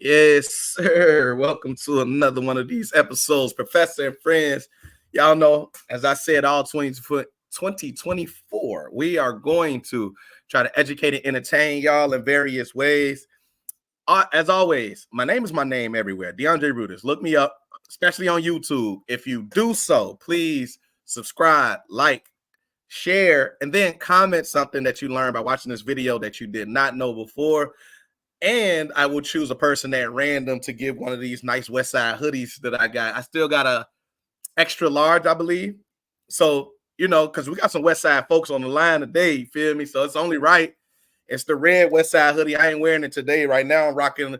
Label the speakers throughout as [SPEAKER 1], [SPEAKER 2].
[SPEAKER 1] Yes, sir. Welcome to another one of these episodes, Professor and Friends. Y'all know, as I said, all 2024, we are going to try to educate and entertain y'all in various ways. As always, my name is my name everywhere. DeAndre Reuters. Look me up, especially on YouTube. If you do so, please subscribe, like, share, and then comment something that you learned by watching this video that you did not know before. And I will choose a person at random to give one of these nice West Side hoodies that I got. I still got a extra large, I believe. So, because we got some West Side folks on the line today, you feel me? So it's only right. It's the red West Side hoodie. I ain't wearing it today. Right now, I'm rocking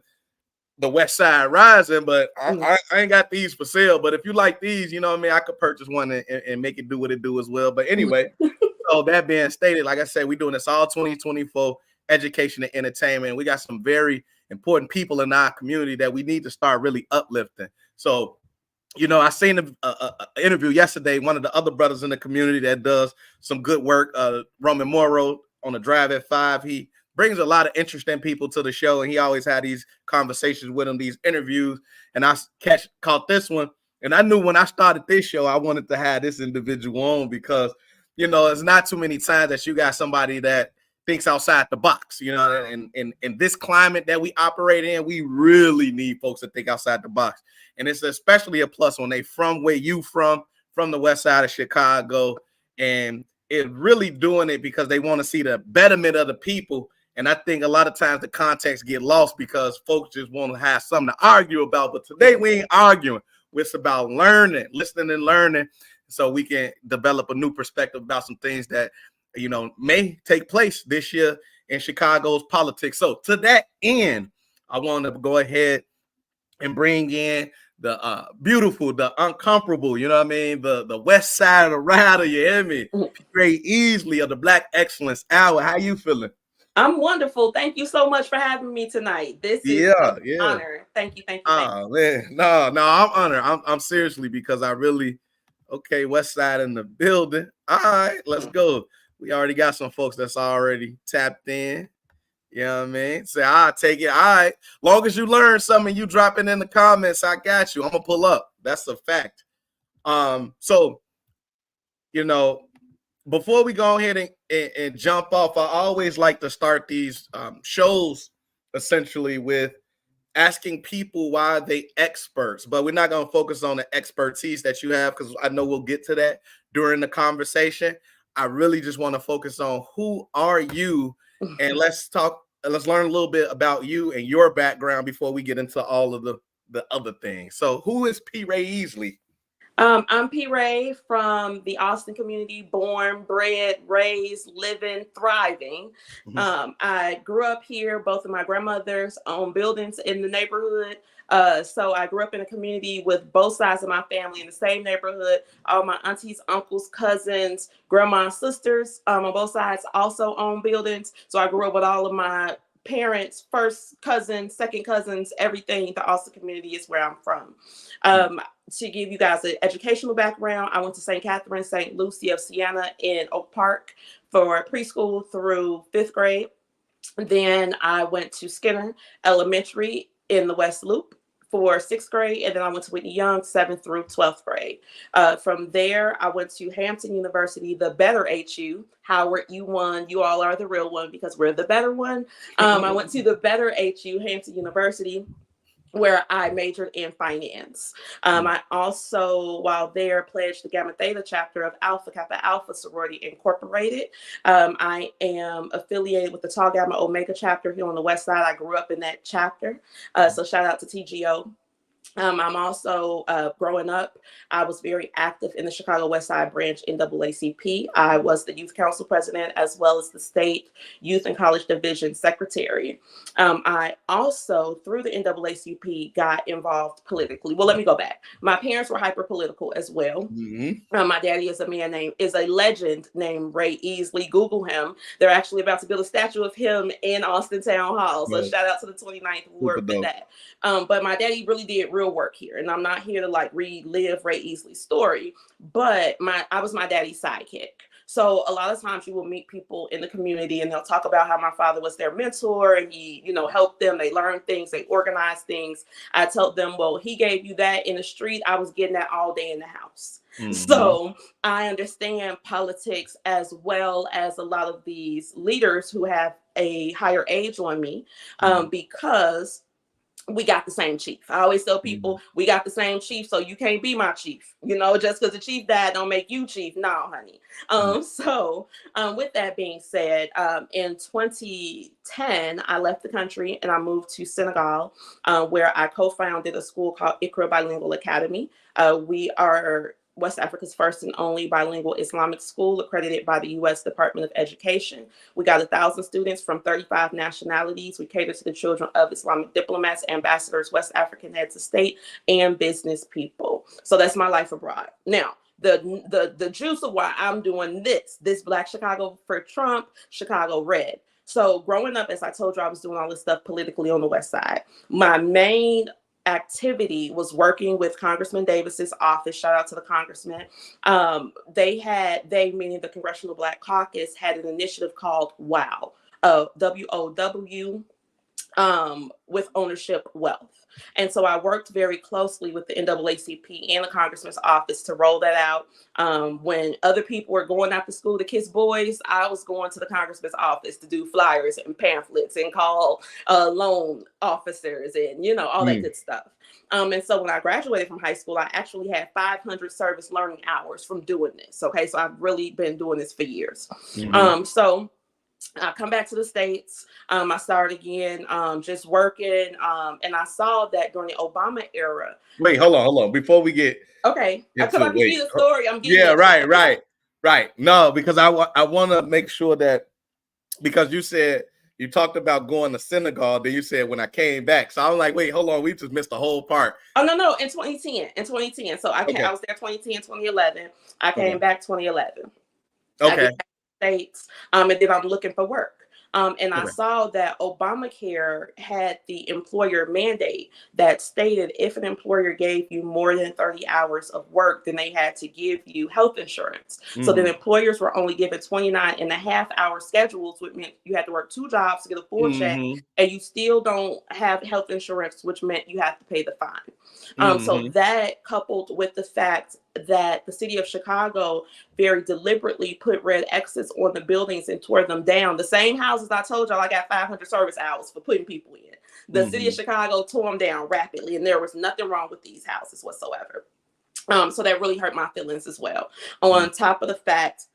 [SPEAKER 1] the West Side Rising, but I ain't got these for sale. But if you like these, you know what I mean? I could purchase one and make it do what it do as well. But anyway, so that being stated, like I said, we're doing this all 2024. Education and entertainment. We got some very important people in our community that we need to start really uplifting. So, I seen an interview yesterday. One of the other brothers in the community that does some good work, Roman Morrow on the Drive at 5. He brings a lot of interesting people to the show, and he always had these conversations with him, these interviews. And I caught this one, and I knew when I started this show, I wanted to have this individual on because, it's not too many times that you got somebody that thinks outside the box, and in this climate that we operate in, we really need folks to think outside the box. And it's especially a plus when they from where you from the west side of Chicago, and it really doing it because they want to see the betterment of the people. And I think a lot of times the context get lost because folks just want to have something to argue about. But today we ain't arguing. It's about learning, listening and learning, so we can develop a new perspective about some things that may take place this year in Chicago's politics. So to that end, I want to go ahead and bring in the beautiful, the uncomfortable, the west side of the rider, you hear me? PRae Easley of the Black Excellence Hour. How you feeling?
[SPEAKER 2] I'm wonderful. Thank you so much for having me tonight. This is an honor. Thank you.
[SPEAKER 1] Oh, man. No, I'm honored. I'm seriously, because I really, west side in the building. All right, let's go. We already got some folks that's already tapped in. You know what I mean? Say, I'll take it. All right. Long as you learn something, you drop it in the comments. I got you. I'm going to pull up. That's a fact. So, before we go ahead and jump off, I always like to start these shows essentially with asking people why they experts. But we're not going to focus on the expertise that you have because I know we'll get to that during the conversation. I really just want to focus on who are you, and let's learn a little bit about you and your background before we get into all of the other things. So who is PRae Easley?
[SPEAKER 2] I'm PRae from the Austin community, born, bred, raised, living, thriving. I grew up here. Both of my grandmothers own buildings in the neighborhood. So I grew up in a community with both sides of my family in the same neighborhood. All my aunties, uncles, cousins, grandma, sisters on both sides also own buildings. So I grew up with all of my parents, first cousins, second cousins, everything. The Austin community is where I'm from. To give you guys an educational background, I went to St. Catherine, St. Lucie of Siena in Oak Park for preschool through 5th grade. Then I went to Skinner Elementary in the West Loop for 6th grade, and then I went to Whitney Young 7th through 12th grade. From there, I went to Hampton University, the better HU. Howard, you won. You all are the real one because we're the better one. I went to the better HU, Hampton University, where I majored in finance. I also, while there, pledged the Gamma Theta chapter of Alpha Kappa Alpha Sorority Incorporated. I am affiliated with the Tau Gamma Omega chapter here on the West Side. I grew up in that chapter. So shout out to TGO. I'm also, growing up, I was very active in the Chicago West Side branch NAACP. I was the youth council president as well as the state youth and college division secretary. I also, through the NAACP, got involved politically. Well, let me go back. My parents were hyper political as well. My daddy is a legend named Ray Easley. Google him. They're actually about to build a statue of him in Austin Town Hall. So shout out to the 29th Ward for that. But my daddy really did real work here, and I'm not here to like relive Ray Easley's story, but I was my daddy's sidekick. So a lot of times you will meet people in the community and they'll talk about how my father was their mentor and he, helped them. They learned things, they organized things. I told them, well, he gave you that in the street. I was getting that all day in the house. So I understand politics as well as a lot of these leaders who have a higher age on me, because we got the same chief. I always tell people we got the same chief, so you can't be my chief. Just because the chief died don't make you chief. No, honey. So with that being said, in 2010, I left the country and I moved to Senegal, where I co-founded a school called PRae Bilingual Academy. We are West Africa's first and only bilingual Islamic school accredited by the U.S. Department of Education. We got 1,000 students from 35 nationalities. We cater to the children of Islamic diplomats, ambassadors, West African heads of state, and business people. So that's my life abroad. Now, the juice of why I'm doing this Black Chicago for Trump, Chicago Red. So growing up, as I told you, I was doing all this stuff politically on the West Side. My main activity was working with Congressman Davis's office. Shout out to the congressman. They meaning the Congressional Black Caucus, had an initiative called WOW, WOW, with ownership wealth. And so I worked very closely with the NAACP and the congressman's office to roll that out. When other people were going out to school to kiss boys, I was going to the congressman's office to do flyers and pamphlets and call loan officers and, all that good stuff. And so when I graduated from high school, I actually had 500 service learning hours from doing this. Okay, so I've really been doing this for years. So I come back to the States. I started again, just working. And I saw that during the Obama era.
[SPEAKER 1] Wait, hold on. Before we get
[SPEAKER 2] because I can give you the story. I'm getting
[SPEAKER 1] right. No, because I want to make sure that, because you said you talked about going to Senegal, then you said when I came back. So I'm like, wait, hold on, we just missed the whole part.
[SPEAKER 2] Oh no, in 2010. So I was there 2010, 2011. I came back 2011.
[SPEAKER 1] Okay.
[SPEAKER 2] States, and then I'm looking for work. And I saw that Obamacare had the employer mandate that stated if an employer gave you more than 30 hours of work, then they had to give you health insurance. So then employers were only given 29.5-hour schedules, which meant you had to work 2 jobs to get a full check, and you still don't have health insurance, which meant you have to pay the fine. So that, coupled with the fact that the city of Chicago very deliberately put red X's on the buildings and tore them down. The same houses I told y'all I got 500 service hours for putting people in. The city of Chicago tore them down rapidly, and there was nothing wrong with these houses whatsoever. So that really hurt my feelings as well. On top of the fact,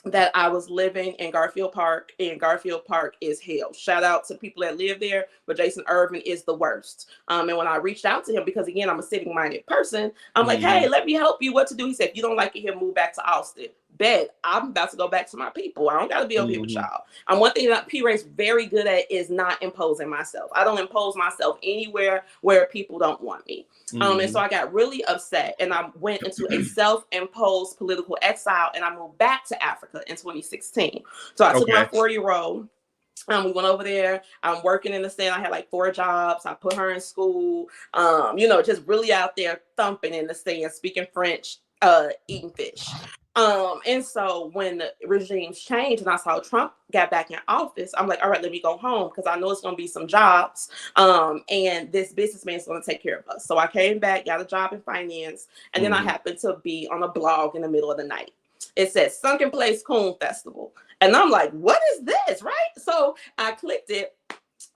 [SPEAKER 2] that I was living in Garfield Park, and Garfield Park is hell. Shout out to people that live there, but Jason Irvin is the worst. And when I reached out to him, because again, I'm a civic-minded person, I'm like, hey, let me help you. What to do? He said, if you don't like it here, move back to Austin. Bet I'm about to go back to my people. I don't got to be over here with y'all. One thing that PRae's very good at is not imposing myself. I don't impose myself anywhere where people don't want me. And so I got really upset, and I went into a self-imposed political exile, and I moved back to Africa in 2016. So I took my 4-year-old. We went over there. I'm working in the stand. I had like 4 jobs. I put her in school. Just really out there thumping in the stand, speaking French, eating fish. And so when the regimes changed and I saw Trump got back in office, I'm like, all right, let me go home because I know it's going to be some jobs. And this businessman is going to take care of us. So I came back, got a job in finance. And then I happened to be on a blog in the middle of the night. It said Sunken Place Coon Festival. And I'm like, what is this? Right. So I clicked it.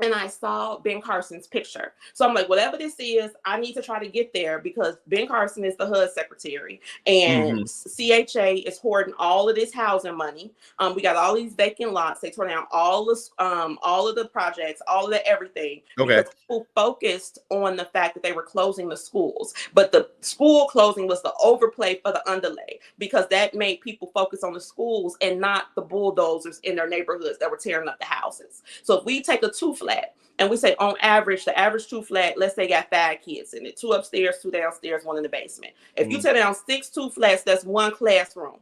[SPEAKER 2] And I saw Ben Carson's picture. So I'm like, whatever this is, I need to try to get there because Ben Carson is the HUD secretary and CHA is hoarding all of this housing money. We got all these vacant lots. They tore down all of the projects, all of the everything. Because people focused on the fact that they were closing the schools. But the school closing was the overplay for the underlay because that made people focus on the schools and not the bulldozers in their neighborhoods that were tearing up the houses. So if we take a 2-flat and we say on average, the average 2-flat, let's say got 5 kids in it, 2 upstairs, 2 downstairs, 1 in the basement. If you tear down 6 2-flats, that's 1 classroom.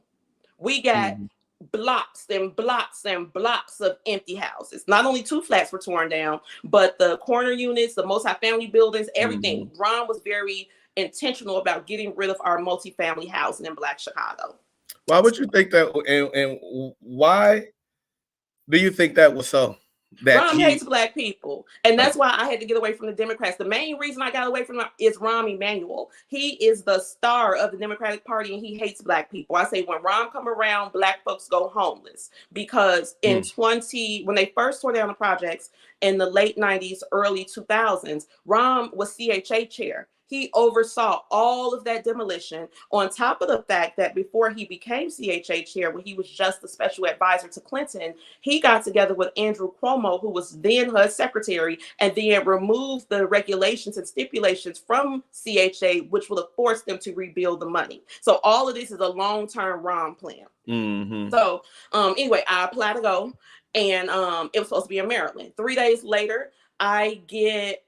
[SPEAKER 2] We got blocks and blocks and blocks of empty houses. Not only 2-flats were torn down, but the corner units, the multifamily buildings, everything. Ron was very intentional about getting rid of our multifamily housing in Black Chicago.
[SPEAKER 1] Why would you think that? And why do you think that was so? That
[SPEAKER 2] Rahm
[SPEAKER 1] he
[SPEAKER 2] hates black people, and
[SPEAKER 1] like,
[SPEAKER 2] that's why I had to get away from the Democrats. The main reason I got away from them is Rahm Emanuel. He is the star of the Democratic Party, and he hates black people. I say when Rahm come around, black folks go homeless because when they first tore down the projects in the late 90s, early 2000s, Rahm was CHA chair. He oversaw all of that demolition, on top of the fact that before he became CHA chair, when he was just the special advisor to Clinton, he got together with Andrew Cuomo, who was then HUD secretary, and then removed the regulations and stipulations from CHA, which would have forced them to rebuild the money. So all of this is a long-term Rahm plan.
[SPEAKER 1] Mm-hmm.
[SPEAKER 2] So anyway, I applied to go, and it was supposed to be in Maryland. 3 days later, I get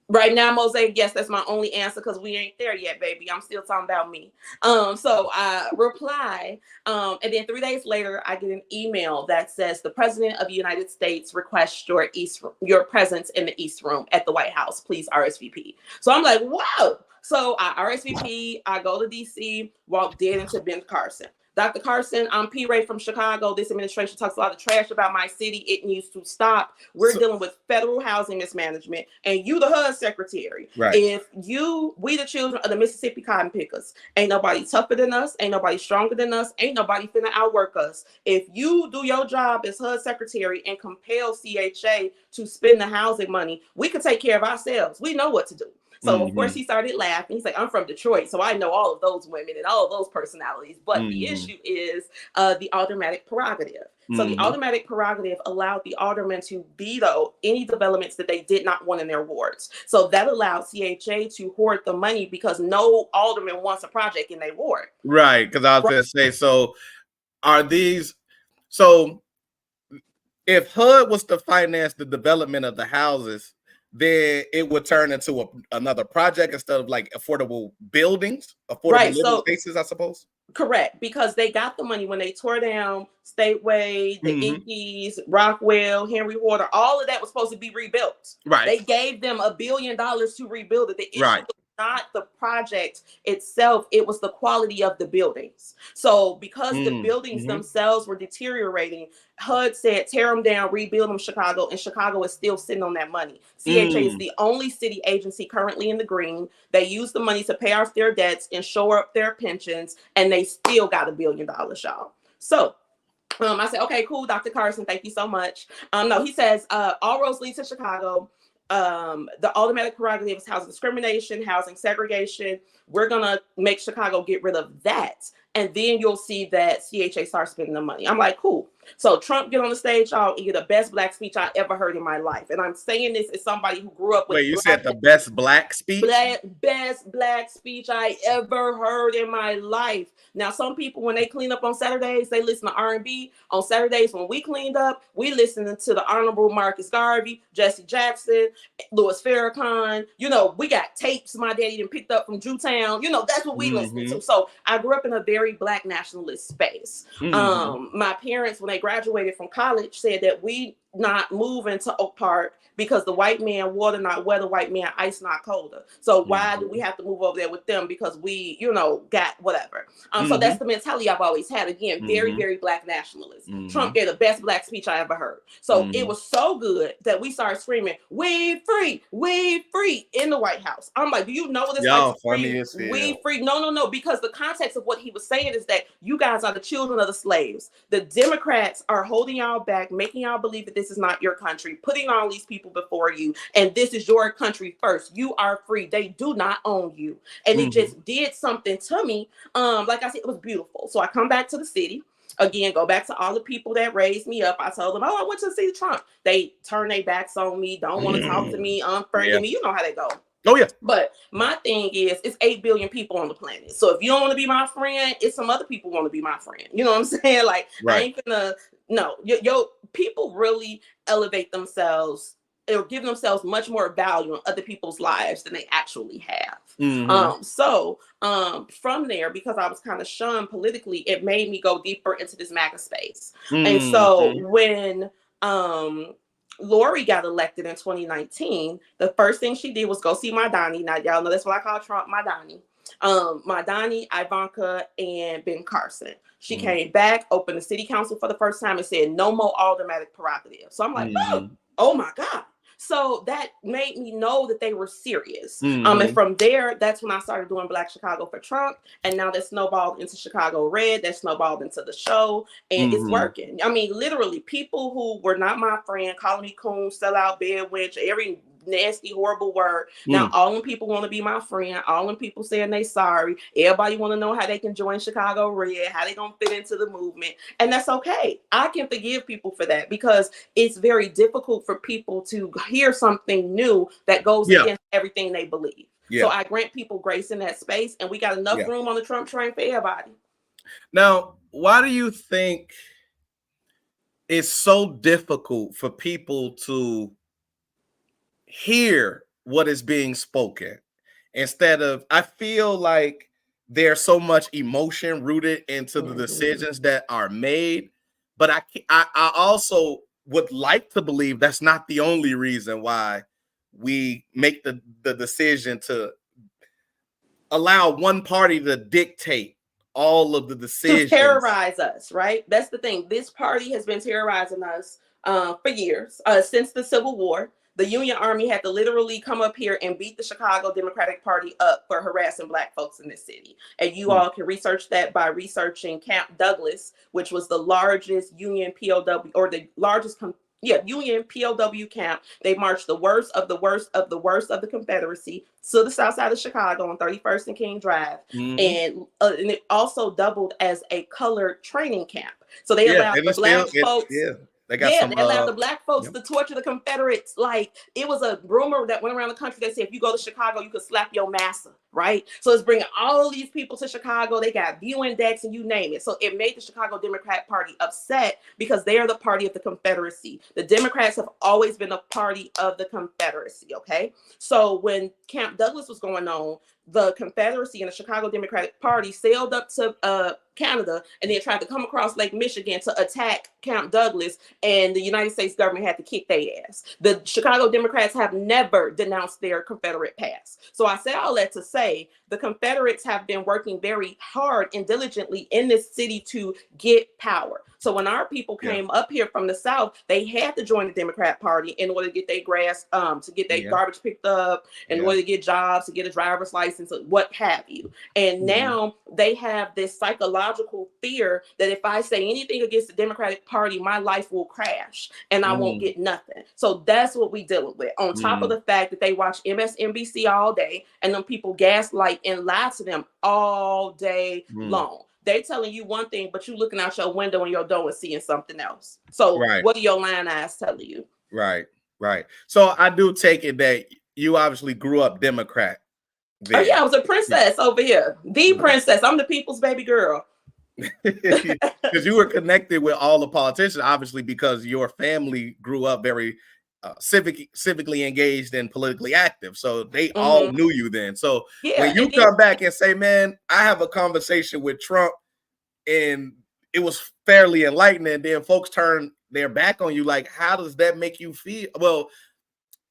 [SPEAKER 2] right now, Mosaic, yes, that's my only answer because we ain't there yet, baby. I'm still talking about me. So I reply, and then 3 days later, I get an email that says the President of the United States requests your presence in the East Room at the White House. Please RSVP. So I'm like, whoa. So I RSVP, I go to DC, walk dead into Ben Carson. Dr. Carson, I'm PRae from Chicago. This administration talks a lot of trash about my city. It needs to stop. We're dealing with federal housing mismanagement, and you, the HUD secretary.
[SPEAKER 1] Right.
[SPEAKER 2] If we the children of the Mississippi cotton pickers, ain't nobody tougher than us, ain't nobody stronger than us, ain't nobody finna outwork us. If you do your job as HUD secretary and compel CHA to spend the housing money, we can take care of ourselves. We know what to do. So of course he started laughing. He's like, I'm from Detroit, so I know all of those women and all of those personalities. But the issue is the aldermanic prerogative. So the aldermanic prerogative allowed the aldermen to veto any developments that they did not want in their wards. So that allowed CHA to hoard the money because no alderman wants a project in their ward.
[SPEAKER 1] Right, because I was going to say, so are these, so if HUD was to finance the development of the houses, then it would turn into another project instead of like affordable buildings, affordable living spaces, I suppose.
[SPEAKER 2] Correct, because they got the money when they tore down Stateway, the Ickies, Rockwell, Henry Horter. All of that was supposed to be rebuilt.
[SPEAKER 1] Right.
[SPEAKER 2] They gave them $1 billion to rebuild it. The issue was not the project itself, it was the quality of the buildings. So because the buildings themselves were deteriorating, HUD said tear them down, rebuild them, Chicago, and Chicago is still sitting on that money. CHA is the only city agency currently in the green. They use the money to pay off their debts and shore up their pensions, and they still got $1 billion, y'all. So I said, okay, cool, Dr. Carson, thank you so much. No, he says, all roads lead to Chicago. The automatic prerogative is housing discrimination, housing segregation. We're gonna make Chicago get rid of that, and then you'll see that CHA starts spending the money. I'm like, cool. So Trump get on the stage, y'all, and get the best black speech I ever heard in my life. And I'm saying this as somebody who grew up with.
[SPEAKER 1] Wait, you said the best black speech?
[SPEAKER 2] Best black speech I ever heard in my life. Now, some people, when they clean up on Saturdays, they listen to R&B. On Saturdays, when we cleaned up, we listened to the Honorable Marcus Garvey, Jesse Jackson, Louis Farrakhan. You know, we got tapes my daddy done picked up from Jewtown. You know, that's what we listened to. So I grew up in a very black nationalist space. My parents, when they graduated from college, said that we not moving to Oak Park because the white man water not weather, white man ice not colder. So why do we have to move over there with them? Because we, you know, got whatever. So that's the mentality I've always had. Again, very, very black nationalist. Trump gave the best black speech I ever heard. So it was so good that we started screaming, we free in the White House. I'm like, do you know what it's like? We free. No. Because the context of what he was saying is that you guys are the children of the slaves. The Democrats are holding y'all back, making y'all believe that this is not your country, putting all these people before you, and this is your country first. You are free. They do not own you. And it just did something to me. Like I said, it was beautiful. So I come back to the city. Again, go back to all the people that raised me up. I told them, oh, I went to see Trump. They turn their backs on me, don't want to talk to me, unfriended me. You know how they go.
[SPEAKER 1] Oh, yeah.
[SPEAKER 2] But my thing is, it's 8 billion people on the planet. So if you don't want to be my friend, it's some other people want to be my friend. You know what I'm saying? Like, I ain't gonna, no. Yo, people really elevate themselves or give themselves much more value in other people's lives than they actually have. So from there, because I was kind of shunned politically, it made me go deeper into this MAGA space. And so when Lori got elected in 2019, the first thing she did was go see my Donnie. Now, y'all know that's what I call Trump, my Donnie. Madani, Ivanka, and Ben Carson. She came back, opened the city council for the first time, and said no more automatic prerogatives. So I'm like, oh my God. So that made me know that they were serious. And from there, that's when I started doing Black Chicago for Trump. And now that snowballed into Chicago Red, that snowballed into the show, and it's working. I mean, literally, people who were not my friend, calling me coon, sellout, bed wench, every nasty, horrible word. Now, all them people want to be my friend. All them people saying they sorry. Everybody want to know how they can join Chicago Red, how they gonna fit into the movement. And that's okay. I can forgive people for that because it's very difficult for people to hear something new that goes against everything they believe. So I grant people grace in that space, and we got enough room on the Trump train for everybody.
[SPEAKER 1] Now, why do you think it's so difficult for people to hear what is being spoken instead of, I feel like there's so much emotion rooted into the decisions that are made, but I also would like to believe that's not the only reason why we make the decision to allow one party to dictate all of the decisions.
[SPEAKER 2] To terrorize us, right? That's the thing. This party has been terrorizing us for years, since the Civil War. The Union Army had to literally come up here and beat the Chicago Democratic Party up for harassing Black folks in this city. And you all can research that by researching Camp Douglas, which was the largest Union POW, or the largest Union POW camp. They marched the worst of the worst of the worst of the Confederacy to the south side of Chicago on 31st and King Drive. And it also doubled as a colored training camp. So they allowed the Black folks.
[SPEAKER 1] They allowed
[SPEAKER 2] the Black folks to torture the Confederates. Like, it was a rumor that went around the country that said if you go to Chicago, you could slap your massa, right? So it's bringing all of these people to Chicago. They got viewing decks and you name it. So it made the Chicago Democrat Party upset because they are the party of the Confederacy. The Democrats have always been a party of the Confederacy, okay? So when Camp Douglas was going on, the Confederacy and the Chicago Democratic Party sailed up to Canada and then tried to come across Lake Michigan to attack Camp Douglas, and the United States government had to kick their ass. The Chicago Democrats have never denounced their Confederate past. So I say all that to say the Confederates have been working very hard and diligently in this city to get power. So when our people came up here from the South, they had to join the Democrat Party in order to get their grass, to get their garbage picked up, in order to get jobs, to get a driver's license, what have you. And now they have this psychological fear that if I say anything against the Democratic Party, my life will crash and I won't get nothing. So that's what we dealing with. On top of the fact that they watch MSNBC all day and them people gaslight and lie to them all day long. They're telling you one thing, but you looking out your window and your door and seeing something else. So what are your lying eyes telling you?
[SPEAKER 1] Right. So I do take it that you obviously grew up Democrat.
[SPEAKER 2] Then. Oh yeah, I was a princess over here. The princess. I'm the people's baby girl.
[SPEAKER 1] Because you were connected with all the politicians, obviously, because your family grew up very civically engaged and politically active. So they all knew you then. So when you come back and say, man, I have a conversation with Trump and it was fairly enlightening, then folks turn their back on you, like, how does that make you feel? Well,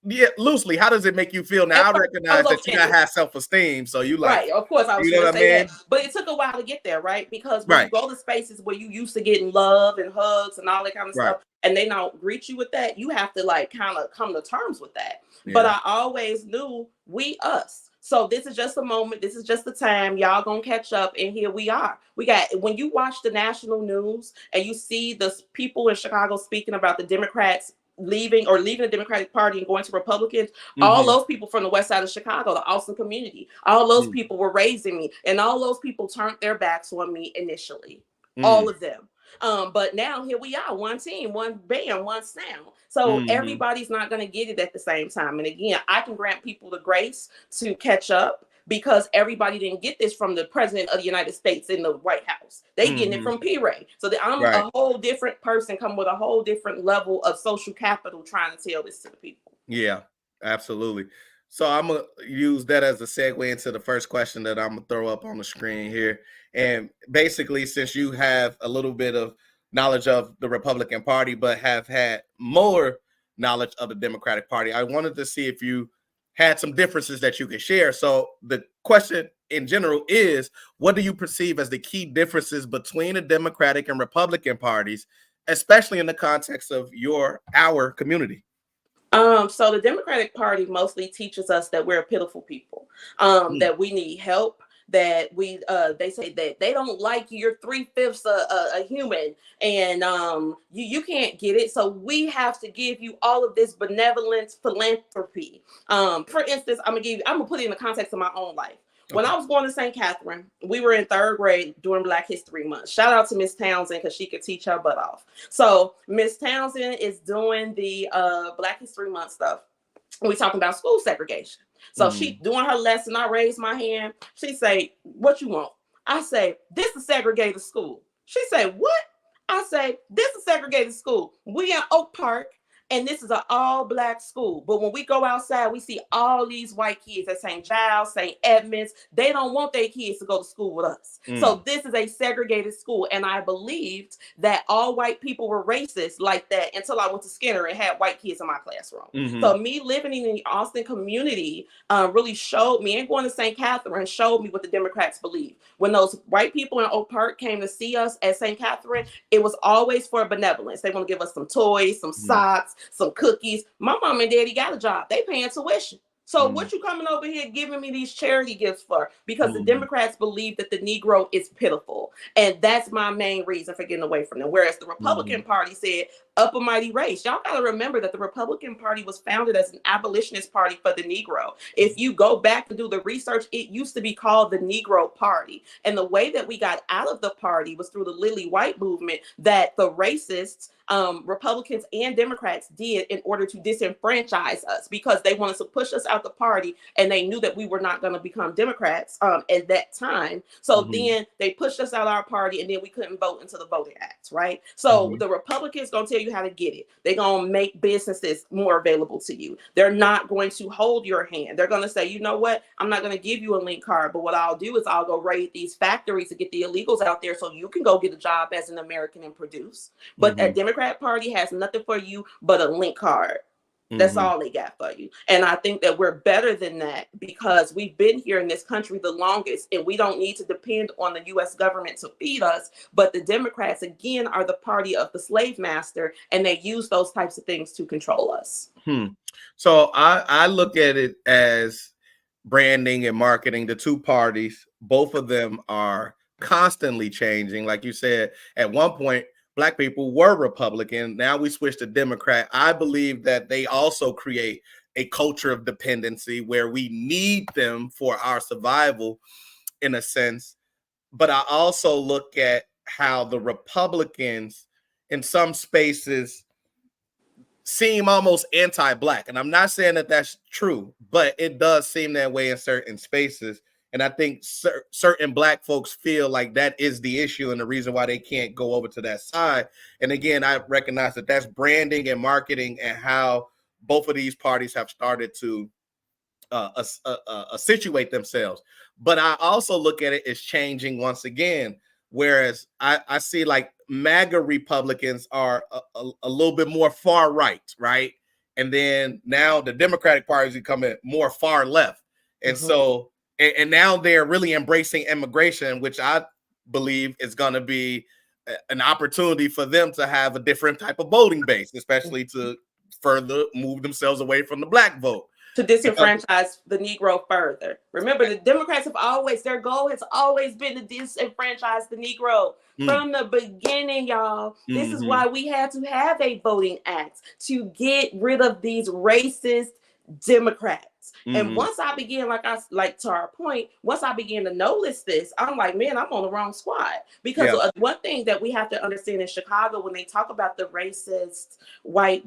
[SPEAKER 1] yeah, loosely, how does it make you feel? Now I recognize that you gotta have self-esteem. So you like,
[SPEAKER 2] right, of course, I was gonna say that. But it took a while to get there, right? Because when you go to spaces where you used to getting love and hugs and all that kind of stuff, and they now greet you with that, you have to like kind of come to terms with that. But I always knew we us. So this is just a moment. This is just the time. Y'all gonna catch up, and here we are. We got, when you watch the national news and you see the people in Chicago speaking about the Democrats leaving the Democratic Party and going to Republicans, all those people from the west side of Chicago, the Austin community, all those people were raising me, and all those people turned their backs on me initially. All of them. But now here we are, one team, one band, one sound. So everybody's not going to get it at the same time. And again, I can grant people the grace to catch up because everybody didn't get this from the president of the United States in the White House. They getting it from PRae. So I'm a whole different person, come with a whole different level of social capital trying to tell this to the people.
[SPEAKER 1] Yeah, absolutely. So I'm going to use that as a segue into the first question that I'm going to throw up on the screen here. And basically, since you have a little bit of knowledge of the Republican Party, but have had more knowledge of the Democratic Party, I wanted to see if you had some differences that you could share. So the question in general is, what do you perceive as the key differences between the Democratic and Republican parties, especially in the context of our community?
[SPEAKER 2] So the Democratic Party mostly teaches us that we're a pitiful people, that we need help, that they say that they don't like you, you're 3/5 a human, and you can't get it. So we have to give you all of this benevolence, philanthropy. For instance, I'm gonna put it in the context of my own life. When I was going to St. Catherine, we were in 3rd grade during Black History Month. Shout out to Miss Townsend because she could teach her butt off. So Miss Townsend is doing the Black History Month stuff. We talking about school segregation. So she doing her lesson. I raise my hand. She say, "What you want?" I say, "This is segregated school." She say, "What?" I say, "This is segregated school. We in Oak Park. And this is an all-Black school. But when we go outside, we see all these white kids at St. Giles, St. Edmunds. They don't want their kids to go to school with us. So this is a segregated school. And I believed that all white people were racist like that until I went to Skinner and had white kids in my classroom. So me living in the Austin community really showed me, and going to St. Catherine showed me what the Democrats believe. When those white people in Oak Park came to see us at St. Catherine, it was always for benevolence. They want to give us some toys, some socks, some cookies. My mom and daddy got a job. They paying tuition. So what you coming over here giving me these charity gifts for? Because the Democrats believe that the Negro is pitiful. And that's my main reason for getting away from them. Whereas the Republican Party said, up a mighty race. Y'all got to remember that the Republican Party was founded as an abolitionist party for the Negro. If you go back to do the research, it used to be called the Negro Party. And the way that we got out of the party was through the Lily White movement that the racists, Republicans and Democrats did in order to disenfranchise us, because they wanted to push us out the party and they knew that we were not going to become Democrats at that time. So then they pushed us out of our party and then we couldn't vote into the Voting Act, right? So the Republicans going to tell you how to get it. They're going to make businesses more available to you. They're not going to hold your hand. They're going to say, you know what? I'm not going to give you a link card, but what I'll do is I'll go raid these factories to get the illegals out there so you can go get a job as an American and produce. But that Democrat Party has nothing for you but a link card. That's all they got for you. And I think that we're better than that because we've been here in this country the longest and we don't need to depend on the U.S. government to feed us. But the Democrats, again, are the party of the slave master, and they use those types of things to control us.
[SPEAKER 1] So I look at it as branding and marketing. The two parties, both of them are constantly changing. Like you said, at one point, Black people were Republican. Now we switched to Democrat. I believe that they also create a culture of dependency where we need them for our survival, in a sense. But I also look at how the Republicans, in some spaces, seem almost anti-Black. And I'm not saying that that's true, but it does seem that way in certain spaces. And I think certain Black folks feel like that is the issue and the reason why they can't go over to that side. And again, I recognize that that's branding and marketing and how both of these parties have started to situate themselves. But I also look at it as changing once again, whereas I see like MAGA Republicans are a little bit more far right, right? And then now the Democratic Party is becoming more far left. And so and now they're really embracing immigration, which I believe is going to be an opportunity for them to have a different type of voting base, especially to further move themselves away from the Black vote.
[SPEAKER 2] To disenfranchise the Negro further. Remember, the Democrats have always, their goal has always been to disenfranchise the Negro from the beginning, y'all. This is why we had to have a voting act, to get rid of these racist Democrats. And once I began, like to our point, once I began to notice this, I'm like, man, I'm on the wrong squad. Because one thing that we have to understand in Chicago, when they talk about the racist white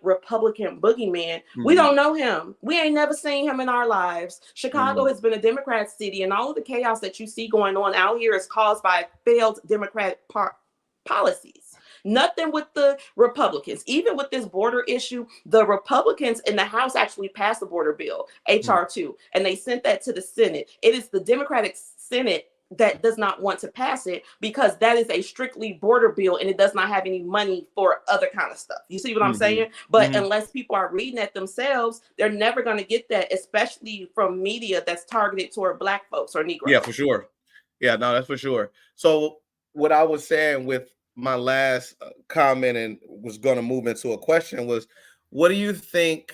[SPEAKER 2] Republican boogeyman, we don't know him. We ain't never seen him in our lives. Chicago has been a Democrat city, and all of the chaos that you see going on out here is caused by failed Democrat policies. Nothing with the Republicans. Even with this border issue, the Republicans in the House actually passed the border bill, HR 2, and they sent that to the Senate. It is the Democratic Senate that does not want to pass it because that is a strictly border bill and it does not have any money for other kind of stuff. You see what I'm saying? But unless people are reading it themselves, they're never going to get that, especially from media that's targeted toward Black folks or Negroes.
[SPEAKER 1] Yeah, for sure. Yeah, no, that's for sure. So what I was saying with my last comment and was going to move into a question was, what do you think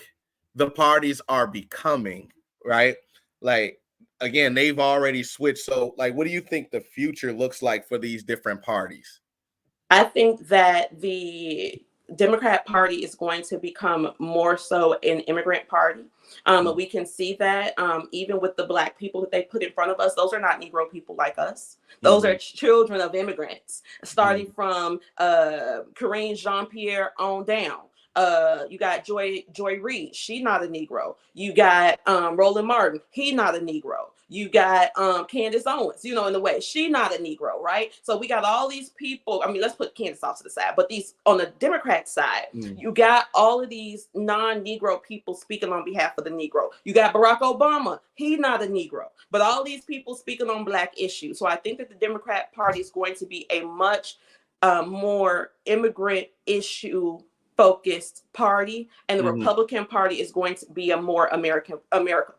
[SPEAKER 1] the parties are becoming, right? Like, again, they've already switched. So like, what do you think the future looks like for these different parties?
[SPEAKER 2] I think that the Democrat Party is going to become more so an immigrant party. We can see that even with the Black people that they put in front of us, those are not Negro people like us. Those are children of immigrants, starting from Corinne Jean-Pierre on down. You got Joy Reid, she not a Negro. You got Roland Martin, he not a Negro. You got Candace Owens, you know, in the way, she not a Negro, right? So we got all these people. I mean, let's put Candace off to the side, but these on the Democrat side, you got all of these non-Negro people speaking on behalf of the Negro. You got Barack Obama, he not a Negro, but all these people speaking on Black issues. So I think that the Democrat Party is going to be a much more immigrant issue focused party, and the Republican Party is going to be a more America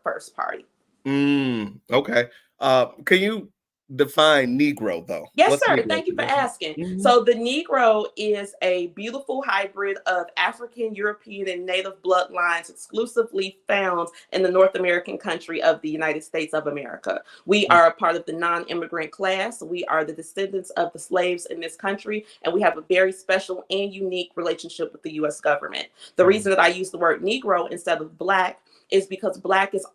[SPEAKER 2] first party.
[SPEAKER 1] Okay. Can you define Negro though?
[SPEAKER 2] Yes, sir. Thank you for asking. So the Negro is a beautiful hybrid of African, European, and Native bloodlines exclusively found in the North American country of the United States of America. We are a part of the non-immigrant class. We are the descendants of the slaves in this country, and we have a very special and unique relationship with the U.S. government. The reason that I use the word Negro instead of Black is because Black has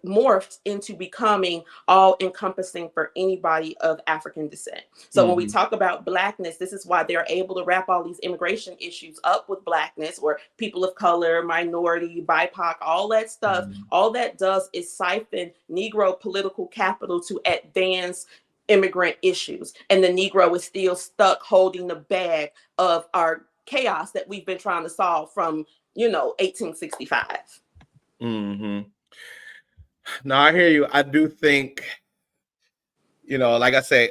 [SPEAKER 2] morphed into becoming all encompassing for anybody of African descent. So when we talk about Blackness, this is why they're able to wrap all these immigration issues up with Blackness, or people of color, minority, BIPOC, all that stuff. All that does is siphon Negro political capital to advance immigrant issues. And the Negro is still stuck holding the bag of our chaos that we've been trying to solve from, 1865.
[SPEAKER 1] No, I hear you. I do think, like I say,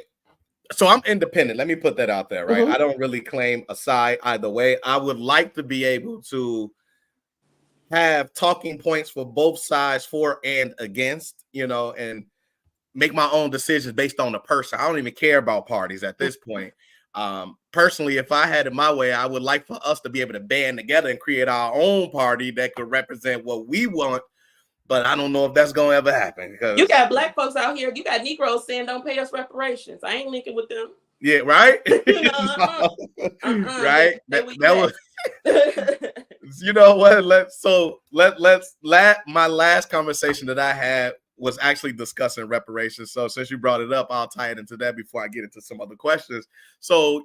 [SPEAKER 1] so I'm independent. Let me put that out there, right? I don't really claim a side either way. I would like to be able to have talking points for both sides, for and against, and make my own decisions based on the person. I don't even care about parties at this point. Personally, if I had it my way, I would like for us to be able to band together and create our own party that could represent what we want. But I don't know if that's gonna ever happen.
[SPEAKER 2] You got Black folks out here. You got Negroes saying don't pay us reparations. I ain't linking with them.
[SPEAKER 1] Yeah, right. Right. That was. You know what? My last conversation that I had was actually discussing reparations. So since you brought it up, I'll tie it into that before I get into some other questions. So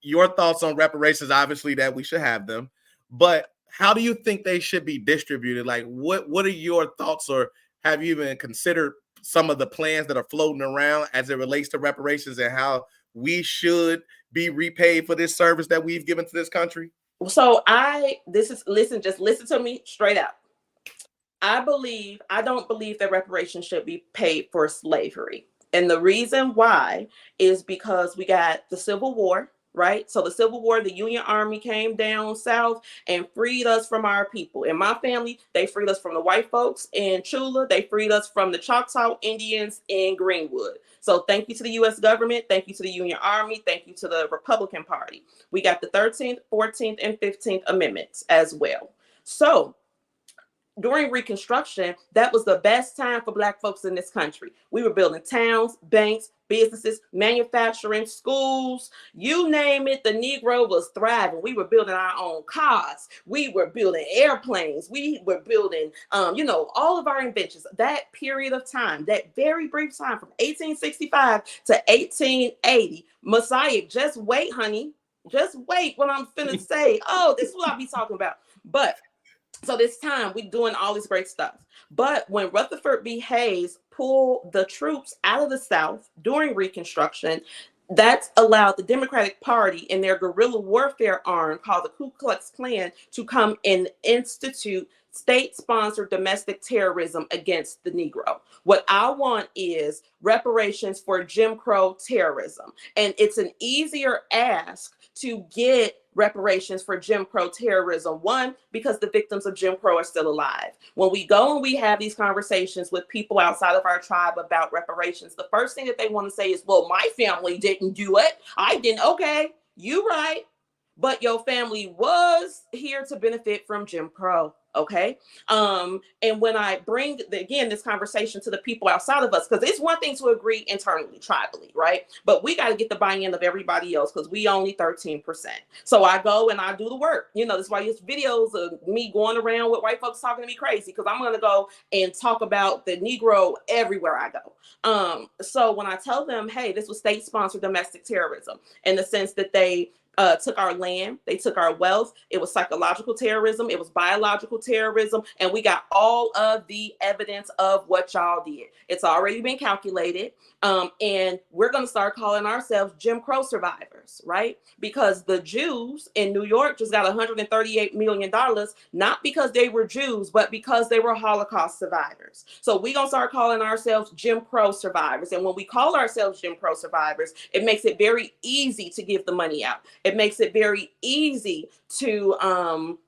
[SPEAKER 1] your thoughts on reparations? Obviously, that we should have them, but how do you think they should be distributed? Like, what are your thoughts, or have you even considered some of the plans that are floating around as it relates to reparations and how we should be repaid for this service that we've given to this country?
[SPEAKER 2] So just listen to me straight out. I don't believe that reparations should be paid for slavery. And the reason why is because we got the Civil War, right? So the Civil War, the Union Army came down south and freed us from our people. In my family, they freed us from the white folks in Chula. They freed us from the Choctaw Indians in Greenwood. So thank you to the U.S. government. Thank you to the Union Army. Thank you to the Republican Party. We got the 13th, 14th, and 15th Amendments as well. So during Reconstruction, that was the best time for Black folks in this country. We were building towns, banks, businesses, manufacturing, schools, you name it, the Negro was thriving. We were building our own cars. We were building airplanes. We were building, all of our inventions. That period of time, that very brief time from 1865 to 1880, Messiah, just wait, honey. Just wait what I'm finna say. Oh, this is what I'll be talking about. But so this time we doing all this great stuff. But when Rutherford B. Hayes pulled the troops out of the South during Reconstruction, that allowed the Democratic Party and their guerrilla warfare arm called the Ku Klux Klan to come and institute state-sponsored domestic terrorism against the Negro. What I want is reparations for Jim Crow terrorism. And it's an easier ask to get reparations for Jim Crow terrorism. One, because the victims of Jim Crow are still alive. When we go and we have these conversations with people outside of our tribe about reparations, the first thing that they want to say is, well, my family didn't do it. I didn't. Okay, you right. But your family was here to benefit from Jim Crow. Okay. And when I bring again this conversation to the people outside of us, because it's one thing to agree internally, tribally, right? But we got to get the buy-in of everybody else because we only 13%. So I go and I do the work. You know, that's why it's videos of me going around with white folks talking to me crazy, because I'm going to go and talk about the Negro everywhere I go. So when I tell them, hey, this was state-sponsored domestic terrorism, in the sense that they took our land, they took our wealth. It was psychological terrorism, it was biological terrorism, and we got all of the evidence of what y'all did. It's already been calculated, and we're going to start calling ourselves Jim Crow survivors, right? Because the Jews in New York just got $138 million, not because they were Jews, but because they were Holocaust survivors. So we're going to start calling ourselves Jim Crow survivors. And when we call ourselves Jim Crow survivors, it makes it very easy to give the money out. It makes it very easy to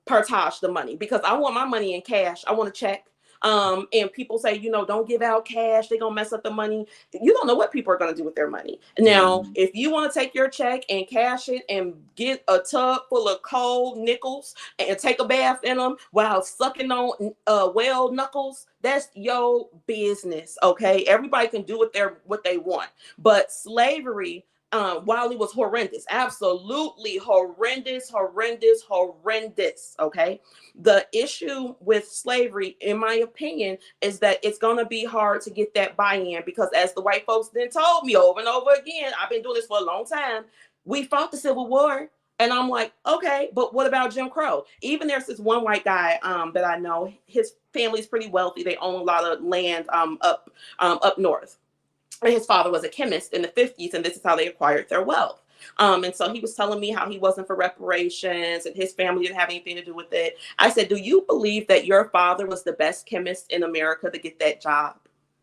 [SPEAKER 2] partage the money, because I want my money in cash. I want a check. And people say, you know, don't give out cash. They're going to mess up the money. You don't know what people are going to do with their money. Now, if you want to take your check and cash it and get a tub full of cold nickels and take a bath in them while sucking on whale knuckles, that's your business. Okay. Everybody can do what they want. But slavery, while it was horrendous, absolutely horrendous. Okay. The issue with slavery, in my opinion, is that it's going to be hard to get that buy-in, because as the white folks then told me over and over again, I've been doing this for a long time. We fought the Civil War. And I'm like, okay, but what about Jim Crow? Even there's this one white guy that I know, his family's pretty wealthy. They own a lot of land up north. And his father was a chemist in the 50s, and this is how they acquired their wealth. And so he was telling me how he wasn't for reparations and his family didn't have anything to do with it. I said, do you believe that your father was the best chemist in America to get that job?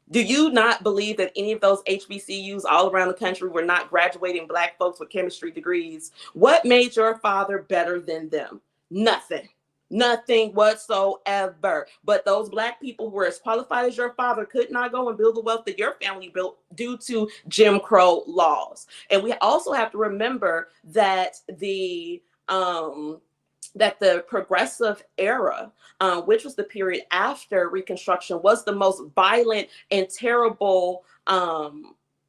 [SPEAKER 2] Do you not believe that any of those HBCUs all around the country were not graduating Black folks with chemistry degrees? What made your father better than them? Nothing. Nothing whatsoever. But those Black people who were as qualified as your father could not go and build the wealth that your family built due to Jim Crow laws. And we also have to remember that the progressive era, which was the period after Reconstruction, was the most violent and terrible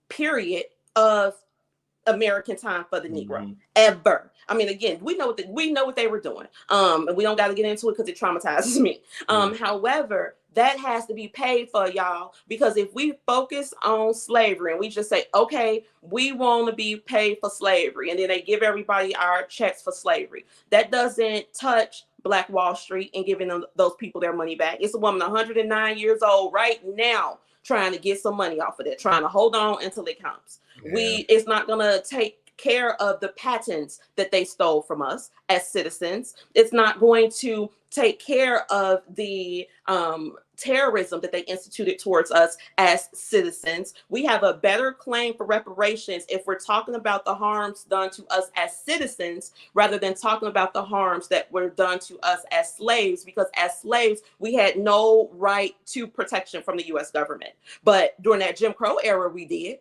[SPEAKER 2] period of American time for the Negro ever. I mean, again, we know what they were doing. And we don't got to get into it because it traumatizes me. However, that has to be paid for, y'all, because if we focus on slavery and we just say, okay, we want to be paid for slavery, and then they give everybody our checks for slavery, that doesn't touch Black Wall Street and giving them those people their money back. It's a woman 109 years old right now trying to get some money off of that, trying to hold on until it comes. Yeah. It's not going to take care of the patents that they stole from us as citizens. It's not going to take care of the terrorism that they instituted towards us as citizens. We have a better claim for reparations if we're talking about the harms done to us as citizens rather than talking about the harms that were done to us as slaves, because as slaves, we had no right to protection from the U.S. government. But during that Jim Crow era, we did.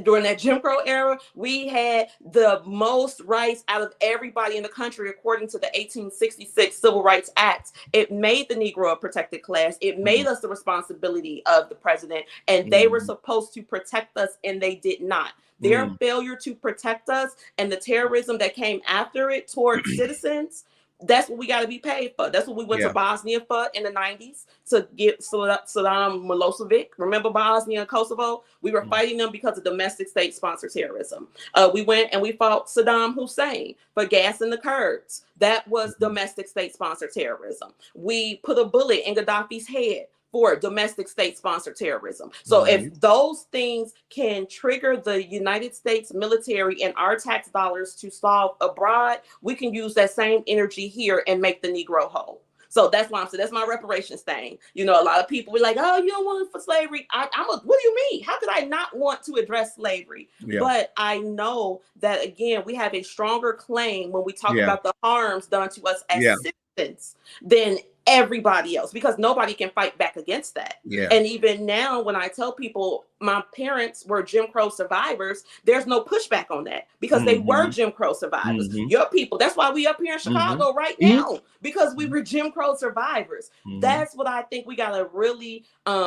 [SPEAKER 2] During that Jim Crow era, we had the most rights out of everybody in the country, according to the 1866 Civil Rights Act. It made the Negro a protected class. It made us the responsibility of the president, and they were supposed to protect us, and they did not. Their failure to protect us and the terrorism that came after it towards citizens, that's what we got to be paid for. That's what we went to Bosnia for in the 90s, to get Saddam Milosevic. Remember Bosnia and Kosovo? We were fighting them because of domestic state-sponsored terrorism. We went and we fought Saddam Hussein for gassing the Kurds. That was domestic state-sponsored terrorism. We put a bullet in Gaddafi's head for domestic state-sponsored terrorism. So if those things can trigger the United States military and our tax dollars to solve abroad, we can use that same energy here and make the Negro whole. So that's why I'm saying that's my reparations thing. You know, a lot of people were like, "Oh, you don't want it for slavery." What do you mean? How could I not want to address slavery?
[SPEAKER 1] Yeah.
[SPEAKER 2] But I know that again, we have a stronger claim when we talk
[SPEAKER 1] Yeah.
[SPEAKER 2] about the harms done to us as
[SPEAKER 1] Yeah.
[SPEAKER 2] citizens than everybody else, because nobody can fight back against that.
[SPEAKER 1] Yeah.
[SPEAKER 2] And even now, when I tell people my parents were Jim Crow survivors, there's no pushback on that, because they were Jim Crow survivors. Your people, that's why we up here in Chicago right now, because we were Jim Crow survivors. That's what I think we gotta really,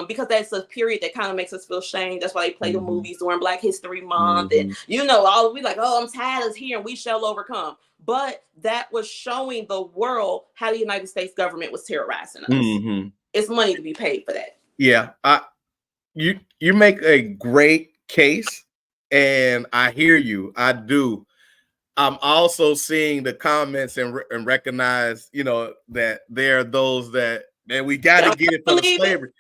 [SPEAKER 2] because that's a period that kind of makes us feel shame. That's why they play the movies during Black History Month, and you know, all we like, oh, I'm tired of here and we shall overcome. But that was showing the world how the United States government was terrorizing us. It's money to be paid for that.
[SPEAKER 1] Yeah, you make a great case, and I hear you. I do. I'm also seeing the comments and recognize, you know, that there are those that we got to get it for the slavery.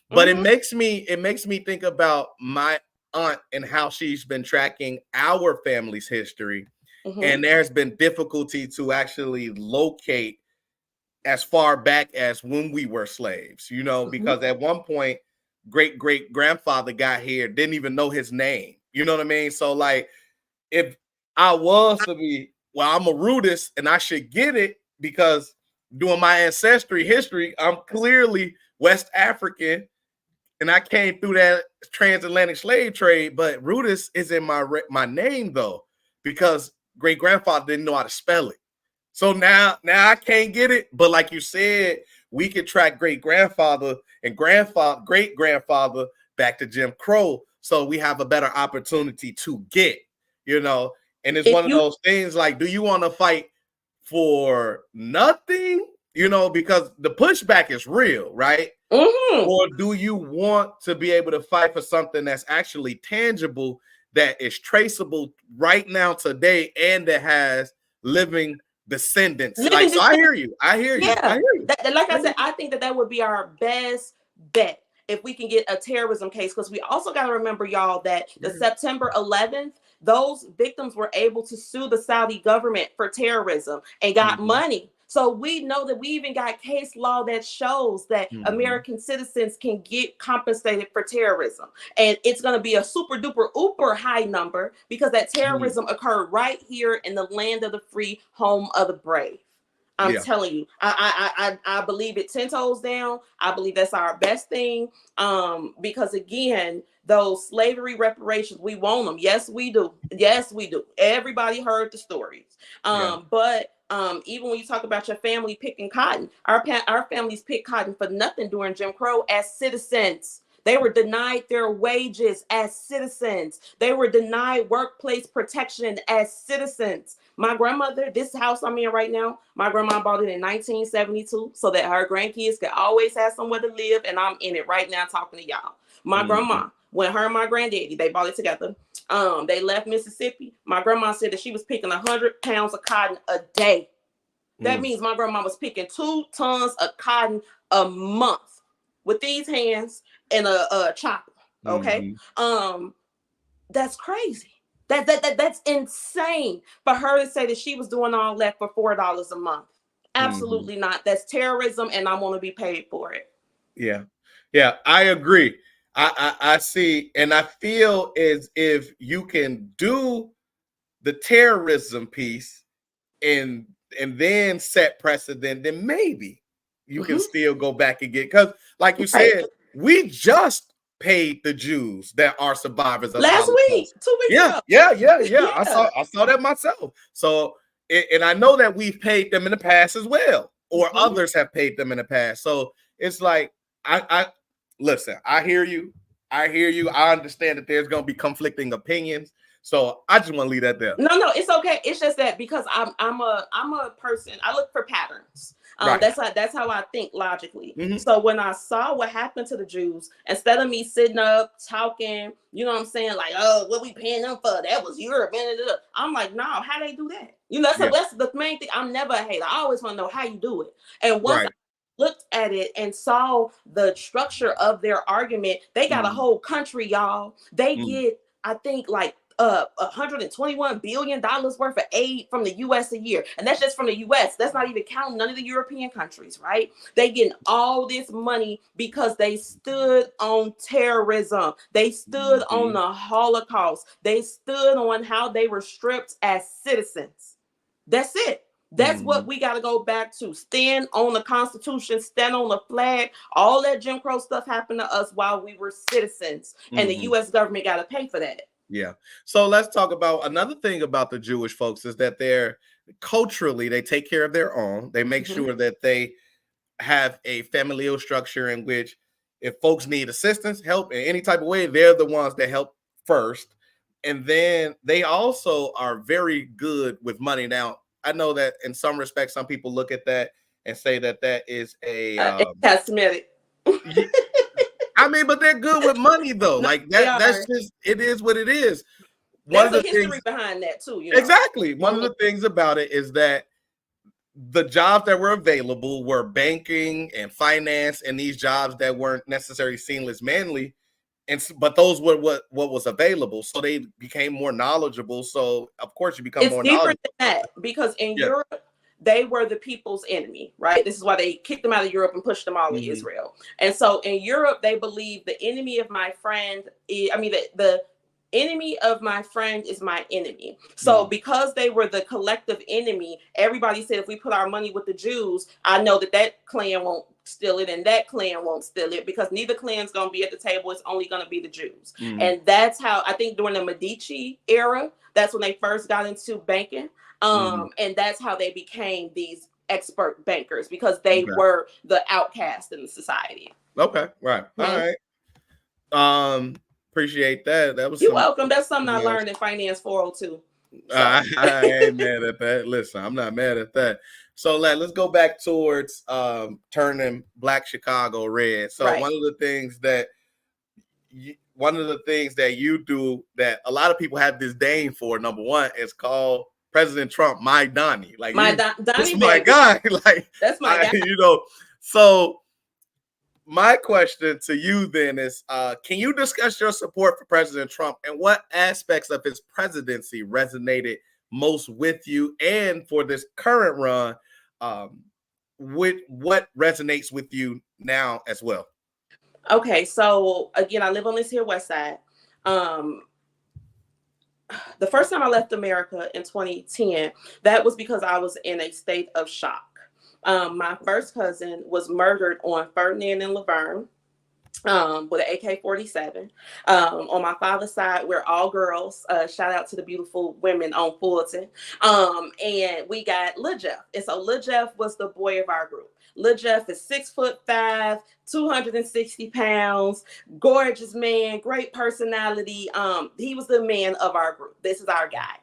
[SPEAKER 1] But it makes me think about my aunt and how she's been tracking our family's history. And there's been difficulty to actually locate as far back as when we were slaves, you know, because at one point, great grandfather got here, didn't even know his name. You know what I mean? So like, if I was to be, well, I'm a Rudis and I should get it because doing my ancestry history, I'm clearly West African and I came through that transatlantic slave trade. But Rudis is in my name though, because great grandfather didn't know how to spell it. So now I can't get it. But like you said, we could track great grandfather and great grandfather back to Jim Crow. So we have a better opportunity to get, you know, and it's one of those things like, do you want to fight for nothing? You know, because the pushback is real, right? Or do you want to be able to fight for something that's actually tangible, that is traceable right now today, and that has living descendants? Like, so I hear you. I hear you.
[SPEAKER 2] Yeah.
[SPEAKER 1] I hear you.
[SPEAKER 2] Like I said, I think that would be our best bet if we can get a terrorism case, because we also got to remember, y'all, that the September 11th, those victims were able to sue the Saudi government for terrorism and got money. So we know that we even got case law that shows that American citizens can get compensated for terrorism. And it's going to be a super duper uber high number, because that terrorism occurred right here in the land of the free, home of the brave. I'm telling you, I believe it 10 toes down. I believe that's our best thing. Because again, those slavery reparations, we want them. Yes, we do. Yes, we do. Everybody heard the stories. But even when you talk about your family picking cotton, our families picked cotton for nothing during Jim Crow as citizens. They were denied their wages as citizens. They were denied workplace protection as citizens. My grandmother, this house I'm in right now, my grandma bought it in 1972 so that her grandkids could always have somewhere to live. And I'm in it right now talking to y'all. My grandma, when her and my granddaddy, they bought it together. They left Mississippi. My grandma said that she was picking 100 pounds of cotton a day. That means my grandma was picking 2 tons of cotton a month with these hands and a chopper. Okay. That's crazy. That's insane for her to say that she was doing all that for $4 a month. Absolutely not. That's terrorism, and I want to be paid for it.
[SPEAKER 1] Yeah, I agree. I see, and I feel as if you can do the terrorism piece and then set precedent, then maybe you can still go back and get, because like you said, we just paid the Jews that are survivors of
[SPEAKER 2] last week, 2 weeks ago.
[SPEAKER 1] Yeah. I saw that myself. So, and I know that we've paid them in the past as well, or others have paid them in the past. So it's like, I listen, I hear you. I understand that there's going to be conflicting opinions. So I just want to leave that there.
[SPEAKER 2] No, it's okay. It's just that because I'm a person, I look for patterns. That's how I think logically. So when I saw what happened to the Jews, instead of me sitting up talking, you know what I'm saying, like, oh, what we paying them for? That was Europe. I'm like, no, how they do that? You know, so that's the main thing. I'm never a hater. I always want to know how you do it. And once I looked at it and saw the structure of their argument, they got a whole country, y'all. They get, I think, like $121 billion worth of aid from the U.S. a year. And that's just from the U.S. That's not even counting none of the European countries, right? They getting all this money because they stood on terrorism. They stood on the Holocaust. They stood on how they were stripped as citizens. That's it. That's what we got to go back to. Stand on the Constitution, stand on the flag. All that Jim Crow stuff happened to us while we were citizens, and the U.S. government got to pay for that.
[SPEAKER 1] Yeah. So let's talk about another thing about the Jewish folks is that they're culturally, they take care of their own. They make sure that they have a familial structure in which if folks need assistance, help in any type of way, they're the ones that help first. And then they also are very good with money. Now, I know that in some respects, some people look at that and say that that is a
[SPEAKER 2] cosmetic.
[SPEAKER 1] I mean, but they're good with money though.
[SPEAKER 2] No,
[SPEAKER 1] like that's just, it is what it is.
[SPEAKER 2] There's a history behind that too. You know?
[SPEAKER 1] Exactly. One of the things about it is that the jobs that were available were banking and finance, and these jobs that weren't necessarily seen as manly. But those were what was available, so they became more knowledgeable. So of course you become more knowledgeable.
[SPEAKER 2] It's deeper than that, because in Europe they were the people's enemy, right? This is why they kicked them out of Europe and pushed them all to Israel. And so in Europe they believe the enemy of my friend is, the enemy of my friend is my enemy. So because they were the collective enemy, everybody said if we put our money with the Jews, I know that clan won't steal it and that clan won't steal it, because neither clan's going to be at the table. It's only going to be the Jews. And that's how, I think during the Medici era, that's when they first got into banking. And that's how they became these expert bankers, because they were the outcast in the society.
[SPEAKER 1] Okay. Right. All right. Appreciate that. That was
[SPEAKER 2] You're welcome. That's something I learned in Finance 402. So.
[SPEAKER 1] I ain't mad at that. Listen, I'm not mad at that. So let's go back towards turning Black Chicago red. So one of the things that you do that a lot of people have disdain for, number one, is called President Trump my Donnie. Like Donnie, my guy. Like
[SPEAKER 2] that's my guy.
[SPEAKER 1] So my question to you then is, can you discuss your support for President Trump and what aspects of his presidency resonated most with you, and for this current run, with what resonates with you now as well?
[SPEAKER 2] Okay, so again, I live on this here West Side. The first time I left America in 2010, that was because I was in a state of shock. My first cousin was murdered on Ferdinand and Laverne with an AK-47. On my father's side, we're all girls. Shout out to the beautiful women on Fulton. And we got Lil Jeff. And so Lil Jeff was the boy of our group. Lil Jeff is 6'5", 260 pounds, gorgeous man, great personality. He was the man of our group. This is our guy.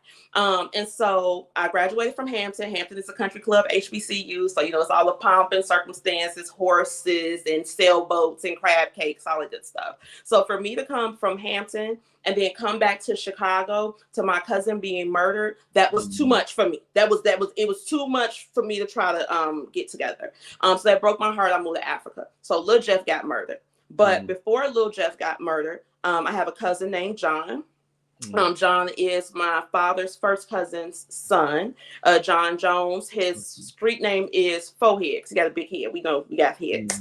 [SPEAKER 2] And so I graduated from Hampton. Hampton is a country club, HBCU. So, it's all the pomp and circumstances, horses and sailboats and crab cakes, all that good stuff. So for me to come from Hampton and then come back to Chicago to my cousin being murdered, that was too much for me. It was too much for me to try to get together. So that broke my heart. I moved to Africa. So Lil Jeff got murdered. But before Lil Jeff got murdered, I have a cousin named John. John is my father's first cousin's son, John Jones. His street name is Forehead. He got a big head. We know we got heads.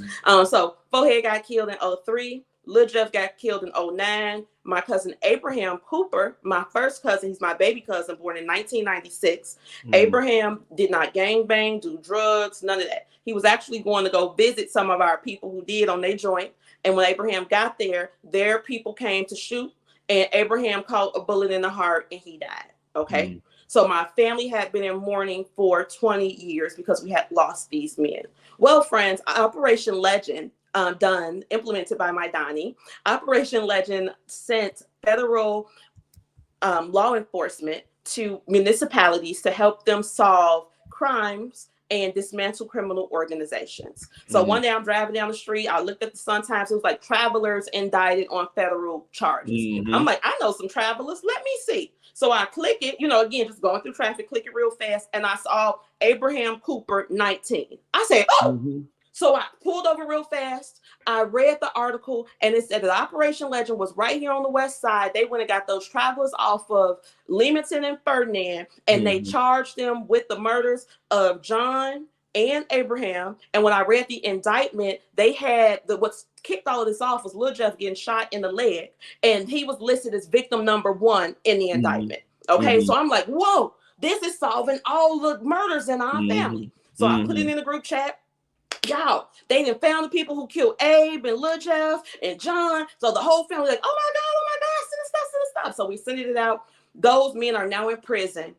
[SPEAKER 2] So Forehead got killed in 2003. Lil Jeff got killed in 2009. My cousin Abraham Cooper, my first cousin, he's my baby cousin, born in 1996. Abraham did not gangbang, do drugs, none of that. He was actually going to go visit some of our people who did on their joint. And when Abraham got there, their people came to shoot. And Abraham caught a bullet in the heart and he died. Okay. So my family had been in mourning for 20 years because we had lost these men. Well, friends, Operation Legend, implemented by my Donnie. Operation Legend sent federal law enforcement to municipalities to help them solve crimes and dismantle criminal organizations. So one day I'm driving down the street. I looked at the Sun-Times. It was like travelers indicted on federal charges. I'm like, I know some travelers. Let me see. So I click it, again, just going through traffic, click it real fast. And I saw Abraham Cooper, 19. I said, oh. So I pulled over real fast. I read the article, and it said that Operation Legend was right here on the west side. They went and got those travelers off of Leamington and Ferdinand, and they charged them with the murders of John and Abraham. And when I read the indictment, they had what's kicked all of this off was Lil Jeff getting shot in the leg, and he was listed as victim number 1 in the indictment. Okay, so I'm like, whoa, this is solving all the murders in our family. So I put it in the group chat. Y'all, they done found the people who killed Abe and Lil Jeff and John. So the whole family like, oh my God, send the stuff. So we sent it out. Those men are now in prison.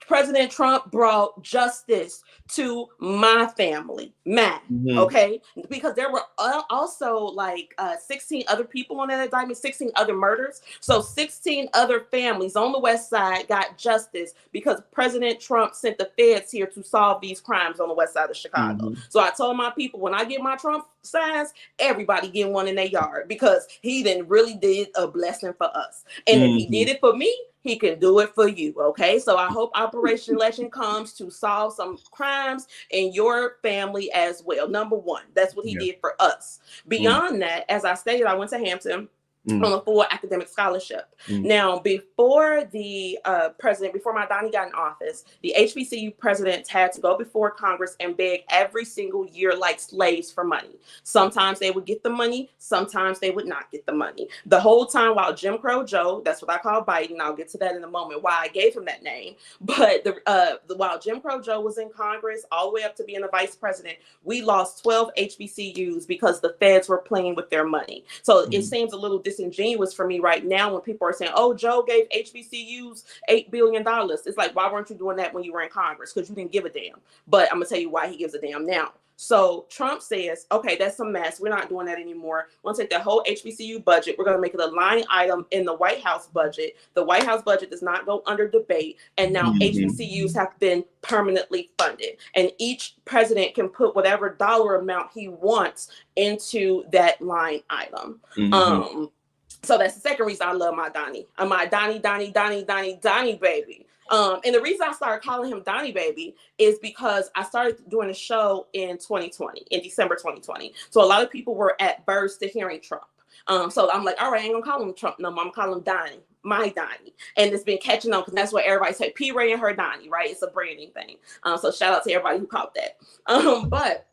[SPEAKER 2] President Trump brought justice to my family, Matt, okay? Because there were also like 16 other people on that indictment, 16 other murders. So 16 other families on the west side got justice because President Trump sent the feds here to solve these crimes on the west side of Chicago. So I told my people, when I get my Trump signs, everybody get one in their yard because he then really did a blessing for us. And if he did it for me, he can do it for you, okay? So I hope Operation Legend comes to solve some crimes in your family as well. Number 1, that's what he did for us. Beyond that, as I stated, I went to Hampton on a full academic scholarship. Now, before the before my Donnie got in office, the HBCU presidents had to go before Congress and beg every single year like slaves for money. Sometimes they would get the money, sometimes they would not get the money. The whole time while Jim Crow Joe, that's what I call Biden, I'll get to that in a moment, why I gave him that name, but while Jim Crow Joe was in Congress, all the way up to being a vice president, we lost 12 HBCUs because the feds were playing with their money. So it seems a little disingenuous for me right now when people are saying, oh, Joe gave HBCUs $8 billion. It's like, why weren't you doing that when you were in Congress? Because you didn't give a damn. But I'm going to tell you why he gives a damn now. So Trump says, okay, that's a mess. We're not doing that anymore. We're going to take the whole HBCU budget. We're going to make it a line item in the White House budget. The White House budget does not go under debate. And now HBCUs have been permanently funded. And each president can put whatever dollar amount he wants into that line item. So that's the second reason I love my Donnie. My Donnie baby. And the reason I started calling him Donnie Baby is because I started doing a show in 2020, in December 2020. So a lot of people were at births to hearing Trump. So I'm like, all right, I ain't gonna call him Trump no more. I'm gonna call him Donnie, my Donnie. And it's been catching on because that's what everybody say, PRae and her Donnie, right? It's a branding thing. So shout out to everybody who caught that. But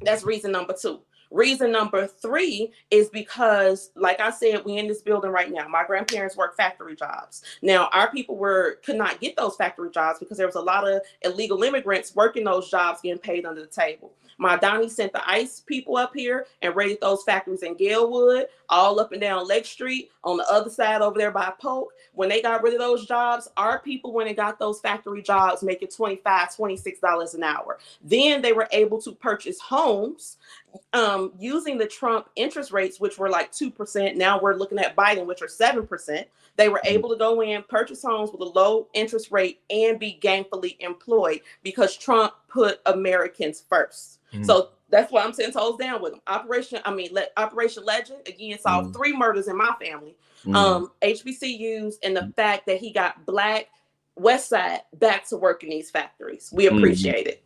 [SPEAKER 2] that's reason number 2. Reason number 3 is because, like I said, we in this building right now. My grandparents work factory jobs. Now, our people could not get those factory jobs because there was a lot of illegal immigrants working those jobs getting paid under the table. My Donnie sent the ICE people up here and raided those factories in Galewood, all up and down Lake Street, on the other side over there by Polk. When they got rid of those jobs, our people went and got those factory jobs making $25, $26 an hour. Then they were able to purchase homes using the Trump interest rates, which were like 2%. Now we're looking at Biden, which are 7%. They were able to go in, purchase homes with a low interest rate, and be gainfully employed because Trump put Americans first. So that's why I'm 10 toes down with him. Operation Legend, again, solved 3 murders in my family. HBCUs, and the fact that he got Black West Side back to work in these factories. We appreciate it.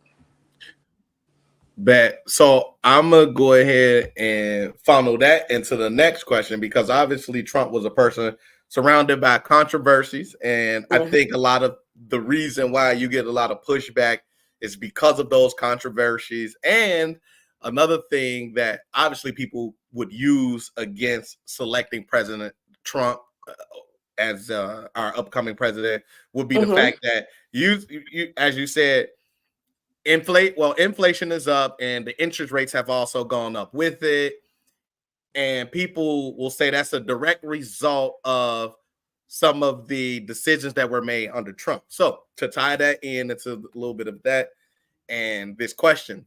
[SPEAKER 1] Bet. So I'm gonna go ahead and funnel that into the next question, because obviously Trump was a person surrounded by controversies, and I think a lot of the reason why you get a lot of pushback is because of those controversies. And another thing that obviously people would use against selecting President Trump as our upcoming president would be the fact that you, as you said, inflation is up and the interest rates have also gone up with it. And people will say that's a direct result of some of the decisions that were made under Trump. So to tie that in into a little bit of that and this question.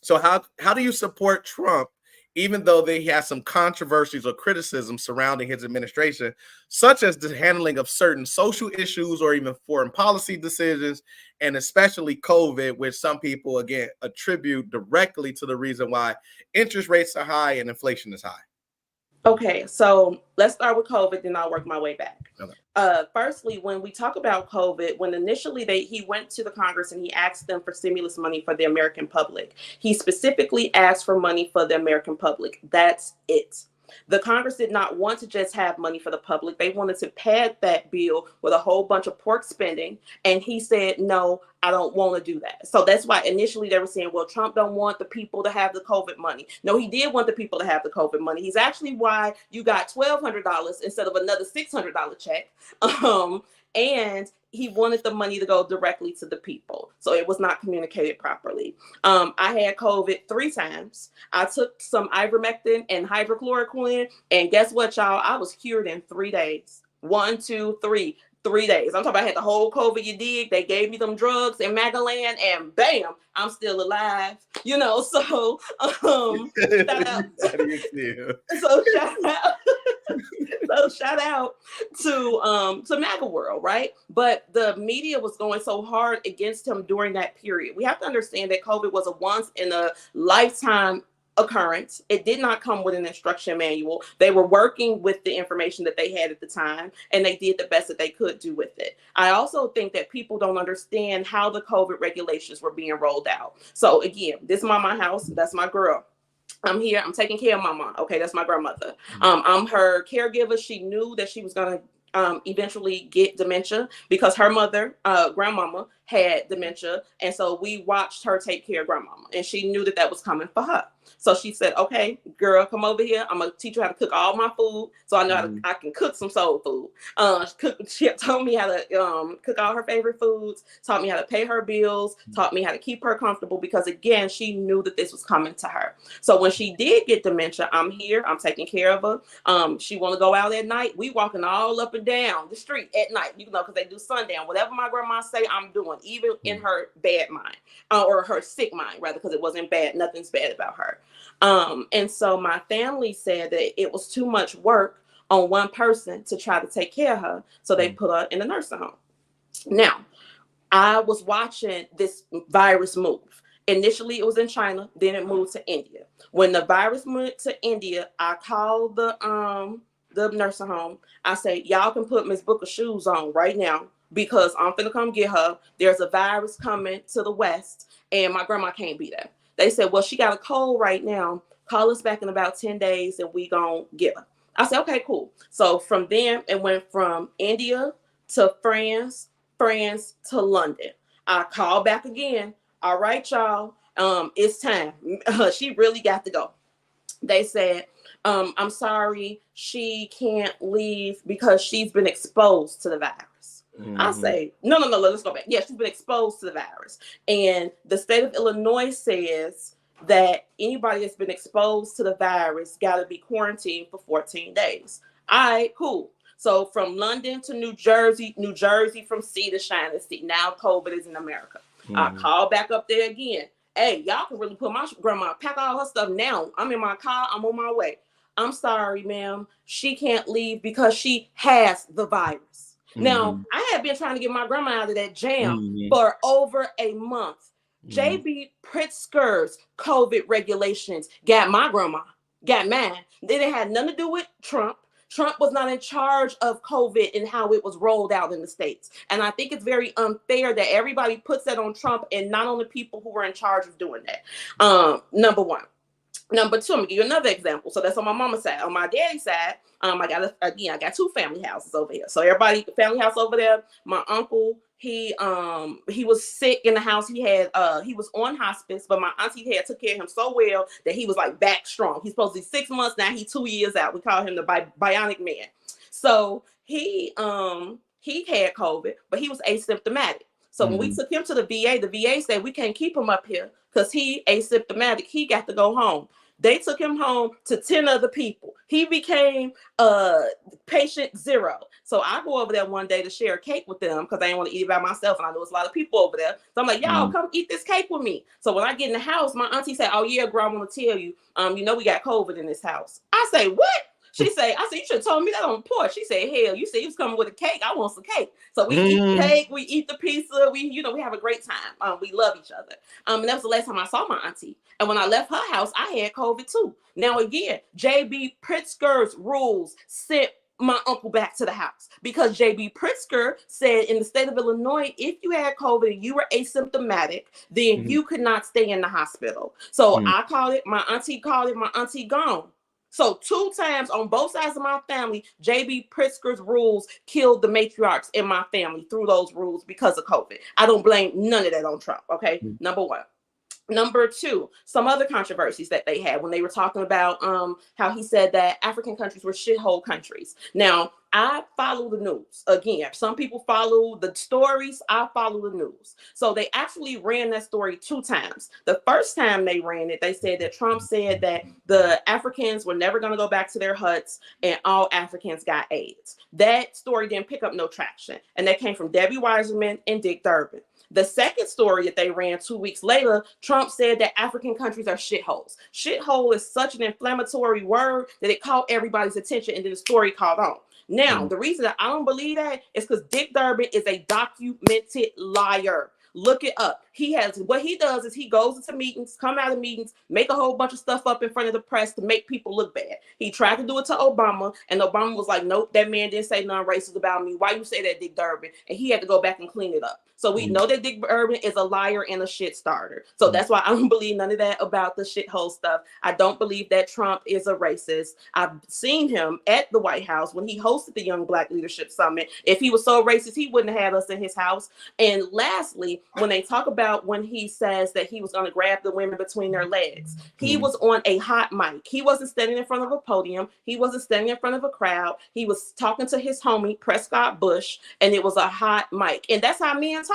[SPEAKER 1] So how do you support Trump, even though he has some controversies or criticism surrounding his administration, such as the handling of certain social issues or even foreign policy decisions, and especially COVID, which some people, again, attribute directly to the reason why interest rates are high and inflation is high?
[SPEAKER 2] Okay, so let's start with COVID, then I'll work my way back.
[SPEAKER 1] Okay.
[SPEAKER 2] Firstly, when we talk about COVID, when initially he went to the Congress and he asked them for stimulus money for the American public, he specifically asked for money for the American public. That's it. The Congress did not want to just have money for the public. They wanted to pad that bill with a whole bunch of pork spending. And he said, no, I don't want to do that. So that's why initially they were saying, well, Trump don't want the people to have the COVID money. No, he did want the people to have the COVID money. He's actually why you got $1,200 instead of another $600 check. And he wanted the money to go directly to the people. So it was not communicated properly. I had COVID 3 times. I took some ivermectin and hydrochloroquine. And guess what, y'all? I was cured in 3 days. 1, 2, 3. 3 days. I'm talking about I had the whole COVID, you dig. They gave me them drugs in Magaland and bam, I'm still alive. You know, so shout out. So shout out. So shout out to MAGA World, right? But the media was going so hard against him during that period. We have to understand that COVID was a once in a lifetime occurrence. It did not come with an instruction manual. They were working with the information that they had at the time, and they did the best that they could do with it. I also think that people don't understand how the COVID regulations were being rolled out. So again, this is my house. That's my girl. I'm here. I'm taking care of my mom. Okay, that's my grandmother. I'm her caregiver. She knew that she was gonna eventually get dementia because her mother, grandmama, had dementia, and so we watched her take care of grandmama, and she knew that was coming for her. So she said, "Okay, girl, come over here. I'm gonna teach you how to cook all my food, so I know how to, I can cook some soul food." She told me how to cook all her favorite foods, taught me how to pay her bills, taught me how to keep her comfortable because again, she knew that this was coming to her. So when she did get dementia, I'm here. I'm taking care of her. She want to go out at night. We walking all up and down the street at night, you know, because they do sundown. Whatever my grandma say, I'm doing, even in her bad mind or her sick mind, rather, because it wasn't bad. Nothing's bad about her. And so my family said that it was too much work on one person to try to take care of her. So they put her in a nursing home. Now, I was watching this virus move. Initially, it was in China. Then it moved to India. When the virus moved to India, I called the nursing home. I say, y'all can put Miss Booker's shoes on right now because I'm finna come get her. There's a virus coming to the West and my grandma can't be there. They said, well, she got a cold right now. Call us back in about 10 days and we gonna get her. I said, okay, cool. So from then it went from India to France to London. I called back again. All right, y'all, it's time. She really got to go. They said, I'm sorry, she can't leave because she's been exposed to the virus. I say, no, let's go back. Yeah, she's been exposed to the virus. And the state of Illinois says that anybody that's been exposed to the virus got to be quarantined for 14 days. All right, cool. So from London to New Jersey from sea to shining sea. Now COVID is in America. I call back up there again. Hey, y'all can really put my grandma, pack all her stuff now. I'm in my car. I'm on my way. I'm sorry, ma'am. She can't leave because she has the virus. Now, I had been trying to get my grandma out of that jam for over a month. J.B. Pritzker's COVID regulations got my grandma, got mine. They didn't have nothing to do with Trump. Trump was not in charge of COVID and how it was rolled out in the States. And I think it's very unfair that everybody puts that on Trump and not on the people who were in charge of doing that. Number one. Number two, I'm gonna give you another example. So that's on my mama's side. On my daddy's side, I got 2 family houses over here. So everybody, family house over there. My uncle, he was sick in the house. He was on hospice, but my auntie had took care of him so well that he was like back strong. He's supposed to be 6 months now. He's 2 years out. We call him the bionic man. So he had COVID, but he was asymptomatic. So when we took him to the VA said we can't keep him up here because he asymptomatic. He got to go home. They took him home to 10 other people. He became patient 0. So I go over there one day to share a cake with them because I didn't want to eat it by myself. And I know there's a lot of people over there. So I'm like, y'all come eat this cake with me. So when I get in the house, my auntie said, oh yeah, girl, I want to tell you, you know, we got COVID in this house. I say, what? She say, I said, you should have told me that on the porch. She said, hell, you said you was coming with a cake. I want some cake. So we eat cake, we eat the pizza, we have a great time. We love each other. And that was the last time I saw my auntie. And when I left her house, I had COVID too. Now again, JB Pritzker's rules sent my uncle back to the house because JB Pritzker said in the state of Illinois, if you had COVID and you were asymptomatic, then you could not stay in the hospital. So I called it, my auntie called it, my auntie gone. So 2 times on both sides of my family, JB Pritzker's rules killed the matriarchs in my family through those rules because of COVID. I don't blame none of that on Trump, okay? Number one. Number 2, some other controversies that they had when they were talking about how he said that African countries were shithole countries. Now, I follow the news. Again, some people follow the stories. I follow the news. So they actually ran that story 2 times. The first time they ran it, they said that Trump said that the Africans were never going to go back to their huts and all Africans got AIDS. That story didn't pick up no traction. And that came from Debbie Weiserman and Dick Durbin. The second story that they ran 2 weeks later, Trump said that African countries are shitholes. Shithole is such an inflammatory word that it caught everybody's attention and then the story caught on. Now, the reason that I don't believe that is because Dick Durbin is a documented liar. Look it up. What he does is he goes into meetings, come out of meetings, make a whole bunch of stuff up in front of the press to make people look bad. He tried to do it to Obama, and Obama was like, nope, that man didn't say nothing racist about me. Why you say that, Dick Durbin? And he had to go back and clean it up. So we know that Dick Durbin is a liar and a shit starter. So that's why I don't believe none of that about the shithole stuff. I don't believe that Trump is a racist. I've seen him at the White House when he hosted the Young Black Leadership Summit. If he was so racist, he wouldn't have had us in his house. And lastly, when they talk about when he says that he was going to grab the women between their legs, he was on a hot mic. He wasn't standing in front of a podium. He wasn't standing in front of a crowd. He was talking to his homie, Prescott Bush, and it was a hot mic. And that's how men talk.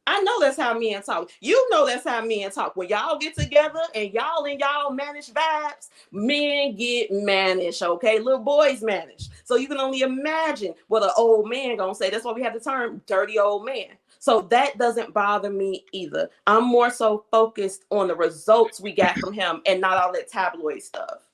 [SPEAKER 2] I know that's how men talk. You know that's how men talk. When y'all get together and y'all manage vibes, men get managed, okay? Little boys manage. So you can only imagine what an old man gonna say. That's why we have the term dirty old man. So that doesn't bother me either. I'm more so focused on the results we got from him and not all that tabloid stuff.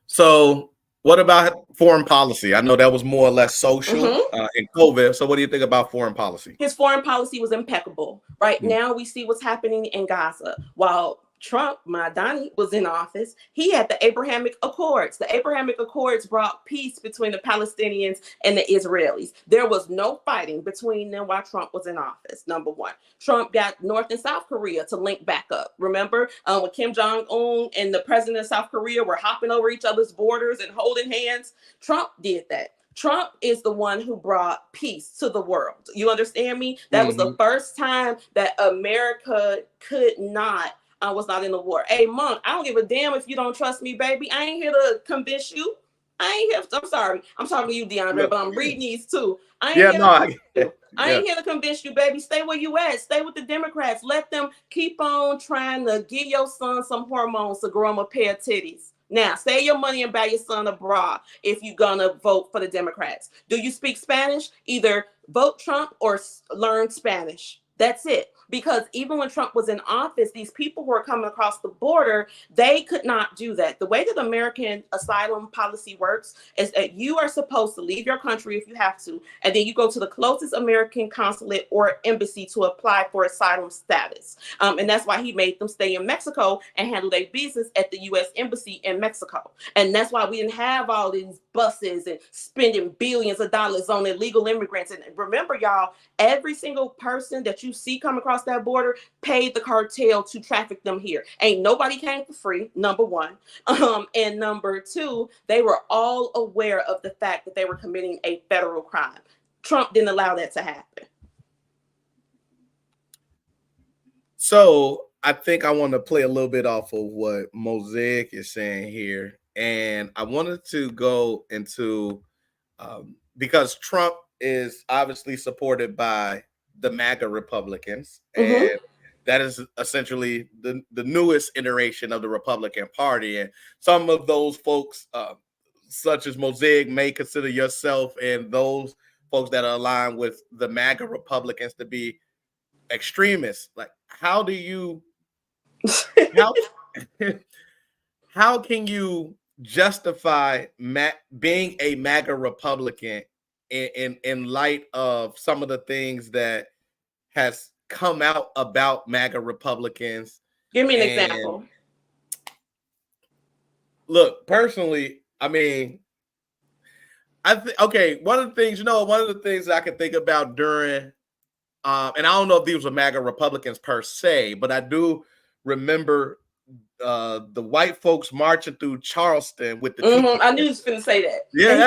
[SPEAKER 1] So what about foreign policy? I know that was more or less social in COVID. So what do you think about foreign policy?
[SPEAKER 2] His foreign policy was impeccable. Right now, we see what's happening in Gaza. While Trump, my Donnie, was in office, he had the Abrahamic Accords. The Abrahamic Accords brought peace between the Palestinians and the Israelis. There was no fighting between them while Trump was in office, number one. Trump got North and South Korea to link back up. Remember when Kim Jong-un and the president of South Korea were hopping over each other's borders and holding hands? Trump did that. Trump is the one who brought peace to the world. You understand me? That was the first time that America was not in the war. Hey, Monk, I don't give a damn if you don't trust me, baby. I ain't here to convince you. I'm sorry. I'm talking to you, DeAndre, but I'm reading these too. I ain't here to convince you, baby. Stay where you at. Stay with the Democrats. Let them keep on trying to give your son some hormones to grow him a pair of titties. Now, save your money and buy your son a bra if you're going to vote for the Democrats. Do you speak Spanish? Either vote Trump or learn Spanish. That's it. Because even when Trump was in office, these people who are coming across the border, they could not do that. The way that American asylum policy works is that you are supposed to leave your country if you have to, and then you go to the closest American consulate or embassy to apply for asylum status. And that's why he made them stay in Mexico and handle their business at the U.S. Embassy in Mexico. And that's why we didn't have all these buses and spending billions of dollars on illegal immigrants. And remember, y'all, every single person that you see come across that border paid the cartel to traffic them here. Ain't nobody came for free, number one. And number two, they were all aware of the fact that they were committing a federal crime. Trump didn't allow that to happen.
[SPEAKER 1] So I think I want to play a little bit off of what Mosaic is saying here. And I wanted to go into, because Trump is obviously supported by the MAGA Republicans, and that is essentially the newest iteration of the Republican Party. And some of those folks, such as Mosaic, may consider yourself and those folks that are aligned with the MAGA Republicans to be extremists. Like, how do you how can you justify being a MAGA Republican in light of some of the things that has come out about MAGA Republicans?
[SPEAKER 2] Give me an
[SPEAKER 1] And
[SPEAKER 2] example.
[SPEAKER 1] look, personally, I mean, okay, one of the things that I can think about during, and I don't know if these were MAGA Republicans per se, but I do remember the white folks marching through Charleston with the teacher.
[SPEAKER 2] I knew he was finna say that.
[SPEAKER 1] Yeah.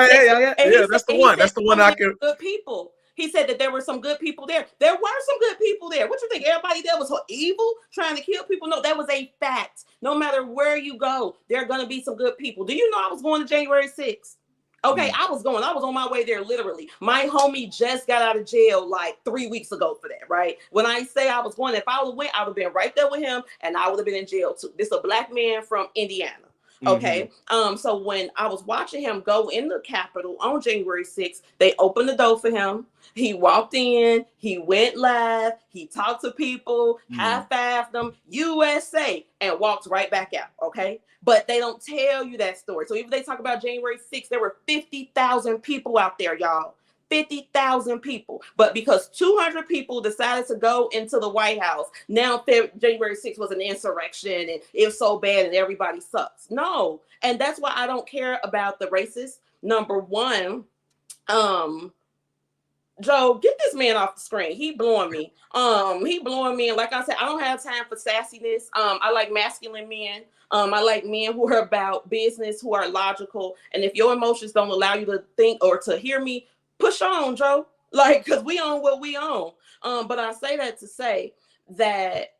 [SPEAKER 1] That's the one. That's the one I can.
[SPEAKER 2] Good people. He said that there were some good people there. There were some good people there. What you think? Everybody there was evil, trying to kill people? No, that was a fact. No matter where you go, there are gonna be some good people. Do you know I was going to January 6th? Okay, I was on my way there literally. My homie just got out of jail like 3 weeks ago for that, right? When I say I was going, if I would have went, I would have been right there with him and I would have been in jail too. This is a black man from Indiana. Okay. So when I was watching him go in the Capitol on January 6th, they opened the door for him. He walked in, he went live, he talked to people, high-fived them, USA, and walked right back out. Okay. But they don't tell you that story. So even they talk about January 6th, there were 50,000 people out there, y'all. 50,000 people. But because 200 people decided to go into the White House, now January 6th was an insurrection and it was so bad and everybody sucks. No. And that's why I don't care about the racists. Number one, Joe, get this man off the screen. He blowing me. He blowing me. And like I said, I don't have time for sassiness. I like masculine men. I like men who are about business, who are logical. And if your emotions don't allow you to think or to hear me, push on, Joe. Like, because we own what we own. But I say that to say that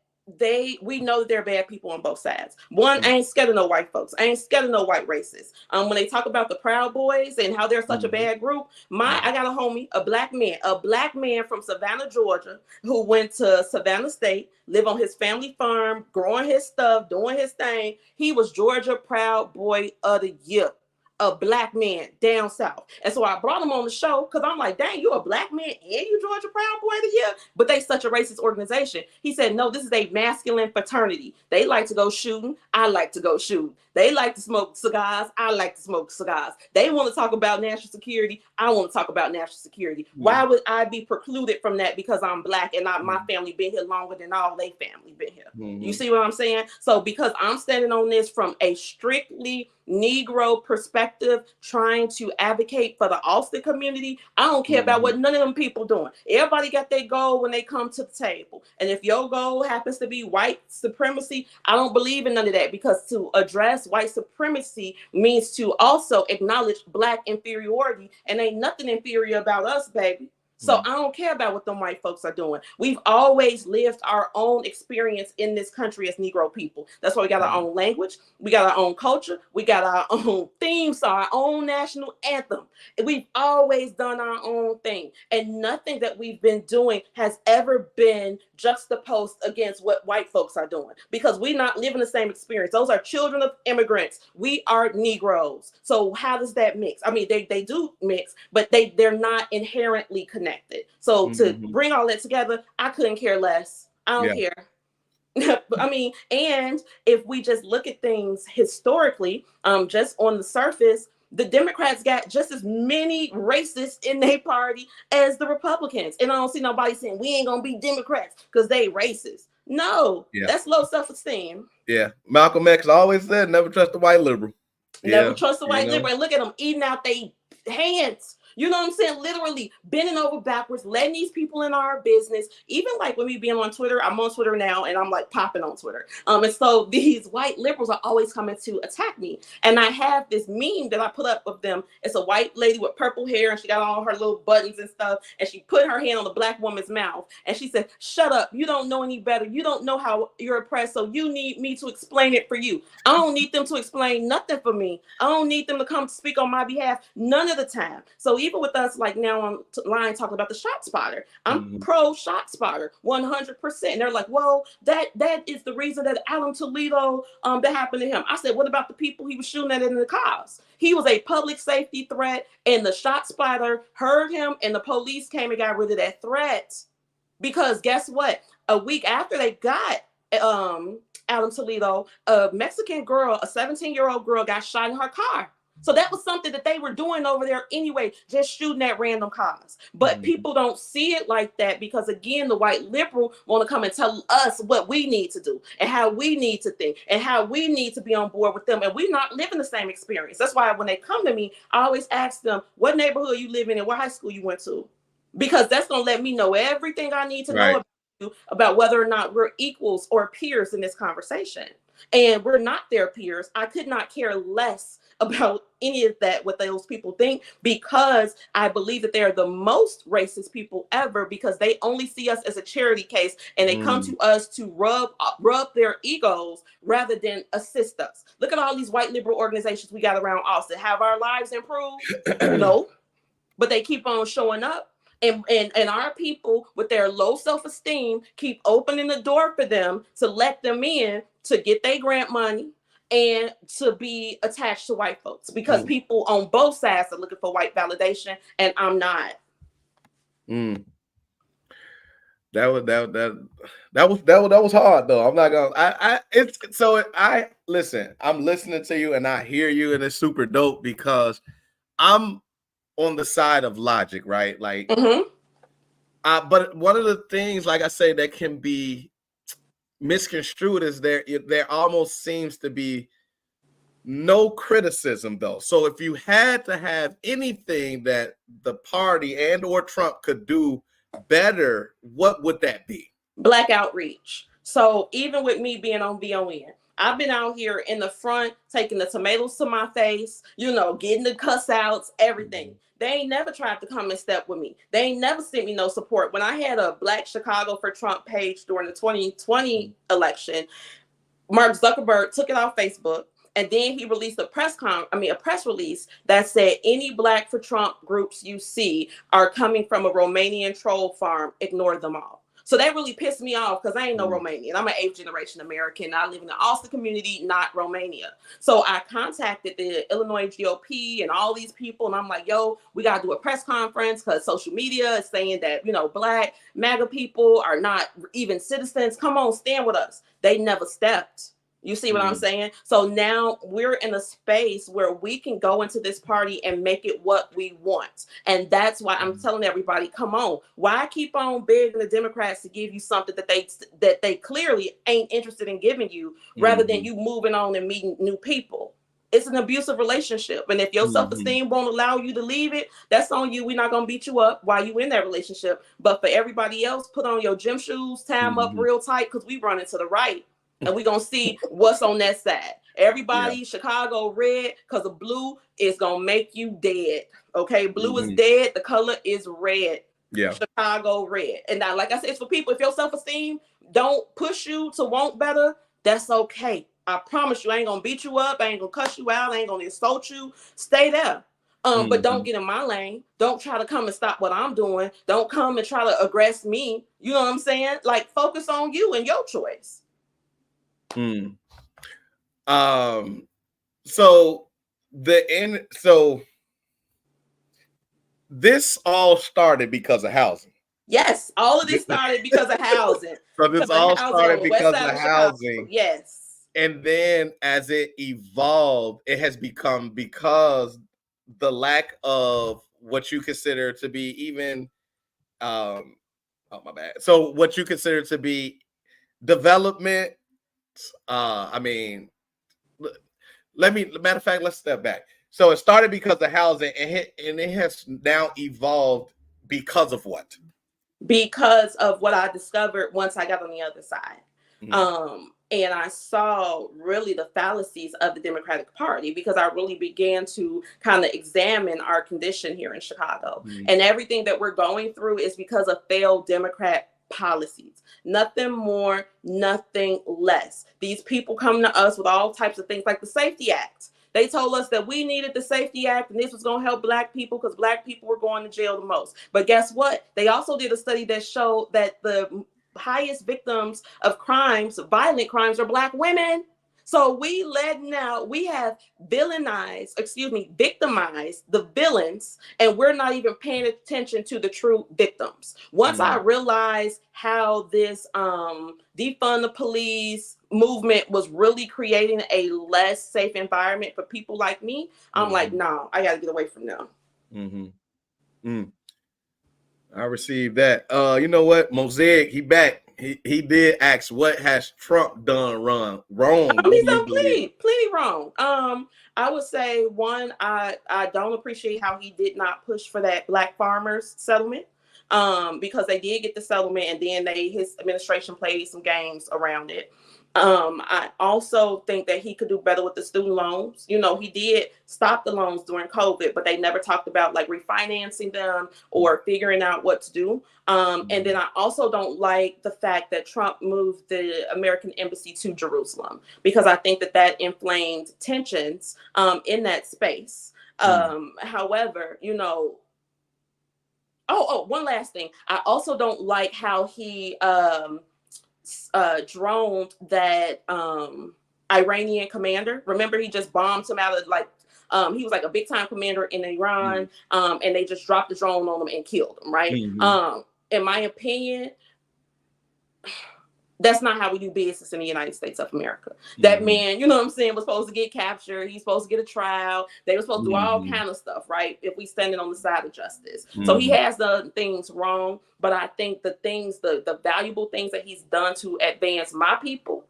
[SPEAKER 2] we know that there are bad people on both sides. One, I ain't scared of no white folks. I ain't scared of no white racists. When they talk about the Proud Boys and how they're such a bad group, I got a homie, a black man from Savannah, Georgia, who went to Savannah State, live on his family farm, growing his stuff, doing his thing. He was Georgia Proud Boy of the Year. A black man down south. And so I brought him on the show because I'm like, dang, you a black man and you Georgia Proud Boy of the Year? But they such a racist organization. He said, no, this is a masculine fraternity. They like to go shooting. I like to go shooting. They like to smoke cigars. I like to smoke cigars. They want to talk about national security. I want to talk about national security. Why would I be precluded from that because I'm black and my family been here longer than all they family been here? You see what I'm saying? So because I'm standing on this from a strictly Negro perspective, trying to advocate for the Austin community, I don't care about what none of them people doing. Everybody got their goal when they come to the table. And if your goal happens to be white supremacy, I don't believe in none of that, because to address white supremacy means to also acknowledge black inferiority, and ain't nothing inferior about us, baby. So I don't care about what them white folks are doing. We've always lived our own experience in this country as Negro people. That's why we got our own language. We got our own culture. We got our own theme song, our own national anthem. We've always done our own thing. And nothing that we've been doing has ever been juxtaposed against what white folks are doing, because we're not living the same experience. Those are children of immigrants. We are Negroes. So how does that mix? I mean, they do mix, but they're not inherently connected. So to bring all that together, I couldn't care less. I don't care. I mean, and if we just look at things historically, just on the surface, the Democrats got just as many racists in their party as the Republicans. And I don't see nobody saying we ain't gonna be Democrats because they racist. No, that's low self-esteem.
[SPEAKER 1] Yeah, Malcolm X always said, never trust a white liberal.
[SPEAKER 2] Never trust a white liberal. And look at them eating out their hands. You know what I'm saying? Literally bending over backwards, letting these people in our business. Even like when we being on Twitter, I'm on Twitter now and I'm like popping on Twitter. And so these white liberals are always coming to attack me. And I have this meme that I put up of them. It's a white lady with purple hair and she got all her little buttons and stuff. And she put her hand on the black woman's mouth. And she said, shut up. You don't know any better. You don't know how you're oppressed. So you need me to explain it for you. I don't need them to explain nothing for me. I don't need them to come speak on my behalf none of the time. So even with us, like now on line talking about the shot spotter, I'm pro shot spotter 100%. And they're like, well, that is the reason that Adam Toledo that happened to him. I said, what about the people he was shooting at in the cars? He was a public safety threat, and the shot spotter heard him, and the police came and got rid of that threat. Because guess what? A week after they got Adam Toledo, a Mexican girl, a 17-year-old girl got shot in her car. So that was something that they were doing over there anyway, just shooting at random cars. But people don't see it like that because, again, the white liberal want to come and tell us what we need to do and how we need to think and how we need to be on board with them. And we're not living the same experience. That's why when they come to me, I always ask them, what neighborhood you live in and what high school you went to? Because that's going to let me know everything I need to know about you, about whether or not we're equals or peers in this conversation. And we're not their peers. I could not care less about any of that, what those people think, because I believe that they're the most racist people ever, because they only see us as a charity case and they come to us to rub their egos rather than assist us. Look at all these white liberal organizations we got around Austin. Have our lives improved? No, but they keep on showing up. And our people with their low self-esteem keep opening the door for them to let them in to get their grant money and to be attached to white folks, because people on both sides are looking for white validation, and I'm not.
[SPEAKER 1] That was hard though. I'm not gonna. Listen. I'm listening to you and I hear you, and it's super dope because I'm on the side of logic, right? Like, but one of the things, like I say, that can be misconstrued is there almost seems to be no criticism though. So if you had to have anything that the party and or Trump could do better, what would that be?
[SPEAKER 2] Black outreach. So even with me being on VON, I've been out here in the front, taking the tomatoes to my face, getting the cuss outs, everything. They ain't never tried to come and step with me. They ain't never sent me no support. When I had a Black Chicago for Trump page during the 2020 election, Mark Zuckerberg took it off Facebook, and then he released a press release that said any Black for Trump groups you see are coming from a Romanian troll farm. Ignore them all. So that really pissed me off because I ain't no Romanian. I'm an 8th generation American. I live in the Austin community, not Romania. So I contacted the Illinois GOP and all these people, and I'm like, yo, we got to do a press conference because social media is saying that, Black MAGA people are not even citizens. Come on, stand with us. They never stepped. You see what I'm saying? So now we're in a space where we can go into this party and make it what we want. And that's why I'm telling everybody, come on. Why keep on begging the Democrats to give you something that they clearly ain't interested in giving you, rather than you moving on and meeting new people? It's an abusive relationship. And if your self-esteem won't allow you to leave it, that's on you. We're not going to beat you up while you in that relationship. But for everybody else, put on your gym shoes, tie them up real tight, because we running to the right. And we're going to see what's on that side. Everybody, Chicago red, because the blue is going to make you dead. Okay, blue is dead. The color is red.
[SPEAKER 1] Yeah.
[SPEAKER 2] Chicago red. And now, like I said, it's for people. If your self-esteem don't push you to want better, that's okay. I promise you, I ain't going to beat you up. I ain't going to cuss you out. I ain't going to insult you. Stay there. But don't get in my lane. Don't try to come and stop what I'm doing. Don't come and try to aggress me. You know what I'm saying? Like, focus on you and your choice.
[SPEAKER 1] So this all started because of housing.
[SPEAKER 2] Yes, all of this started because of housing.
[SPEAKER 1] So this all started because of housing.
[SPEAKER 2] Yes.
[SPEAKER 1] And then as it evolved, it has become because the lack of what you consider to be even oh my bad. So what you consider to be development. Matter of fact, let's step back. So it started because of housing, and it has now evolved because of what?
[SPEAKER 2] Because of what I discovered once I got on the other side. And I saw really the fallacies of the Democratic Party, because I really began to kind of examine our condition here in Chicago. And everything that we're going through is because of failed Democrat policies. Nothing more, nothing less. These people come to us with all types of things like the Safety Act. They told us that we needed the Safety Act and this was going to help Black people because Black people were going to jail the most. But guess what? They also did a study that showed that the highest victims of crimes, violent crimes, are Black women. So we have victimized the villains, and we're not even paying attention to the true victims. Once I realized how this defund the police movement was really creating a less safe environment for people like me, I'm like, no, I gotta get away from them.
[SPEAKER 1] I received that. You know what? Mosaic, he back. He did ask, what has Trump done wrong?
[SPEAKER 2] He's done plenty wrong. I would say one, I don't appreciate how he did not push for that Black farmers settlement. Because they did get the settlement, and then his administration played some games around it. I also think that he could do better with the student loans. You know, he did stop the loans during COVID, but they never talked about like refinancing them or figuring out what to do. And then I also don't like the fact that Trump moved the American embassy to Jerusalem, because I think that inflamed tensions in that space. However, you know, one last thing. I also don't like how he droned that Iranian commander. Remember, he just bombed him out of he was like a big time commander in Iran, and they just dropped the drone on him and killed him, right? In my opinion, that's not how we do business in the United States of America. That man, you know what I'm saying, was supposed to get captured. He's supposed to get a trial. They were supposed to do all kind of stuff, right? If we standing on the side of justice. So he has done things wrong, but I think the valuable things that he's done to advance my people,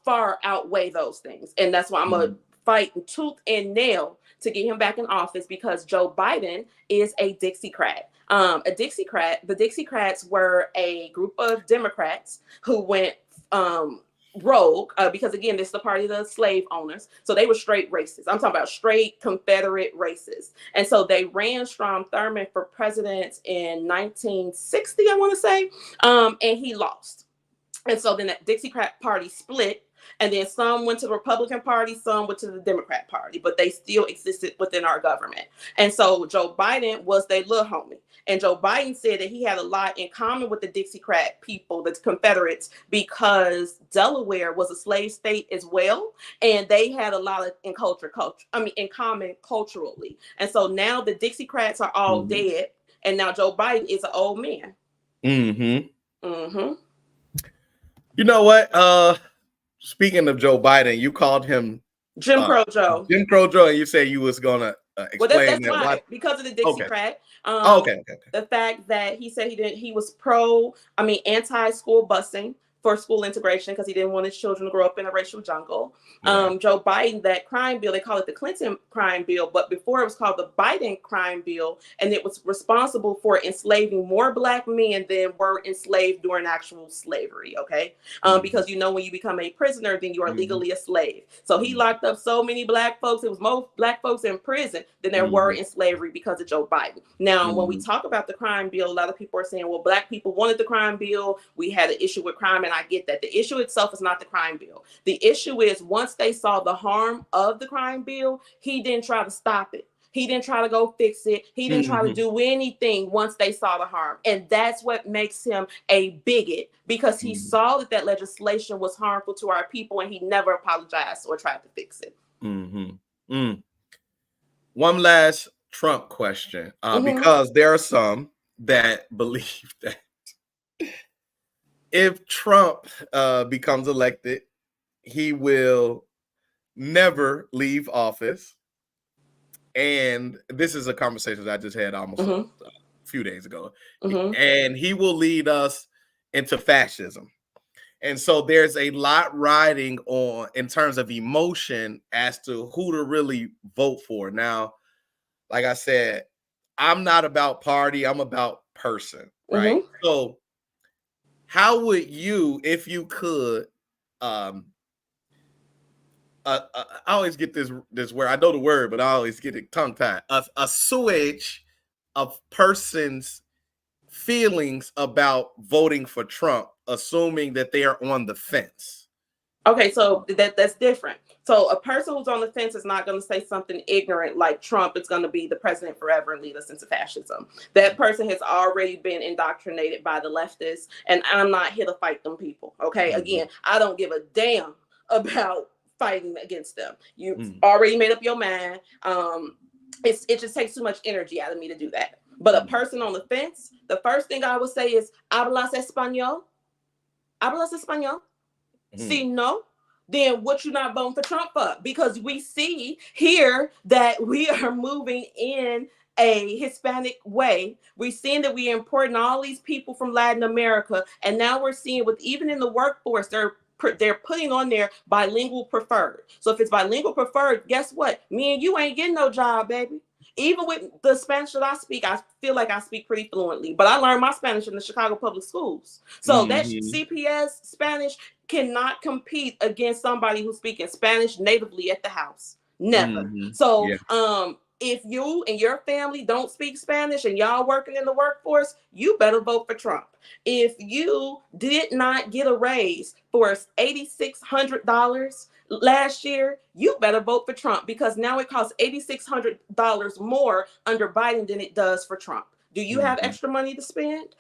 [SPEAKER 2] far outweigh those things. And that's why I'm going to fight tooth and nail to get him back in office, because Joe Biden is a Dixiecrat. The Dixiecrats were a group of Democrats who went rogue, because again, this is the party of the slave owners. So they were straight racists. I'm talking about straight Confederate racists. And so they ran Strom Thurmond for president in 1960, I want to say, and he lost. And so then that Dixiecrat party split. And then some went to the Republican Party, some went to the Democrat Party, but they still existed within our government. And so Joe Biden was their little homie. And Joe Biden said that he had a lot in common with the Dixiecrat people, the Confederates, because Delaware was a slave state as well. And they had a lot in common culturally. And so now the Dixiecrats are all dead. And now Joe Biden is an old man.
[SPEAKER 1] You know what? Speaking of Joe Biden, you called him
[SPEAKER 2] Jim Crow Joe.
[SPEAKER 1] Jim Crow Joe, and you said you was gonna explain
[SPEAKER 2] that's why, because of the Dixiecrat.
[SPEAKER 1] Okay.
[SPEAKER 2] The fact that he said he was anti-school busing for school integration, because he didn't want his children to grow up in a racial jungle. Joe Biden, that crime bill, they call it the Clinton crime bill, but before it was called the Biden crime bill, and it was responsible for enslaving more Black men than were enslaved during actual slavery, okay? Because you know, when you become a prisoner, then you are legally a slave. So he locked up so many Black folks. It was more Black folks in prison than there were in slavery because of Joe Biden. Now, when we talk about the crime bill, a lot of people are saying, well, Black people wanted the crime bill. We had an issue with crime, and I get that. The issue itself is not the crime bill. The issue is, once they saw the harm of the crime bill, he didn't try to stop it. He didn't try to go fix it. He didn't try to do anything once they saw the harm. And that's what makes him a bigot, because he saw that legislation was harmful to our people, and he never apologized or tried to fix it.
[SPEAKER 1] One last Trump question, because there are some that believe that if Trump becomes elected, he will never leave office. And this is a conversation that I just had almost a few days ago. And he will lead us into fascism. And so there's a lot riding on in terms of emotion as to who to really vote for. Now, like I said, I'm not about party, I'm about person, right? So how would you, if you could, I always get this word, I know the word, but I always get it tongue-tied, a switch of person's feelings about voting for Trump, assuming that they are on the fence.
[SPEAKER 2] Okay, so that's different. So a person who's on the fence is not going to say something ignorant like Trump is going to be the president forever and lead us into fascism. That person has already been indoctrinated by the leftists, and I'm not here to fight them people. Okay, again, I don't give a damn about fighting against them. You've already made up your mind. It just takes too much energy out of me to do that. But a person on the fence, the first thing I would say is, hablas español? Hablas español? Si no, then what you not voting for Trump for? Because we see here that we are moving in a Hispanic way. We're seeing that we are importing all these people from Latin America, and now we're seeing with even in the workforce, they're putting on there bilingual preferred. So if it's bilingual preferred, guess what? Me and you ain't getting no job, baby. Even with the Spanish that I speak, I feel like I speak pretty fluently, but I learned my Spanish in the Chicago Public Schools. So that CPS Spanish cannot compete against somebody who's speaking Spanish natively at the house. Never. So if you and your family don't speak Spanish and y'all working in the workforce, you better vote for Trump. If you did not get a raise for $8,600 last year, you better vote for Trump, because now it costs $8,600 more under Biden than it does for Trump. Do you have extra money to spend?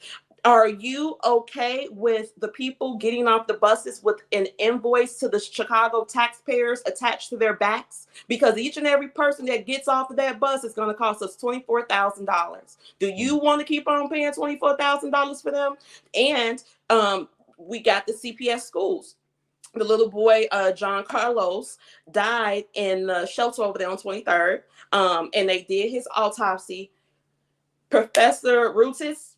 [SPEAKER 2] Are you okay with the people getting off the buses with an invoice to the Chicago taxpayers attached to their backs? Because each and every person that gets off of that bus is going to cost us $24,000. Do you want to keep on paying $24,000 for them? And we got the CPS schools. The little boy, John Carlos, died in the shelter over there on 23rd, and they did his autopsy. Professor Rutis,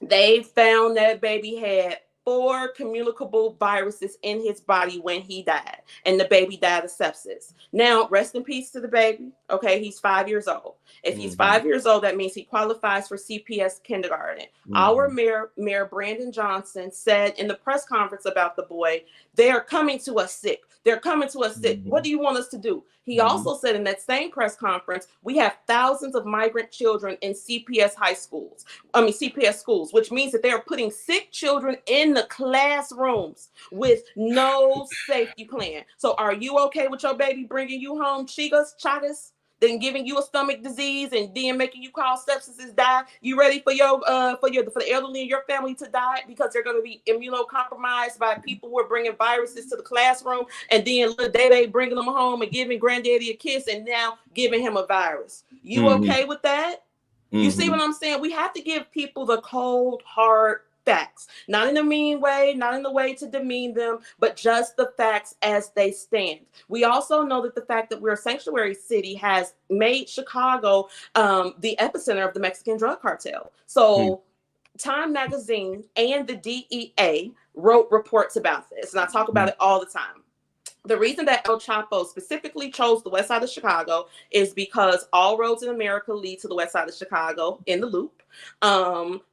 [SPEAKER 2] they found that baby had 4 communicable viruses in his body when he died, and the baby died of sepsis. Now, rest in peace to the baby. Okay, he's 5 years old. If he's 5 years old, that means he qualifies for CPS kindergarten. Our Mayor Brandon Johnson said in the press conference about the boy, they are coming to us sick. They're coming to us sick. What do you want us to do? He also said in that same press conference, we have thousands of migrant children in CPS schools, which means that they're putting sick children in the classrooms with no safety plan. So are you okay with your baby bringing you home chagas, then giving you a stomach disease and then making you call sepsis die? You ready for the elderly in your family to die because they're going to be immunocompromised by people who are bringing viruses to the classroom, and then little Day bringing them home and giving granddaddy a kiss and now giving him a virus? You okay with that? You see what I'm saying? We have to give people the cold, hard facts, not in a mean way, not in the way to demean them, but just the facts as they stand. We also know that the fact that we're a sanctuary city has made Chicago the epicenter of the Mexican drug cartel. So Time Magazine and the DEA wrote reports about this, and I talk about it all the time. The reason that El Chapo specifically chose the west side of Chicago is because all roads in America lead to the west side of Chicago in the loop.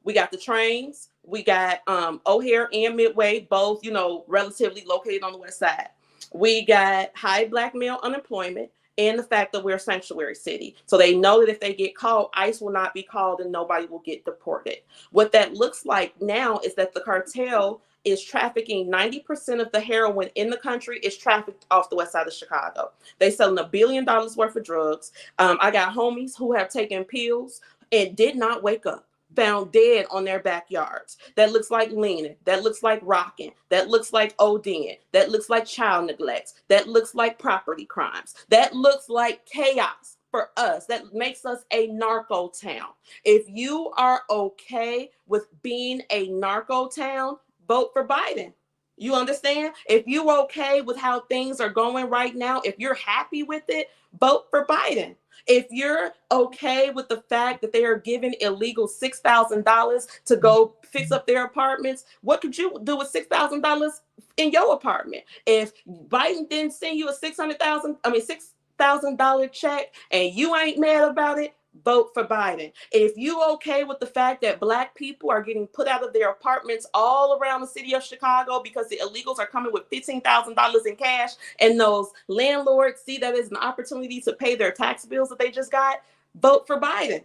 [SPEAKER 2] We got the trains. We got O'Hare and Midway, both, relatively located on the west side. We got high black male unemployment and the fact that we're a sanctuary city. So they know that if they get caught, ICE will not be called and nobody will get deported. What that looks like now is that the cartel is trafficking 90% of the heroin in the country is trafficked off the west side of Chicago. They selling $1 billion worth of drugs. I got homies who have taken pills and did not wake up, found dead on their backyards. That looks like leaning. That looks like rocking. That looks like ODing. That looks like child neglect. That looks like property crimes. That looks like chaos for us. That makes us a narco town. If you are okay with being a narco town, vote for Biden. You understand? If you're okay with how things are going right now, if you're happy with it, vote for Biden. If you're okay with the fact that they are giving illegal $6,000 to go fix up their apartments, what could you do with $6,000 in your apartment? If Biden didn't send you a $6,000 check and you ain't mad about it, vote for Biden. If you okay with the fact that Black people are getting put out of their apartments all around the city of Chicago because the illegals are coming with $15,000 in cash, and those landlords see that as an opportunity to pay their tax bills that they just got, vote for Biden.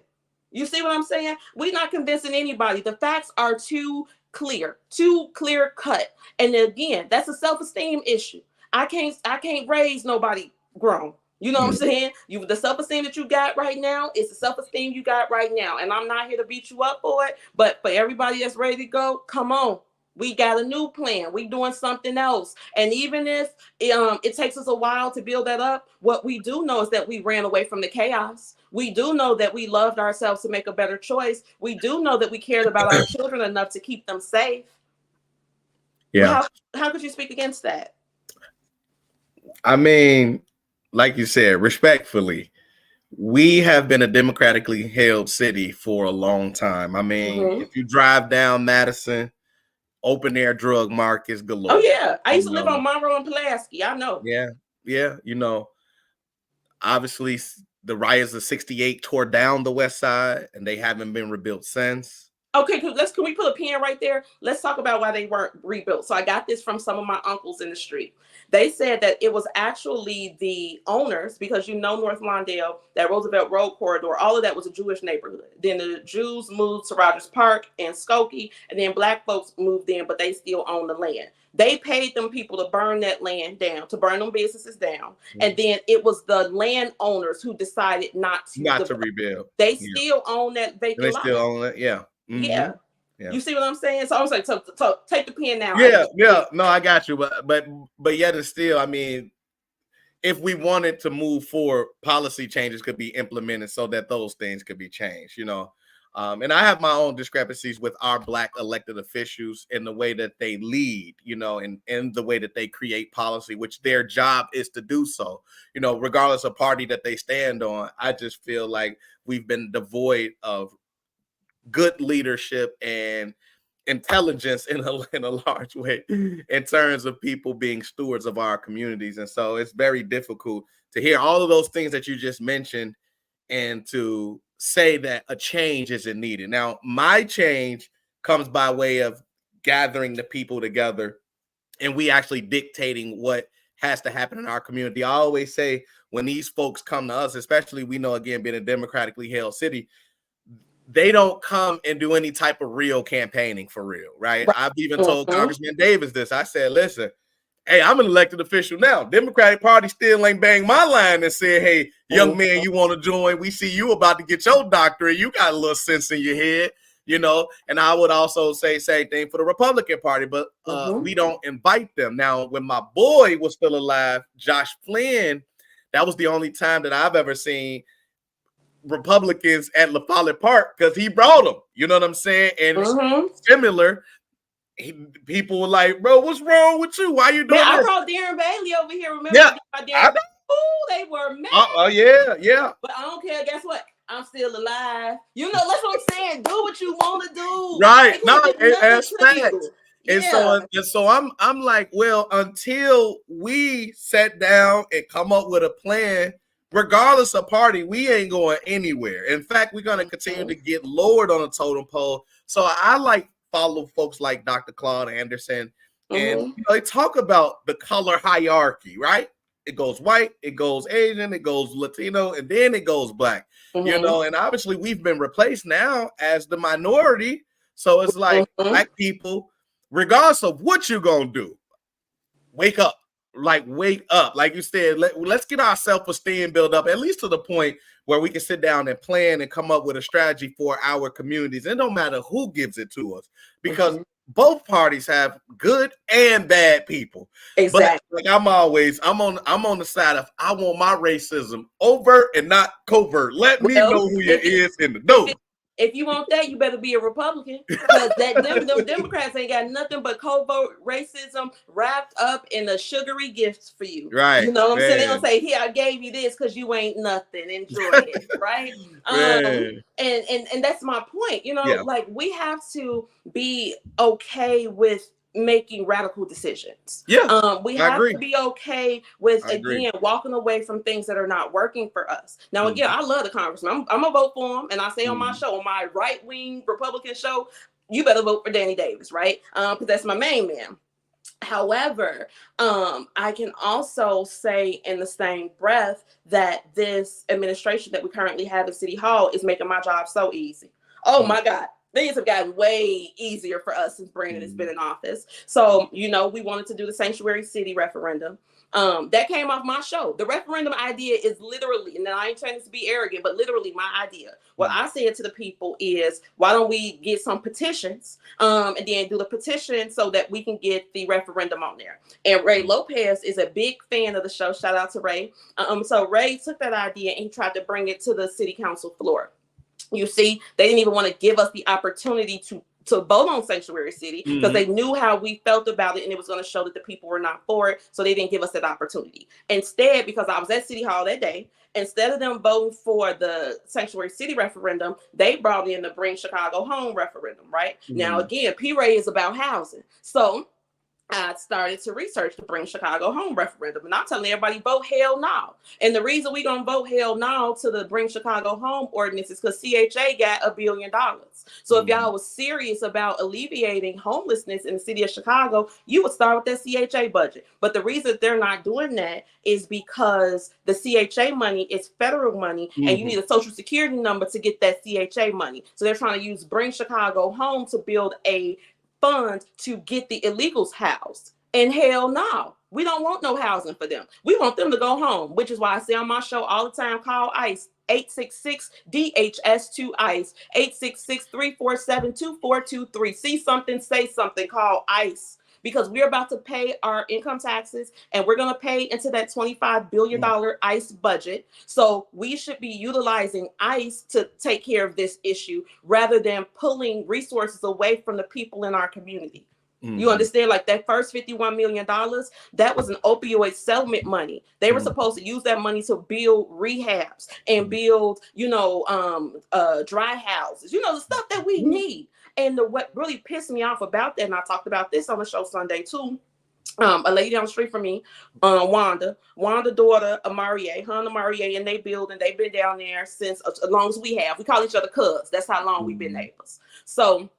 [SPEAKER 2] You see what I'm saying? We're not convincing anybody. The facts are too clear cut. And again, that's a self-esteem issue. I can't raise nobody grown. You know what I'm saying? The self-esteem that you got right now is the self-esteem you got right now. And I'm not here to beat you up for it, but for everybody that's ready to go, come on. We got a new plan. We doing something else. And even if it takes us a while to build that up, what we do know is that we ran away from the chaos. We do know that we loved ourselves to make a better choice. We do know that we cared about our children enough to keep them safe.
[SPEAKER 1] Yeah.
[SPEAKER 2] How could you speak against that?
[SPEAKER 1] I mean, like you said, respectfully, we have been a democratically held city for a long time. I mean, if you drive down Madison, open air drug markets galore.
[SPEAKER 2] Oh yeah, I used to live on Monroe and Pulaski. I know.
[SPEAKER 1] Yeah, you know, obviously the riots of '68 tore down the West Side, and they haven't been rebuilt since.
[SPEAKER 2] Okay, can we put a pin right there? Let's talk about why they weren't rebuilt. So I got this from some of my uncles in the street. They said that it was actually the owners, because North Lawndale, that Roosevelt Road corridor, all of that was a Jewish neighborhood. Then the Jews moved to Rogers Park and Skokie, and then black folks moved in, but they still own the land. They paid them people to burn that land down, to burn them businesses down. And then it was the landowners who decided not to
[SPEAKER 1] rebuild.
[SPEAKER 2] They still own that vacant lot.
[SPEAKER 1] They still own it, yeah.
[SPEAKER 2] Yeah. You see what I'm saying? So I was like, so take the pen now.
[SPEAKER 1] Yeah. No, I got you. But yet and still, I mean, if we wanted to move forward, policy changes could be implemented so that those things could be changed, And I have my own discrepancies with our Black elected officials in the way that they lead, and the way that they create policy, which their job is to do so, regardless of party that they stand on. I just feel like we've been devoid of good leadership and intelligence in a large way in terms of people being stewards of our communities. And so it's very difficult to hear all of those things that you just mentioned and to say that a change isn't needed. Now, my change comes by way of gathering the people together and we actually dictating what has to happen in our community. I always say when these folks come to us, especially we know, again, being a democratically held city, they don't come and do any type of real campaigning for real, right? I've even told Congressman Davis this. I said, listen, hey, I'm an elected official now. Democratic Party still ain't banged my line and said, hey, young man, you want to join? We see you about to get your doctorate. You got a little sense in your head, And I would also say same thing for the Republican Party, but we don't invite them. Now, when my boy was still alive, Josh Flynn, that was the only time that I've ever seen Republicans at La Follette Park because he brought them. You know what I'm saying? And similar, people were like, "Bro, what's wrong with you? Why you doing this?"
[SPEAKER 2] I brought Darren Bailey over here. Remember? Yeah, they were mad.
[SPEAKER 1] Oh yeah.
[SPEAKER 2] But I don't care. Guess what? I'm still alive. That's what I'm saying. Do what you want to do.
[SPEAKER 1] Right? No, that's fact. And so I'm like, well, until we sit down and come up with a plan, regardless of party, we ain't going anywhere. In fact, we're going to continue to get lowered on the totem pole. So I follow folks like Dr. Claude Anderson, and they talk about the color hierarchy, right? It goes white, it goes Asian, it goes Latino, and then it goes Black. And obviously we've been replaced now as the minority. So it's like Black people, regardless of what you're gonna do, wake up. Wake up. Like you said, let's get our self-esteem built up, at least to the point where we can sit down and plan and come up with a strategy for our communities. It don't matter who gives it to us, because both parties have good and bad people.
[SPEAKER 2] Exactly.
[SPEAKER 1] But I'm on the side of I want my racism overt and not covert. Let me know who you is in the door.
[SPEAKER 2] If you want that, you better be a Republican, because them Democrats ain't got nothing but covert racism wrapped up in a sugary gifts for you.
[SPEAKER 1] Right.
[SPEAKER 2] You know what I'm saying? They don't say, here, I gave you this because you ain't nothing. Enjoy it. Right. And that's my point. We have to be okay with making radical decisions. We have to be okay with again walking away from things that are not working for us. Now again, I love the congressman. I'm gonna vote for him, and I say on my show, on my right-wing Republican show, you better vote for Danny Davis, right? Because that's my main man. However, I can also say in the same breath that this administration that we currently have at City Hall is making my job so easy. Oh my God. things have gotten way easier for us since Brandon has been in office. So, we wanted to do the sanctuary city referendum. That came off my show. The referendum idea is literally, and I ain't trying to be arrogant, but literally my idea. What I said to the people is, why don't we get some petitions, and then do the petition so that we can get the referendum on there. And Ray Lopez is a big fan of the show. Shout out to Ray. So Ray took that idea and he tried to bring it to the city council floor. You see, they didn't even want to give us the opportunity to vote on sanctuary city because they knew how we felt about it, and it was going to show that the people were not for it. So they didn't give us that opportunity. Instead, because I was at City Hall that day, instead of them voting for the sanctuary city referendum, they brought in the Bring Chicago Home referendum. Right now, again, PRae is about housing. So I started to research the Bring Chicago Home referendum, and I'm telling everybody, vote hell no. And the reason we're going to vote hell no to the Bring Chicago Home ordinance is because CHA got $1 billion. So if y'all was serious about alleviating homelessness in the city of Chicago, you would start with that CHA budget. But the reason they're not doing that is because the CHA money is federal money, and you need a social security number to get that CHA money. So they're trying to use Bring Chicago Home to build a fund to get the illegals housed. And hell no, we don't want no housing for them. We want them to go home, which is why I say on my show all the time, call ICE, 866-DHS2-ICE, 866-347-2423. See something, say something, call ICE. Because we're about to pay our income taxes, and we're going to pay into that $25 billion ICE budget. So we should be utilizing ICE to take care of this issue rather than pulling resources away from the people in our community. You understand? Like that first $51 million, that was an opioid settlement money. They were supposed to use that money to build rehabs and build, dry houses, the stuff that we need. And what really pissed me off about that, and I talked about this on the show Sunday too, a lady down the street from me, Wanda daughter, Amarie, her and Amarie, and they building, they've been down there since as long as we have. We call each other cuz. That's how long we've been neighbors. So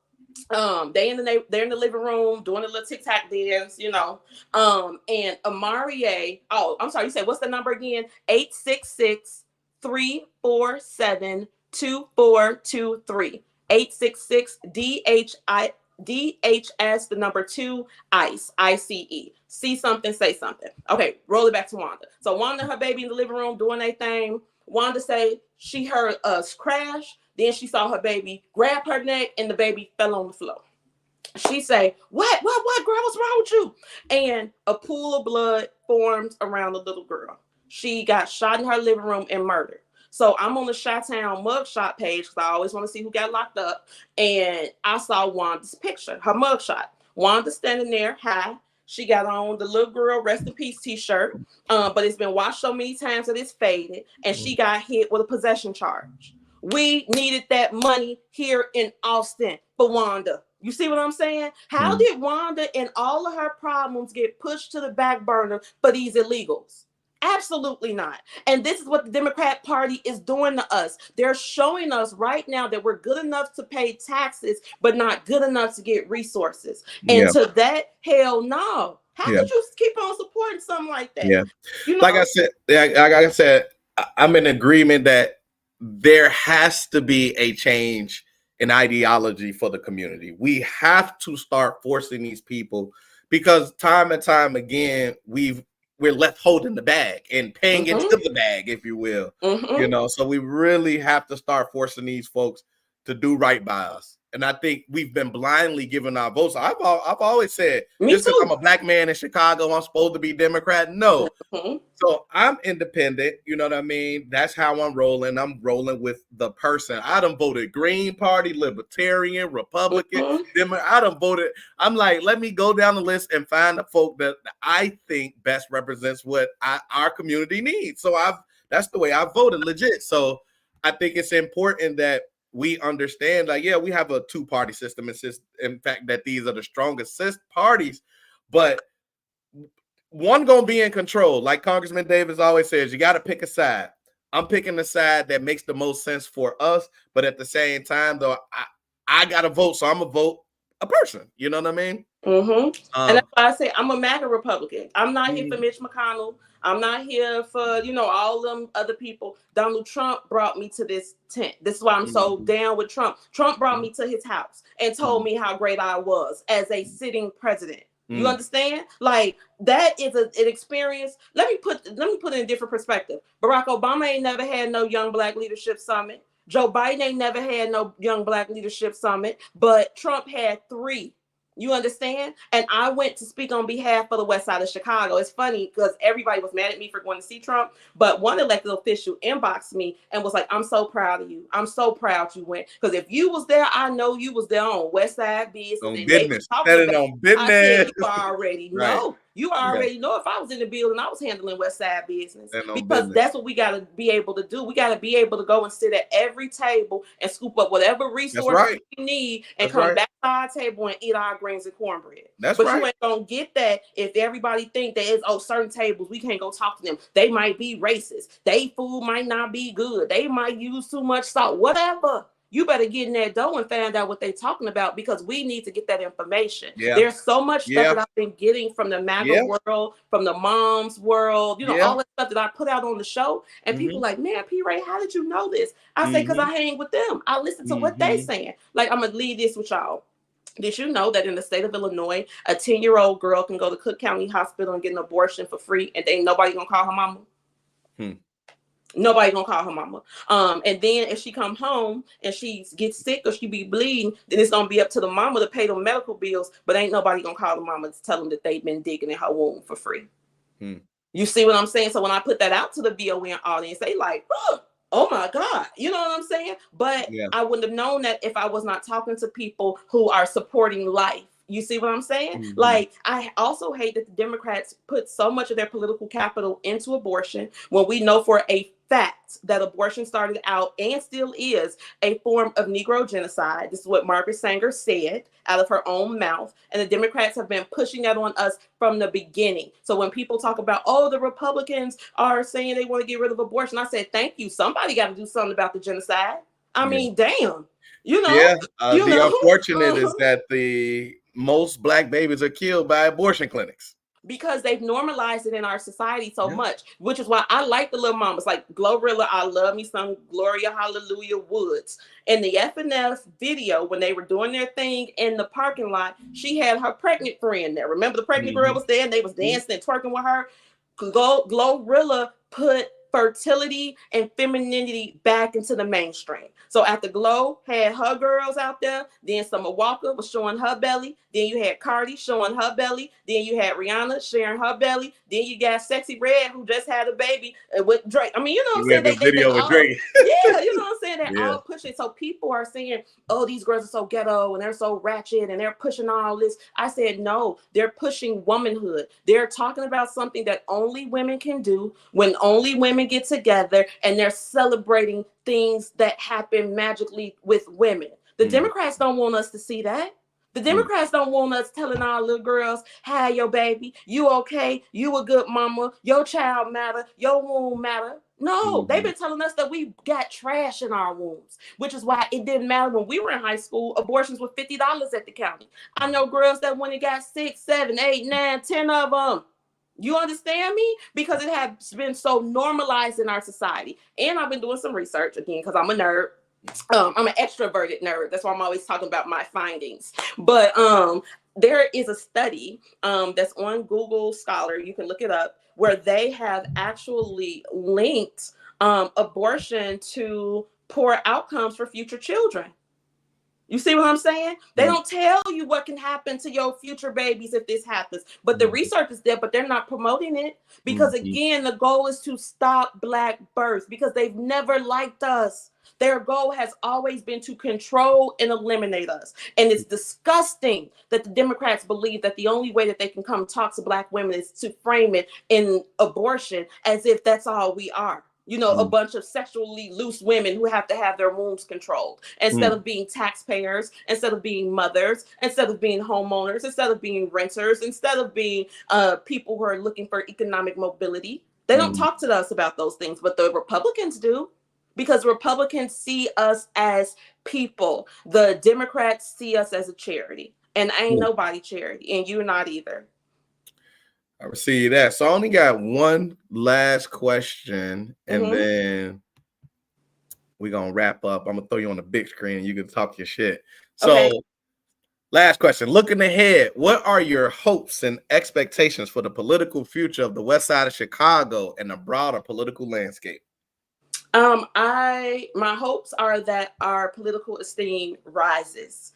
[SPEAKER 2] they're in the living room doing a little tic-tac dance, and Amarie, oh, I'm sorry, you said what's the number again? 866-347-2423. 866-DHS, the number 2, ICE, ICE. See something, say something. Okay, roll it back to Wanda. So Wanda and her baby in the living room doing their thing. Wanda say she heard us crash. Then she saw her baby grab her neck, and the baby fell on the floor. She say, what, girl, what's wrong with you? And a pool of blood formed around the little girl. She got shot in her living room and murdered. So I'm on the Chi-Town mugshot page because I always want to see who got locked up. And I saw Wanda's picture, her mugshot. Wanda standing there, high. She got on the little girl rest in peace t-shirt, but it's been washed so many times that it's faded. And she got hit with a possession charge. We needed that money here in Austin for Wanda. You see what I'm saying? How did Wanda and all of her problems get pushed to the back burner for these illegals? Absolutely not. And this is what the Democrat Party is doing to us. They're showing us right now that we're good enough to pay taxes, but not good enough to get resources. And to that, hell no. How could you keep on supporting something like that?
[SPEAKER 1] Yeah. Like I said, I'm in agreement that there has to be a change in ideology for the community. We have to start forcing these people, because time and time again, we're left holding the bag and paying into the bag, if you will. So we really have to start forcing these folks to do right by us. And I think we've been blindly giving our votes. I've always said, just because I'm a black man in Chicago, I'm supposed to be Democrat. No. So I'm independent. You know what I mean? That's how I'm rolling. I'm rolling with the person. I done voted Green Party, Libertarian, Republican. I done voted. I'm like, let me go down the list and find the folk that I think best represents what our community needs. So that's the way I voted, legit. So I think it's important that we understand, like, yeah, we have a two-party system. It's just, in fact, that these are the strongest parties, but one gonna be in control. Like Congressman Davis always says, you got to pick a side. I'm picking the side that makes the most sense for us, but at the same time, though, I got to vote, so I'm gonna vote a person. You know what I mean?
[SPEAKER 2] And that's why I say I'm a MAGA Republican. I'm not here for
[SPEAKER 1] Mhm.
[SPEAKER 2] Mitch McConnell. I'm not here for, all them other people. Donald Trump brought me to this tent. This is why I'm so down with Trump. Trump brought me to his house and told me how great I was as a sitting president. You understand? Like, that is an experience. Let me put it in a different perspective. Barack Obama ain't never had no Young Black Leadership Summit. Joe Biden ain't never had no Young Black Leadership Summit, but Trump had 3. You understand? And I went to speak on behalf of the West Side of Chicago. It's funny because everybody was mad at me for going to see Trump, but one elected official inboxed me and was like, I'm so proud of you. I'm so proud you went. Because if you was there, I know you was there on West Side business.
[SPEAKER 1] On
[SPEAKER 2] And
[SPEAKER 1] business.
[SPEAKER 2] they talking about,
[SPEAKER 1] on business.
[SPEAKER 2] I said, you already
[SPEAKER 1] Right.
[SPEAKER 2] know. You already know if I was in the building, I was handling West Side business. Because
[SPEAKER 1] business.
[SPEAKER 2] that's what we got to be able to do. We got to be able to go and sit at every table and scoop up whatever resources we need and come back to our table and eat our greens and cornbread. But you ain't gonna get that if everybody think that it's certain tables we can't go talk to them. They might be racist. They food might not be good. They might use too much salt. Whatever. You better get in that dough and find out what they're talking about because we need to get that information. There's so much stuff that I've been getting from the MAGA world, from the mom's world, all that stuff that I put out on the show. And people like, man, PRae, how did you know this? I say, because I hang with them. I listen to what they saying. Like, I'm going to leave this with y'all. Did you know that in the state of Illinois, a 10-year-old girl can go to Cook County Hospital and get an abortion for free and ain't nobody going to call her mama? Nobody gonna call her mama. And then if she come home and she gets sick or she be bleeding, then it's gonna be up to the mama to pay the medical bills. But ain't nobody gonna call the mama to tell them that they've been digging in her womb for free. You see what I'm saying? So when I put that out to the VON audience, they like, oh my God, you know what I'm saying? But I wouldn't have known that if I was not talking to people who are supporting life. You see what I'm saying? Like, I also hate that the Democrats put so much of their political capital into abortion when we know for a fact that abortion started out and still is a form of Negro genocide. This is what Margaret Sanger said out of her own mouth. And the Democrats have been pushing that on us from the beginning. So when people talk about, oh, the Republicans are saying they want to get rid of abortion, I said, thank you. Somebody got to do something about the genocide. I mean, damn.
[SPEAKER 1] The unfortunate is that the most Black babies are killed by abortion clinics.
[SPEAKER 2] Because they've normalized it in our society so much, which is why I like the little mamas like Glorilla. I love me some Gloria Hallelujah Woods. In the FNF video, when they were doing their thing in the parking lot, she had her pregnant friend there. Remember the pregnant girl was there and they was dancing and twerking with her? Glorilla put fertility and femininity back into the mainstream. So after Glow had her girls out there, then Summer Walker was showing her belly, then you had Cardi showing her belly, then you had Rihanna sharing her belly, then you got Sexy Red who just had a baby with Drake. I mean, you know what I'm saying? They
[SPEAKER 1] with Drake.
[SPEAKER 2] Yeah, you know what I'm saying? They're all pushing. So people are saying, oh, these girls are so ghetto and they're so ratchet and they're pushing all this. I said, no, they're pushing womanhood. They're talking about something that only women can do when only women get together, and they're celebrating things that happen magically with women. The Democrats don't want us to see that. The Democrats don't want us telling our little girls, hi, your baby, you okay, you a good mama, your child matter, your womb matter. No, they've been telling us that we got trash in our wombs, which is why it didn't matter when we were in high school. Abortions were $50 at the county. I know girls that went and got 6, 7, 8, 9, 10 of them. You understand me? Because it has been so normalized in our society. And I've been doing some research again because I'm a nerd. I'm an extroverted nerd. That's why I'm always talking about my findings. But there is a study that's on Google Scholar. You can look it up, where they have actually linked abortion to poor outcomes for future children. You see what I'm saying? They don't tell you what can happen to your future babies if this happens. But the research is there, but they're not promoting it. Because again, the goal is to stop Black births because they've never liked us. Their goal has always been to control and eliminate us. And it's disgusting that the Democrats believe that the only way that they can come talk to Black women is to frame it in abortion as if that's all we are. You know, a bunch of sexually loose women who have to have their wombs controlled instead of being taxpayers, instead of being mothers, instead of being homeowners, instead of being renters, instead of being people who are looking for economic mobility. They don't talk to us about those things, but the Republicans do, because Republicans see us as people. The Democrats see us as a charity. And I ain't nobody charity, and you're not either.
[SPEAKER 1] I receive that. So I only got one last question, and then we're gonna wrap up. I'm gonna throw you on the big screen and you can talk your shit. So
[SPEAKER 2] Okay.
[SPEAKER 1] last question. Looking ahead, what are your hopes and expectations for the political future of the West Side of Chicago and the broader political landscape?
[SPEAKER 2] My hopes are that our political esteem rises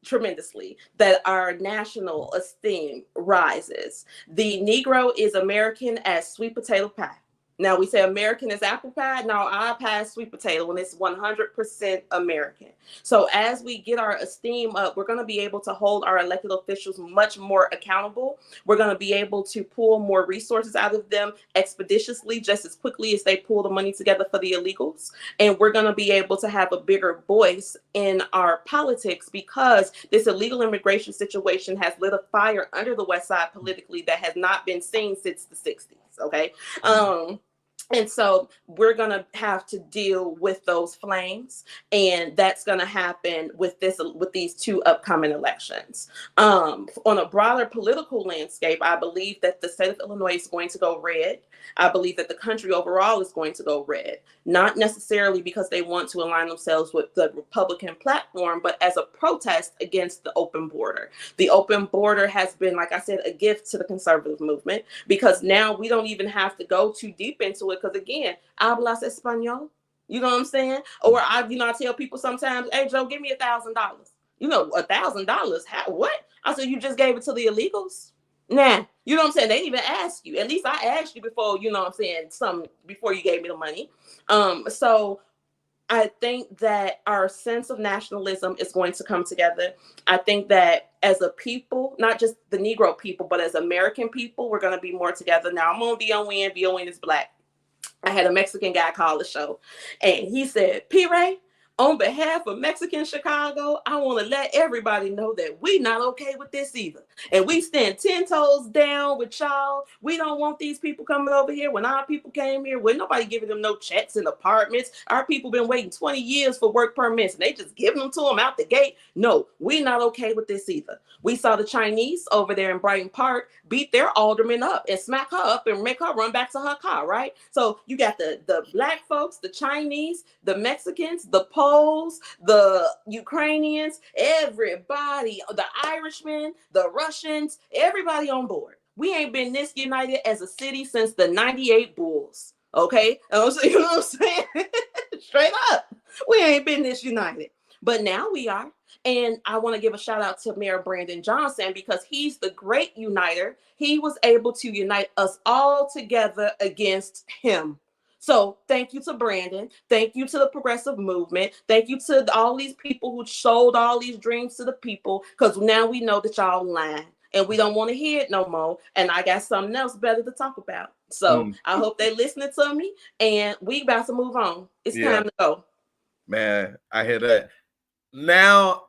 [SPEAKER 2] tremendously, that our national esteem rises. The Negro is American as sweet potato pie. Now we say American is apple pie. Now our pie is sweet potato, and it's 100% American. So as we get our esteem up, we're going to be able to hold our elected officials much more accountable. We're going to be able to pull more resources out of them expeditiously, just as quickly as they pull the money together for the illegals. And we're going to be able to have a bigger voice in our politics, because this illegal immigration situation has lit a fire under the West Side politically that has not been seen since the 60s. Okay. And so we're going to have to deal with those flames, and that's going to happen with these two upcoming elections. On a broader political landscape, I believe that the state of Illinois is going to go red. I believe that the country overall is going to go red, not necessarily because they want to align themselves with the Republican platform, but as a protest against the open border. The open border has been, like I said, a gift to the conservative movement, because now we don't even have to go too deep into it. Because again, hablas español, you know what I'm saying? Or I tell people sometimes, hey Joe, give me $1,000. $1,000? What? I said, you just gave it to the illegals? Nah, you know what I'm saying? They didn't even ask you. At least I asked you before, you know what I'm saying, before you gave me the money. So I think that our sense of nationalism is going to come together. I think that as a people, not just the Negro people, but as American people, we're going to be more together. Now, I'm on VON. VON is Black. I had a Mexican guy call the show, and he said, PRae, on behalf of Mexican Chicago, I want to let everybody know that we not okay with this either. And we stand 10 toes down with y'all. We don't want these people coming over here. When our people came here, when nobody giving them no checks and apartments, our people been waiting 20 years for work permits, and they just giving them to them out the gate. No, we not okay with this either. We saw the Chinese over there in Brighton Park beat their alderman up and smack her up and make her run back to her car, right? So you got the Black folks, the Chinese, the Mexicans, the Poles, the Ukrainians, everybody, the Irishmen, the Russians, everybody on board. We ain't been this united as a city since the 98 Bulls, okay? You know what I'm saying? Straight up. We ain't been this united. But now we are. And I want to give a shout out to Mayor Brandon Johnson, because he's the great uniter. He was able to unite us all together against him. So thank you to Brandon. Thank you to the progressive movement. Thank you to all these people who sold all these dreams to the people, because now we know that y'all lying and we don't want to hear it no more. And I got something else better to talk about. So I hope they're listening to me, and we about to move on. It's time to go.
[SPEAKER 1] Man, I hear that. Now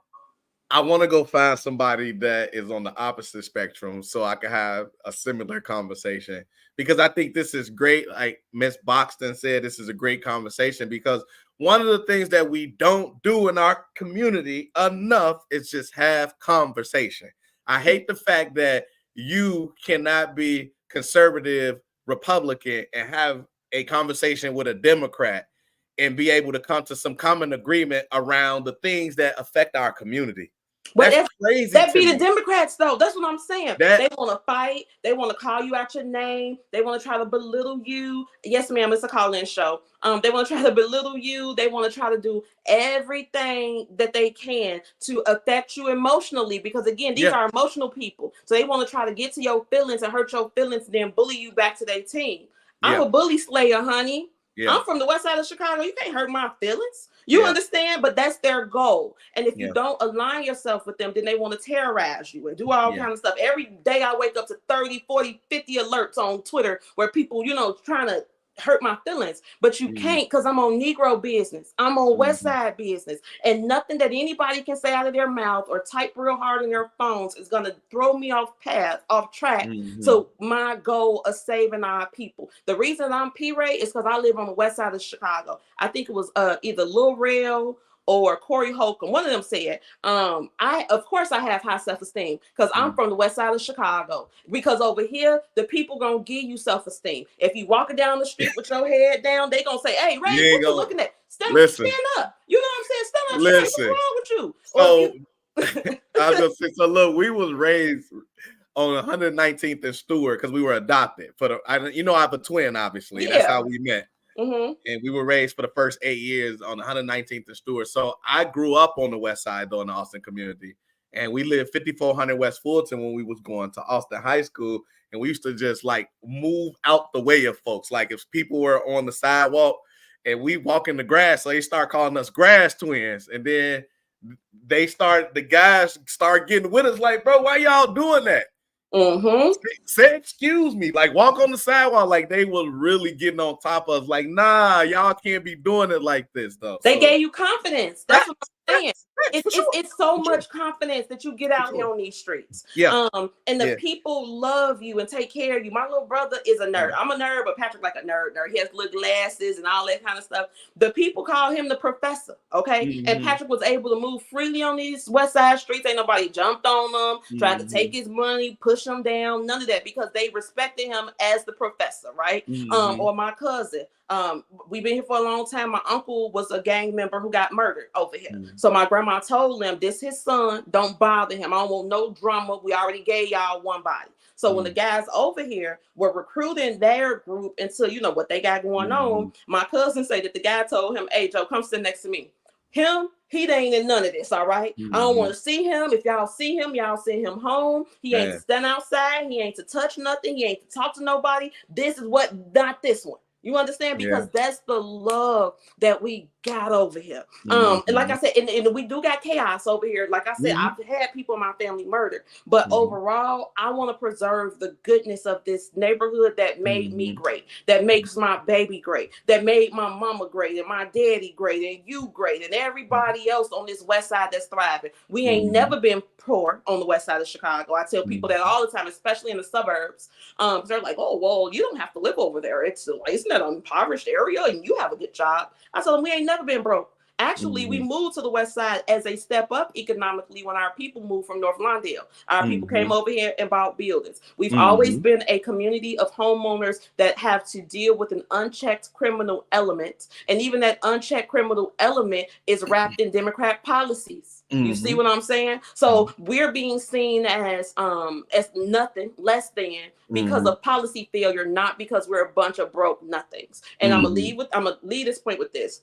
[SPEAKER 1] I want to go find somebody that is on the opposite spectrum so I can have a similar conversation, because I think this is great. Like Miss Boxton said, this is a great conversation, because one of the things that we don't do in our community enough is just have conversation. I hate the fact that you cannot be conservative Republican and have a conversation with a Democrat and be able to come to some common agreement around the things that affect our community.
[SPEAKER 2] But that's crazy. That be the Democrats, though. That's what I'm saying. They want to fight. They want to call you out your name. They want to try to belittle you. Yes, ma'am. It's a call-in show. They want to try to belittle you. They want to try to do everything that they can to affect you emotionally, because again, these are emotional people. So they want to try to get to your feelings and hurt your feelings, and then bully you back to their team. I'm a bully slayer, honey. I'm from the West Side of Chicago. You can't hurt my feelings. You understand? But that's their goal. And if you don't align yourself with them, then they want to terrorize you and do all kinds of stuff. Every day I wake up to 30, 40, 50 alerts on Twitter where people, trying to hurt my feelings. But you can't, because I'm on Negro business. I'm on West Side business. And nothing that anybody can say out of their mouth or type real hard in their phones is going to throw me off track. So my goal of saving our people. The reason I'm PRae is because I live on the West Side of Chicago. I think it was either Lil Rel or Corey Holcomb, one of them said, of course I have high self-esteem because I'm from the west side of Chicago. Because over here, the people gonna give you self-esteem. If you walking down the street with your head down, they gonna say, hey, Ray, what you looking at? Stand up. You know what I'm saying? Stand up straight. What's wrong with you?
[SPEAKER 1] So I was gonna say, so look, we was raised on 119th and Stewart because we were adopted I have a twin, obviously. Yeah. That's how we met. Mm-hmm. And we were raised for the first 8 years on 119th and Stewart. So I grew up on the west side, though, in the Austin community. And we lived 5400 West Fulton when we was going to Austin High School. And we used to just like move out the way of folks. Like if people were on the sidewalk and we walk in the grass, so they start calling us grass twins. And then the guys start getting with us like, bro, why y'all doing that? Mm-hmm. Say excuse me, like walk on the sidewalk. Like they were really getting on top of us, like, nah, y'all can't be doing it like this though.
[SPEAKER 2] They gave you confidence. That's what I'm saying. It's so much confidence that you get out here on these streets. Yeah. And the people love you and take care of you. My little brother is a nerd. I'm a nerd, but Patrick like a nerd. He has little glasses and all that kind of stuff. The people call him the professor. Okay. Mm-hmm. And Patrick was able to move freely on these west side streets. Ain't nobody jumped on him, tried to take his money, push him down, none of that, because they respected him as the professor, right? Mm-hmm. Or my cousin. We've been here for a long time. My uncle was a gang member who got murdered over here. Mm-hmm. So my grandma told him, this his son, don't bother him. I don't want no drama. We already gave y'all one body. So when the guys over here were recruiting their group into, what they got going on, my cousin said that the guy told him, hey, Joe, come sit next to me. He ain't in none of this, all right? Mm-hmm. I don't want to see him. If y'all see him, y'all send him home. He ain't to stand outside. He ain't to touch nothing. He ain't to talk to nobody. This is not this one. You understand? Because that's the love that we got over here. And like I said, and we do got chaos over here. Like I said, I've had people in my family murdered. But overall, I want to preserve the goodness of this neighborhood that made me great, that makes my baby great, that made my mama great, and my daddy great, and you great, and everybody else on this west side that's thriving. We ain't never been poor on the west side of Chicago. I tell people that all the time, especially in the suburbs. They're like, oh, well, you don't have to live over there. Isn't that an impoverished area and you have a good job? I told them we ain't never been broke. Actually, we moved to the west side as a step up economically when our people moved from North Lawndale. Our people came over here and bought buildings. We've always been a community of homeowners that have to deal with an unchecked criminal element. And even that unchecked criminal element is wrapped in Democrat policies. You see what I'm saying? So we're being seen as nothing less than because of policy failure, not because we're a bunch of broke nothings. And I'm gonna lead this point with this.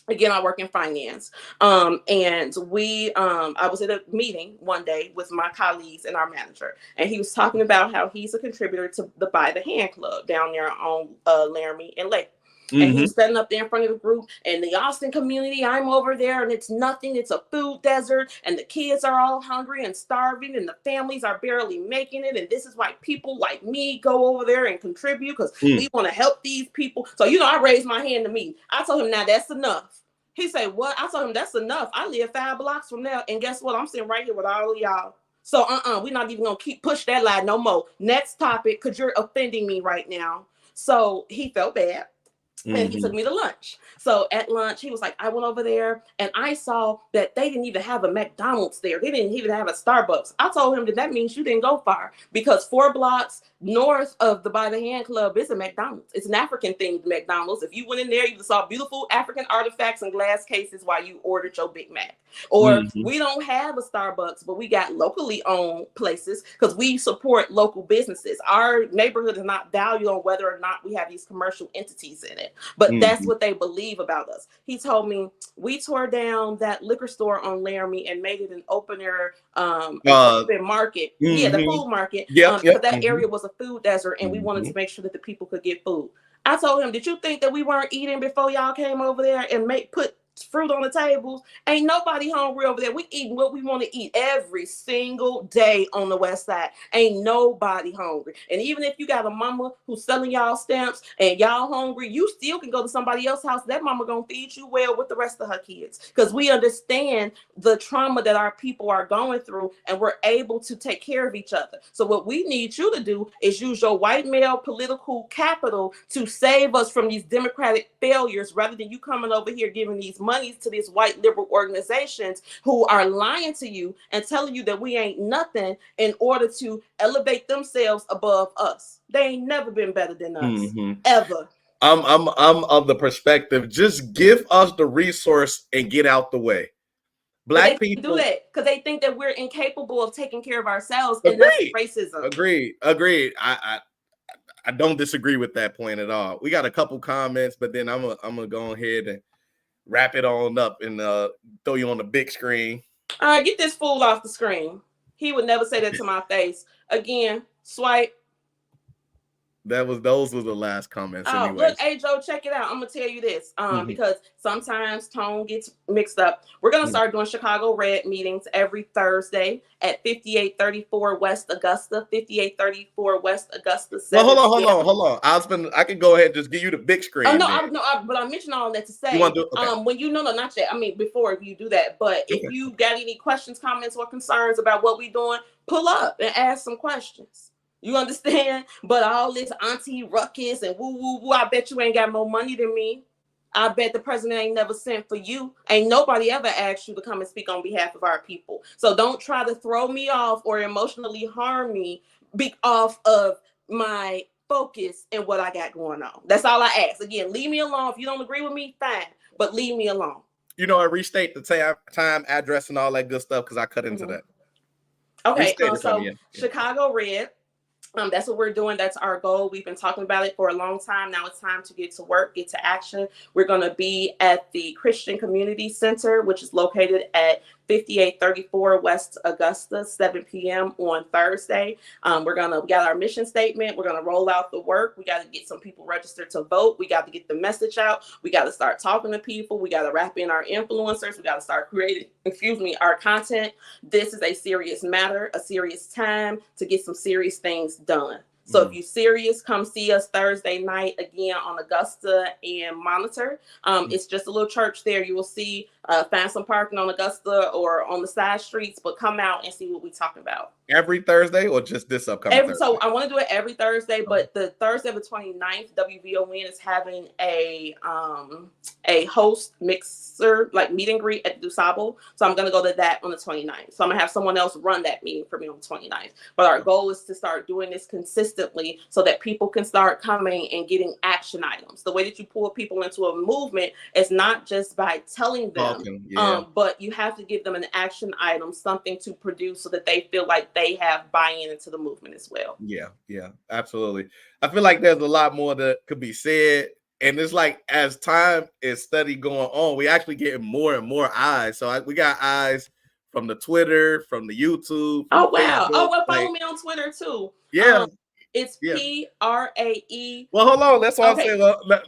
[SPEAKER 2] Again, I work in finance. And I was at a meeting one day with my colleagues and our manager, and he was talking about how he's a contributor to the By the Hand Club down there on Laramie and Lake. And he's standing up there in front of the group, and the Austin community, I'm over there, and it's nothing. It's a food desert, and the kids are all hungry and starving, and the families are barely making it. And this is why people like me go over there and contribute, because we want to help these people. So, I raised my hand to me. I told him, now that's enough. He said, what? I told him, that's enough. I live 5 blocks from there, and guess what? I'm sitting right here with all of y'all. So, we're not even going to push that line no more. Next topic, because you're offending me right now. So he felt bad. And he took me to lunch. So at lunch, he was like, I went over there and I saw that they didn't even have a McDonald's there. They didn't even have a Starbucks. I told him that means you didn't go far, because 4 blocks north of the By the Hand Club is a McDonald's. It's an African themed McDonald's. If you went in there, you saw beautiful African artifacts and glass cases while you ordered your Big Mac. Or we don't have a Starbucks, but we got locally owned places because we support local businesses. Our neighborhood is not valued on whether or not we have these commercial entities in it, but that's what they believe about us. He told me we tore down that liquor store on Laramie and made it an open air open market. Yeah, the food market. Because that area was a food desert, and we wanted to make sure that the people could get food. I told him, did you think that we weren't eating before y'all came over there and put fruit on the tables? Ain't nobody hungry over there. We eating what we want to eat every single day on the west side. Ain't nobody hungry. And even if you got a mama who's selling y'all stamps and y'all hungry, you still can go to somebody else's house. That mama gonna feed you well with the rest of her kids, because we understand the trauma that our people are going through, and we're able to take care of each other. So what we need you to do is use your white male political capital to save us from these democratic failures, rather than you coming over here giving these money to these white liberal organizations who are lying to you and telling you that we ain't nothing in order to elevate themselves above us. They ain't never been better than us, ever.
[SPEAKER 1] I'm of the perspective, just give us the resource and get out the way. Black people
[SPEAKER 2] do that because they think that we're incapable of taking care of ourselves, and
[SPEAKER 1] agreed.
[SPEAKER 2] that's racism.
[SPEAKER 1] Agreed. I don't disagree with that point at all. We got a couple comments, but then I'm gonna go ahead and wrap it on up and throw you on the big screen.
[SPEAKER 2] Get this fool off the screen. He would never say that to my face. Again, swipe.
[SPEAKER 1] Those were the last comments.
[SPEAKER 2] Oh,
[SPEAKER 1] anyways.
[SPEAKER 2] look, hey Joe, check it out. I'm gonna tell you this, because sometimes tone gets mixed up. We're gonna start doing Chicago Red meetings every Thursday at 5834 West Augusta, 5834 West Augusta.
[SPEAKER 1] Well, hold on. I can go ahead and just give you the big screen.
[SPEAKER 2] Oh no, but I mentioned all that to say,
[SPEAKER 1] you want to do, okay.
[SPEAKER 2] When you not yet. I mean, before you do that, but if you got any questions, comments, or concerns about what we're doing, pull up and ask some questions. You understand? But all this auntie ruckus and woo woo woo, I bet you ain't got more money than me. I bet the president ain't never sent for you. Ain't nobody ever asked you to come and speak on behalf of our people. So don't try to throw me off or emotionally harm me off of my focus and what I got going on. That's all I ask. Again, leave me alone. If you don't agree with me, fine, but leave me alone.
[SPEAKER 1] I restate the time, address, and all that good stuff because I cut into that.
[SPEAKER 2] Okay, so Chicago Red. That's what we're doing. That's our goal. We've been talking about it for a long time. Now it's time to get to work, get to action. We're going to be at the Christian Community Center, which is located at 5834 West Augusta, 7 p.m. on Thursday. We got our mission statement. We're going to roll out the work. We got to get some people registered to vote. We got to get the message out. We got to start talking to people. We got to wrap in our influencers. We got to start creating, our content. This is a serious matter, a serious time to get some serious things done. So if you're serious, come see us Thursday night again on Augusta and Monitor. It's just a little church there. You will see, find some parking on Augusta or on the side streets, but come out and see what we're talking about.
[SPEAKER 1] Every Thursday or just this upcoming Thursday?
[SPEAKER 2] So I want to do it every Thursday, but the Thursday the 29th, WVON is having a host mixer, like meet and greet at DuSable. So I'm going to go to that on the 29th. So I'm going to have someone else run that meeting for me on the 29th. But our goal is to start doing this consistently so that people can start coming and getting action items. The way that you pull people into a movement is not just by telling them, but you have to give them an action item, something to produce so that they feel like they have buy-in into the movement as well.
[SPEAKER 1] Yeah, absolutely. I feel like there's a lot more that could be said. And it's like, as time is study going on, we actually getting more and more eyes. So we got eyes from the Twitter, from the YouTube.
[SPEAKER 2] Oh, wow. Facebook. Follow me on Twitter too.
[SPEAKER 1] Yeah.
[SPEAKER 2] It's PRae.
[SPEAKER 1] Well, hold on. That's what I'm saying.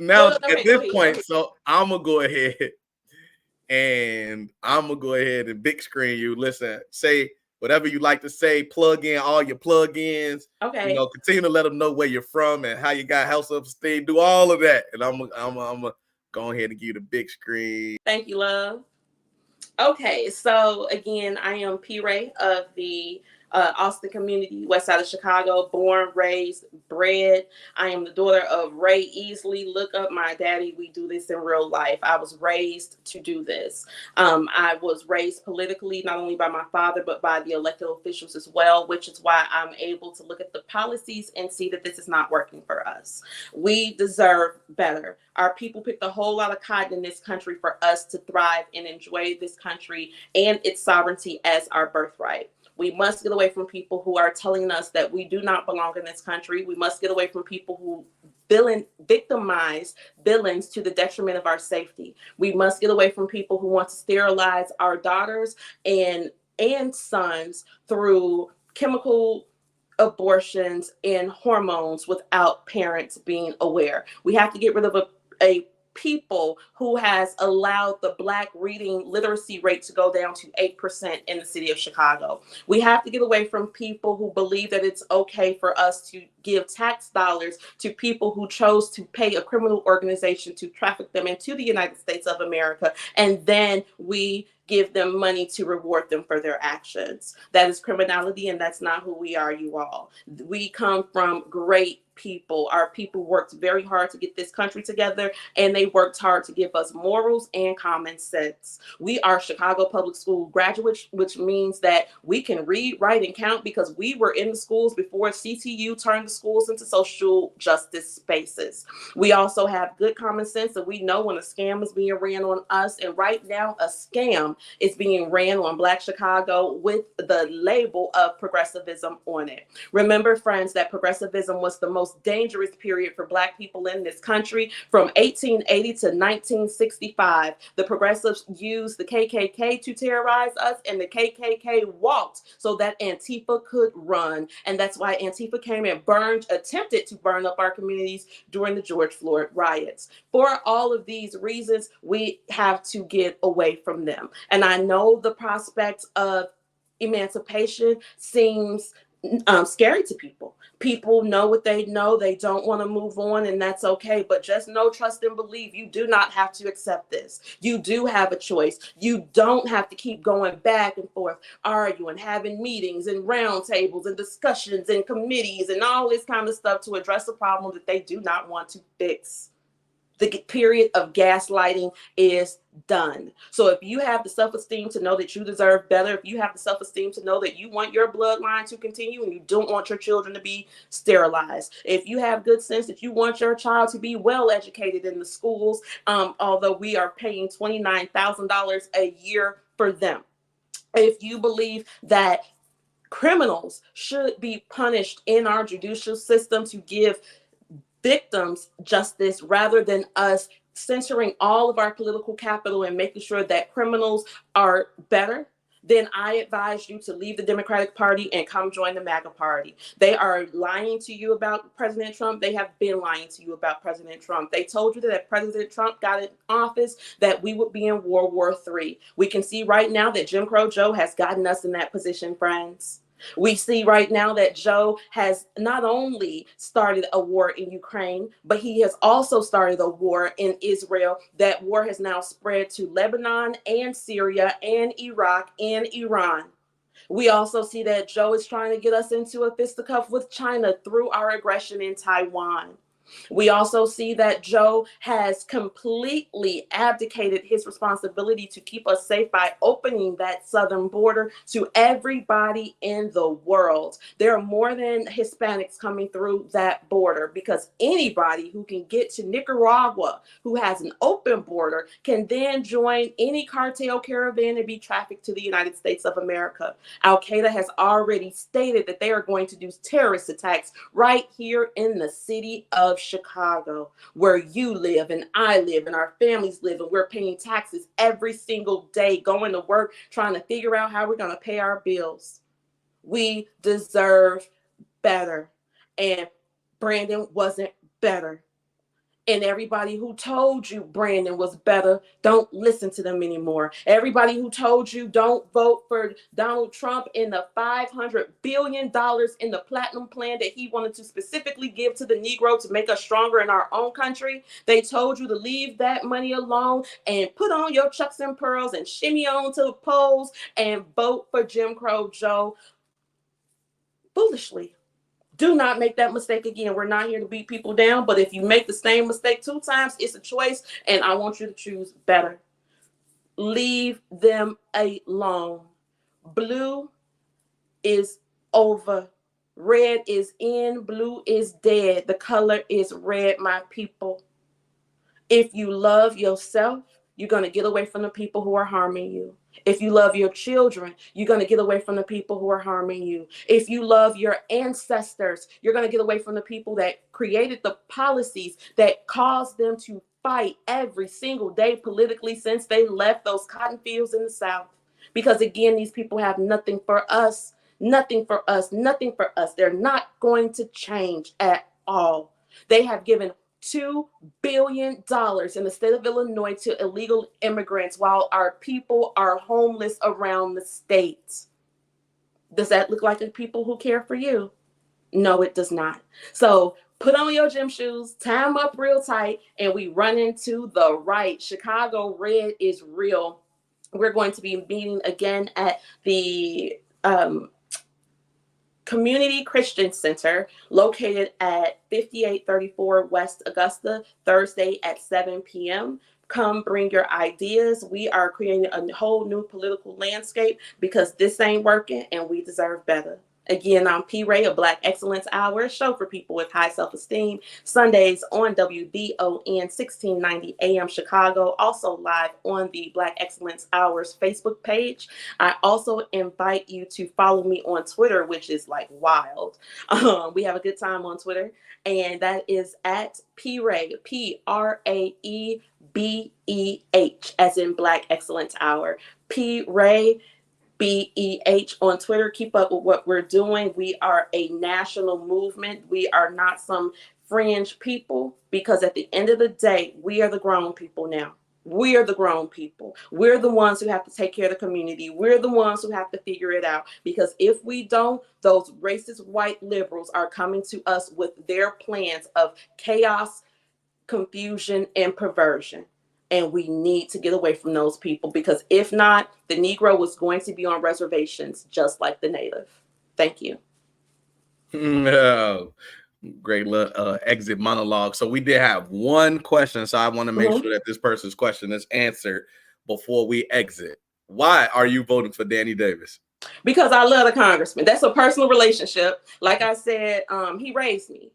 [SPEAKER 1] Now at this point, so I'm going to go ahead and big screen you. Listen, say whatever you like to say, plug in all your plugins.
[SPEAKER 2] Okay.
[SPEAKER 1] Continue to let them know where you're from and how you got house self-esteem. Do all of that. And I'm gonna go ahead and give you the big screen.
[SPEAKER 2] Thank you, love. Okay, so again, I am PRae of the Austin community, west side of Chicago, born, raised, bred. I am the daughter of Ray Easley. Look up my daddy. We do this in real life. I was raised to do this. I was raised politically, not only by my father, but by the elected officials as well, which is why I'm able to look at the policies and see that this is not working for us. We deserve better. Our people picked a whole lot of cotton in this country for us to thrive and enjoy this country and its sovereignty as our birthright. We must get away from people who are telling us that we do not belong in this country. We must get away from people who victimize villains to the detriment of our safety. We must get away from people who want to sterilize our daughters and sons through chemical abortions and hormones without parents being aware. We have to get rid of a people who has allowed the Black reading literacy rate to go down to 8% in the city of Chicago. We have to get away from people who believe that it's okay for us to give tax dollars to people who chose to pay a criminal organization to traffic them into the United States of America, and then we give them money to reward them for their actions. That is criminality, and that's not who we are, you all. We come from great people. Our people worked very hard to get this country together, and they worked hard to give us morals and common sense. We are Chicago Public School graduates, which means that we can read, write, and count because we were in the schools before CTU turned the schools into social justice spaces. We also have good common sense, and we know when a scam is being ran on us. And right now, a scam is being ran on Black Chicago with the label of progressivism on it. Remember, friends, that progressivism was the most dangerous period for Black people in this country from 1880 to 1965. The progressives used the KKK to terrorize us, and the KKK walked so that Antifa could run. And that's why Antifa came and attempted to burn up our communities during the George Floyd riots. For all of these reasons, we have to get away from them. And I know the prospect of emancipation seems scary to people. People know what they know. They don't want to move on, and that's okay. But just know, trust, and believe. You do not have to accept this. You do have a choice. You don't have to keep going back and forth, arguing, having meetings and roundtables and discussions and committees and all this kind of stuff to address a problem that they do not want to fix. The period of gaslighting is done. So if you have the self-esteem to know that you deserve better, if you have the self-esteem to know that you want your bloodline to continue and you don't want your children to be sterilized, if you have good sense that you want your child to be well educated in the schools, although we are paying $29,000 a year for them, if you believe that criminals should be punished in our judicial system to give victims justice rather than us censoring all of our political capital and making sure that criminals are better, then I advise you to leave the Democratic Party and come join the MAGA Party. They are lying to you about President Trump. They have been lying to you about President Trump. They told you that if President Trump got in office, that we would be in World War III. We can see right now that Jim Crow Joe has gotten us in that position, friends. We see right now that Joe has not only started a war in Ukraine, but he has also started a war in Israel. That war has now spread to Lebanon and Syria and Iraq and Iran. We also see that Joe is trying to get us into a fisticuff with China through our aggression in Taiwan. We also see that Joe has completely abdicated his responsibility to keep us safe by opening that southern border to everybody in the world. There are more than Hispanics coming through that border because anybody who can get to Nicaragua, who has an open border, can then join any cartel caravan and be trafficked to the United States of America. Al-Qaeda has already stated that they are going to do terrorist attacks right here in the city of Chicago, where you live and I live and our families live, and we're paying taxes every single day, going to work, trying to figure out how we're going to pay our bills. We deserve better. And Brandon wasn't better. And everybody who told you Brandon was better, don't listen to them anymore. Everybody who told you don't vote for Donald Trump in the $500 billion in the platinum plan that he wanted to specifically give to the Negro to make us stronger in our own country, they told you to leave that money alone and put on your Chucks and Pearls and shimmy on to the polls and vote for Jim Crow Joe foolishly. Do not make that mistake again. We're not here to beat people down, but if you make the same mistake 2 times, it's a choice, and I want you to choose better. Leave them alone. Blue is over. Red is in. Blue is dead. The color is red, my people. If you love yourself, you're going to get away from the people who are harming you. If you love your children, you're going to get away from the people who are harming you. If you love your ancestors, you're going to get away from the people that created the policies that caused them to fight every single day politically since they left those cotton fields in the South. Because again, these people have nothing for us, nothing for us, nothing for us. They're not going to change at all. They have given $2 billion in the state of Illinois to illegal immigrants while our people are homeless around the state. Does that look like the people who care for you? No, it does not. So put on your gym shoes, tie them up real tight, and we run into the right. Chicago Red is real. We're going to be meeting again at the Community Christian Center, located at 5834 West Augusta, Thursday at 7 p.m. Come bring your ideas. We are creating a whole new political landscape because this ain't working and we deserve better. Again, I'm PRae, a Black Excellence Hour, show for people with high self-esteem. Sundays on WDON 1690 AM Chicago, also live on the Black Excellence Hours Facebook page. I also invite you to follow me on Twitter, which is like wild. We have a good time on Twitter, and that is at PRae, PRaeBEH, as in Black Excellence Hour. PRae BEH on Twitter. Keep up with what we're doing. We are a national movement. We are not some fringe people, because at the end of the day, we are the grown people now. We are the grown people. We're the ones who have to take care of the community. We're the ones who have to figure it out, because if we don't, those racist white liberals are coming to us with their plans of chaos, confusion, and perversion. And we need to get away from those people, because if not, the Negro was going to be on reservations just like the Native. Thank you.
[SPEAKER 1] No. Great exit monologue. So we did have one question, so I want to make sure that this person's question is answered before we exit. Why are you voting for Danny Davis?
[SPEAKER 2] Because I love the congressman. That's a personal relationship. Like I said, he raised me.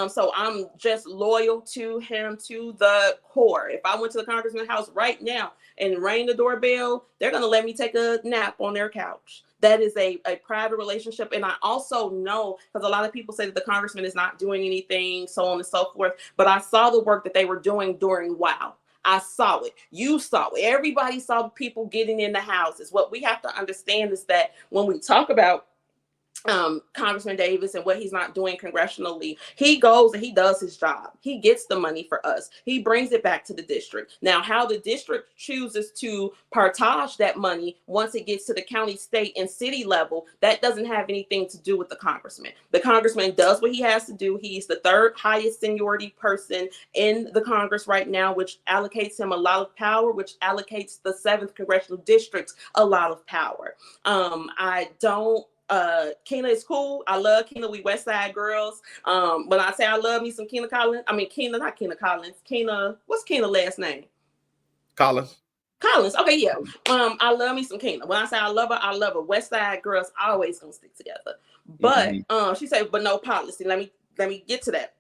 [SPEAKER 2] So I'm just loyal to him to the core. If I went to the congressman's house right now and rang the doorbell, they're going to let me take a nap on their couch. That is a private relationship. And I also know, because a lot of people say that the congressman is not doing anything, so on and so forth. But I saw the work that they were doing during WOW. I saw it. You saw it. Everybody saw people getting in the houses. What we have to understand is that when we talk about Congressman Davis and what he's not doing congressionally, he goes and he does his job. He gets the money for us. He brings it back to the district. Now, how the district chooses to partage that money once it gets to the county, state, and city level, that doesn't have anything to do with the congressman. The congressman does what he has to do. He's the third highest seniority person in the Congress right now, which allocates him a lot of power, which allocates the 7th congressional district a lot of power. Keena is cool. I love Keena. We West Side girls. When I say I love me some Keena Collins, I mean Keena, not Keena Collins. Keena, what's Keena's last name?
[SPEAKER 1] Collins.
[SPEAKER 2] Okay, yeah. I love me some Keena. When I say I love her, I love her. West Side girls always gonna stick together. But she said, but no policy. Let me get to that.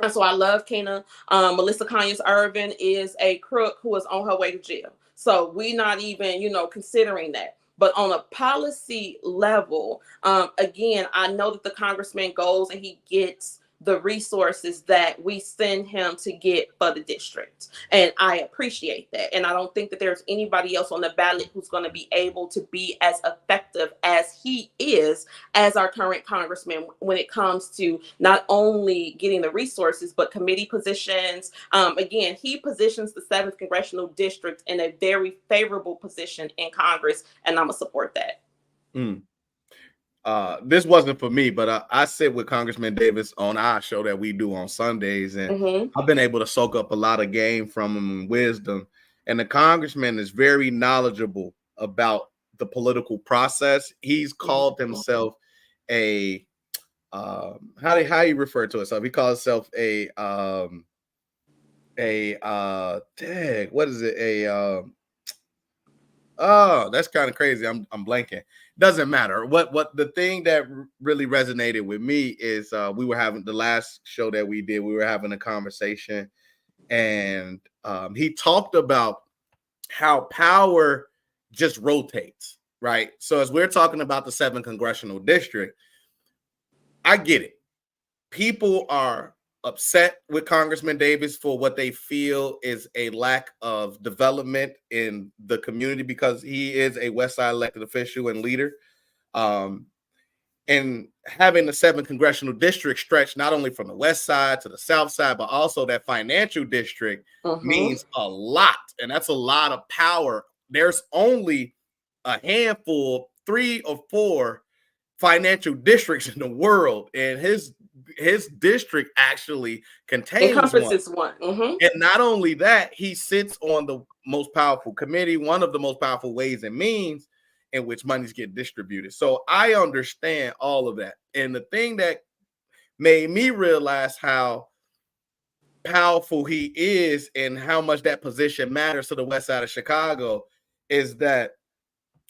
[SPEAKER 2] And so I love Keena. Melissa Conyers Irvin is a crook who is on her way to jail. So we not even, considering that. But on a policy level, again, I know that the congressman goes and he gets the resources that we send him to get for the district. And I appreciate that. And I don't think that there's anybody else on the ballot who's going to be able to be as effective as he is as our current congressman when it comes to not only getting the resources, but committee positions. Again, he positions the 7th congressional district in a very favorable position in Congress, and I'm going to support that.
[SPEAKER 1] This wasn't for me, but I sit with Congressman Davis on our show that we do on Sundays, and I've been able to soak up a lot of game from him and wisdom. And the congressman is very knowledgeable about the political process. He's called himself a how do you refer to himself? He calls himself what is it? Oh, that's kind of crazy. I'm blanking. Doesn't matter. What the thing that really resonated with me is we were having the last show that we did. We were having a conversation, and he talked about how power just rotates, right? So as we're talking about the 7th congressional district, I get it. People are upset with Congressman Davis for what they feel is a lack of development in the community because he is a West Side elected official and leader. And having the 7th congressional district stretch not only from the West Side to the South Side, but also that financial district means a lot. And that's a lot of power. There's only a handful, 3 or 4 financial districts in the world, and his district actually encompasses one. And not only that, he sits on the most powerful committee, one of the most powerful Ways and Means, in which monies get distributed. So I understand all of that. And the thing that made me realize how powerful he is and how much that position matters to the west side of Chicago is that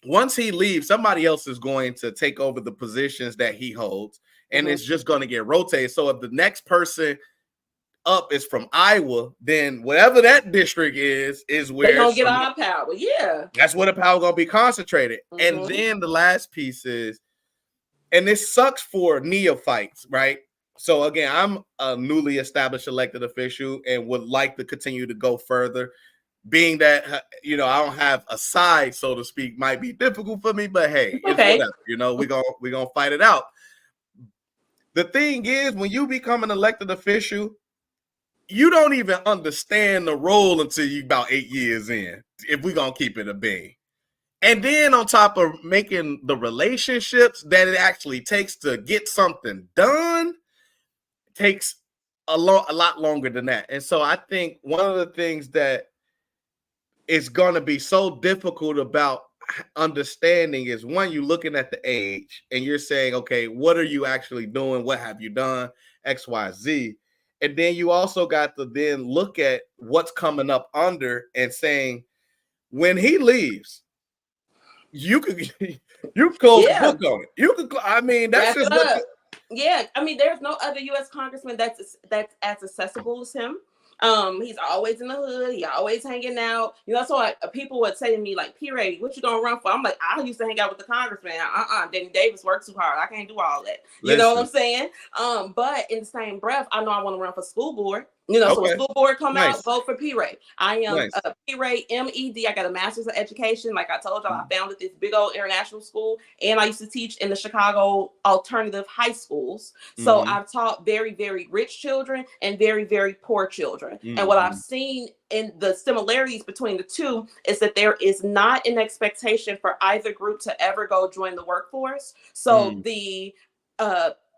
[SPEAKER 1] once he leaves, somebody else is going to take over the positions that he holds, and it's just going to get rotated. So if the next person up is from Iowa, then whatever that district is where
[SPEAKER 2] they're gonna get our power. Yeah,
[SPEAKER 1] that's where the power gonna be concentrated. And then the last piece is, and this sucks for neophytes, right? So again, I'm a newly established elected official and would like to continue to go further. Being that I don't have a side, so to speak, might be difficult for me, but hey, it's whatever. We're gonna fight it out. The thing is, when you become an elected official, you don't even understand the role until you about 8 years in, if we're gonna keep it a bean. And then on top of making the relationships that it actually takes to get something done, takes a lot longer than that. And so I think one of the things that is going to be so difficult about understanding is, one, you looking at the age and you're saying, okay, what are you actually doing? What have you done? X, Y, Z. And then you also got to then look at what's coming up under and saying, when he leaves, you close the book on it. You could, I mean, that's just what.
[SPEAKER 2] Yeah, I mean, there's no other U.S. congressman that's as accessible as him. He's always in the hood. He always hanging out. So people would say to me, like, PRae, what you gonna run for? I'm like, I used to hang out with the congressman. Danny Davis works too hard. I can't do all that. You know what I'm saying? But in the same breath, I know I want to run for school board. So when school board come out, vote for PRae. I am PRae MED. I got a master's of education. Like I told y'all, I founded this big old international school, and I used to teach in the Chicago alternative high schools. So I've taught very, very rich children and very, very poor children. And what I've seen in the similarities between the two is that there is not an expectation for either group to ever go join the workforce. So the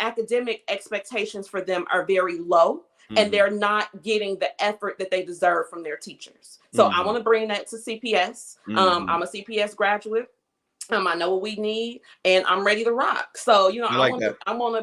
[SPEAKER 2] academic expectations for them are very low. And they're not getting the effort that they deserve from their teachers. So I want to bring that to CPS. I'm a CPS graduate. I know what we need, and I'm ready to rock. So I want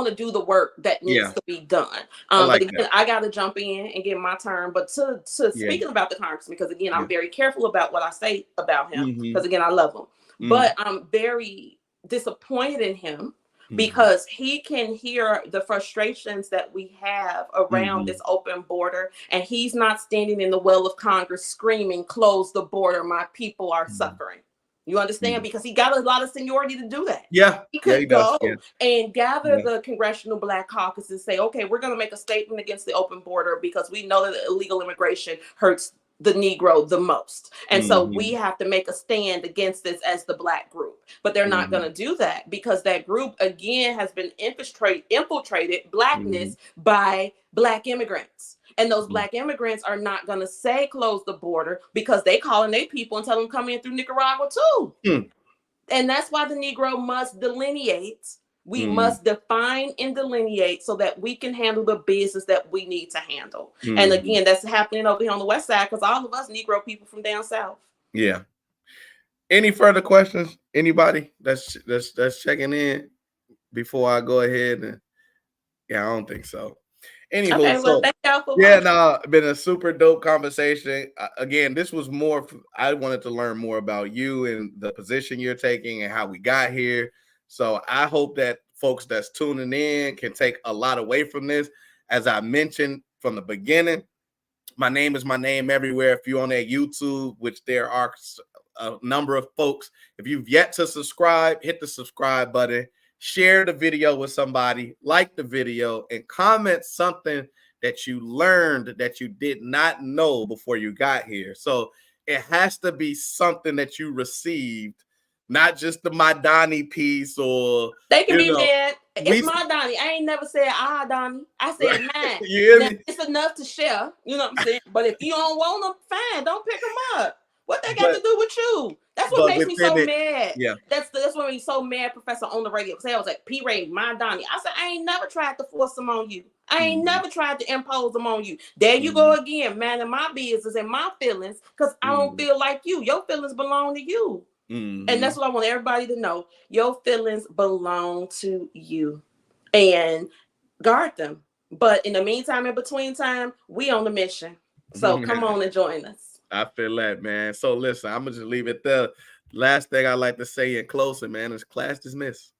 [SPEAKER 2] to do the work that needs to be done. But again, I got to jump in and get my turn. But to speaking about the congressman, because again, I'm very careful about what I say about him, because again, I love him. But I'm very disappointed in him, because he can hear the frustrations that we have around this open border, and he's not standing in the well of Congress screaming, close the border, my people are suffering. You understand? Because he got a lot of seniority to do that. Yeah. He could go and gather the Congressional Black Caucus and say, okay, we're going to make a statement against the open border because we know that illegal immigration hurts the Negro the most. And so we have to make a stand against this as the Black group. But they're not going to do that, because that group, again, has been infiltrated Blackness by Black immigrants. And those Black immigrants are not going to say close the border, because they calling their people and tell them come in through Nicaragua too. And that's why the Negro must delineate. We must define and delineate so that we can handle the business that we need to handle. And again, that's happening over here on the west side, because all of us Negro people from down south. Yeah.
[SPEAKER 1] Any further questions? Anybody that's checking in before I go ahead? And I don't think so. Anywho,
[SPEAKER 2] okay, well, thank y'all for watching.
[SPEAKER 1] Been a super dope conversation. Again, this was more, I wanted to learn more about you and the position you're taking and how we got here. So I hope that folks that's tuning in can take a lot away from this. As I mentioned from the beginning, my name is my name everywhere. If you're on that YouTube, which there are a number of folks, if you've yet to subscribe, hit the subscribe button, share the video with somebody, like the video, and comment something that you learned that you did not know before you got here. So it has to be something that you received, not just the my Donnie piece, or
[SPEAKER 2] they can be mad. It's my Donnie. I ain't never said Donnie. I said mine.
[SPEAKER 1] You hear me?
[SPEAKER 2] It's enough to share. You know what I'm saying? But if you don't want them, fine. Don't pick them up. What they got to do with you? That's what makes me so mad. Yeah. That's what makes me so mad, Professor, on the radio. Because I was like, PRae, my Donnie. I said, I ain't never tried to force them on you. I ain't never tried to impose them on you. There you go again, man, in my business and my feelings, because I don't feel like you. Your feelings belong to you. And that's what I want everybody to know. Your feelings belong to you, and guard them. But in the meantime, in between time, we on the mission. So come on and join us.
[SPEAKER 1] I feel that, man. So listen, I'm gonna just leave it there. Last thing I like to say in closing, man, is class dismissed.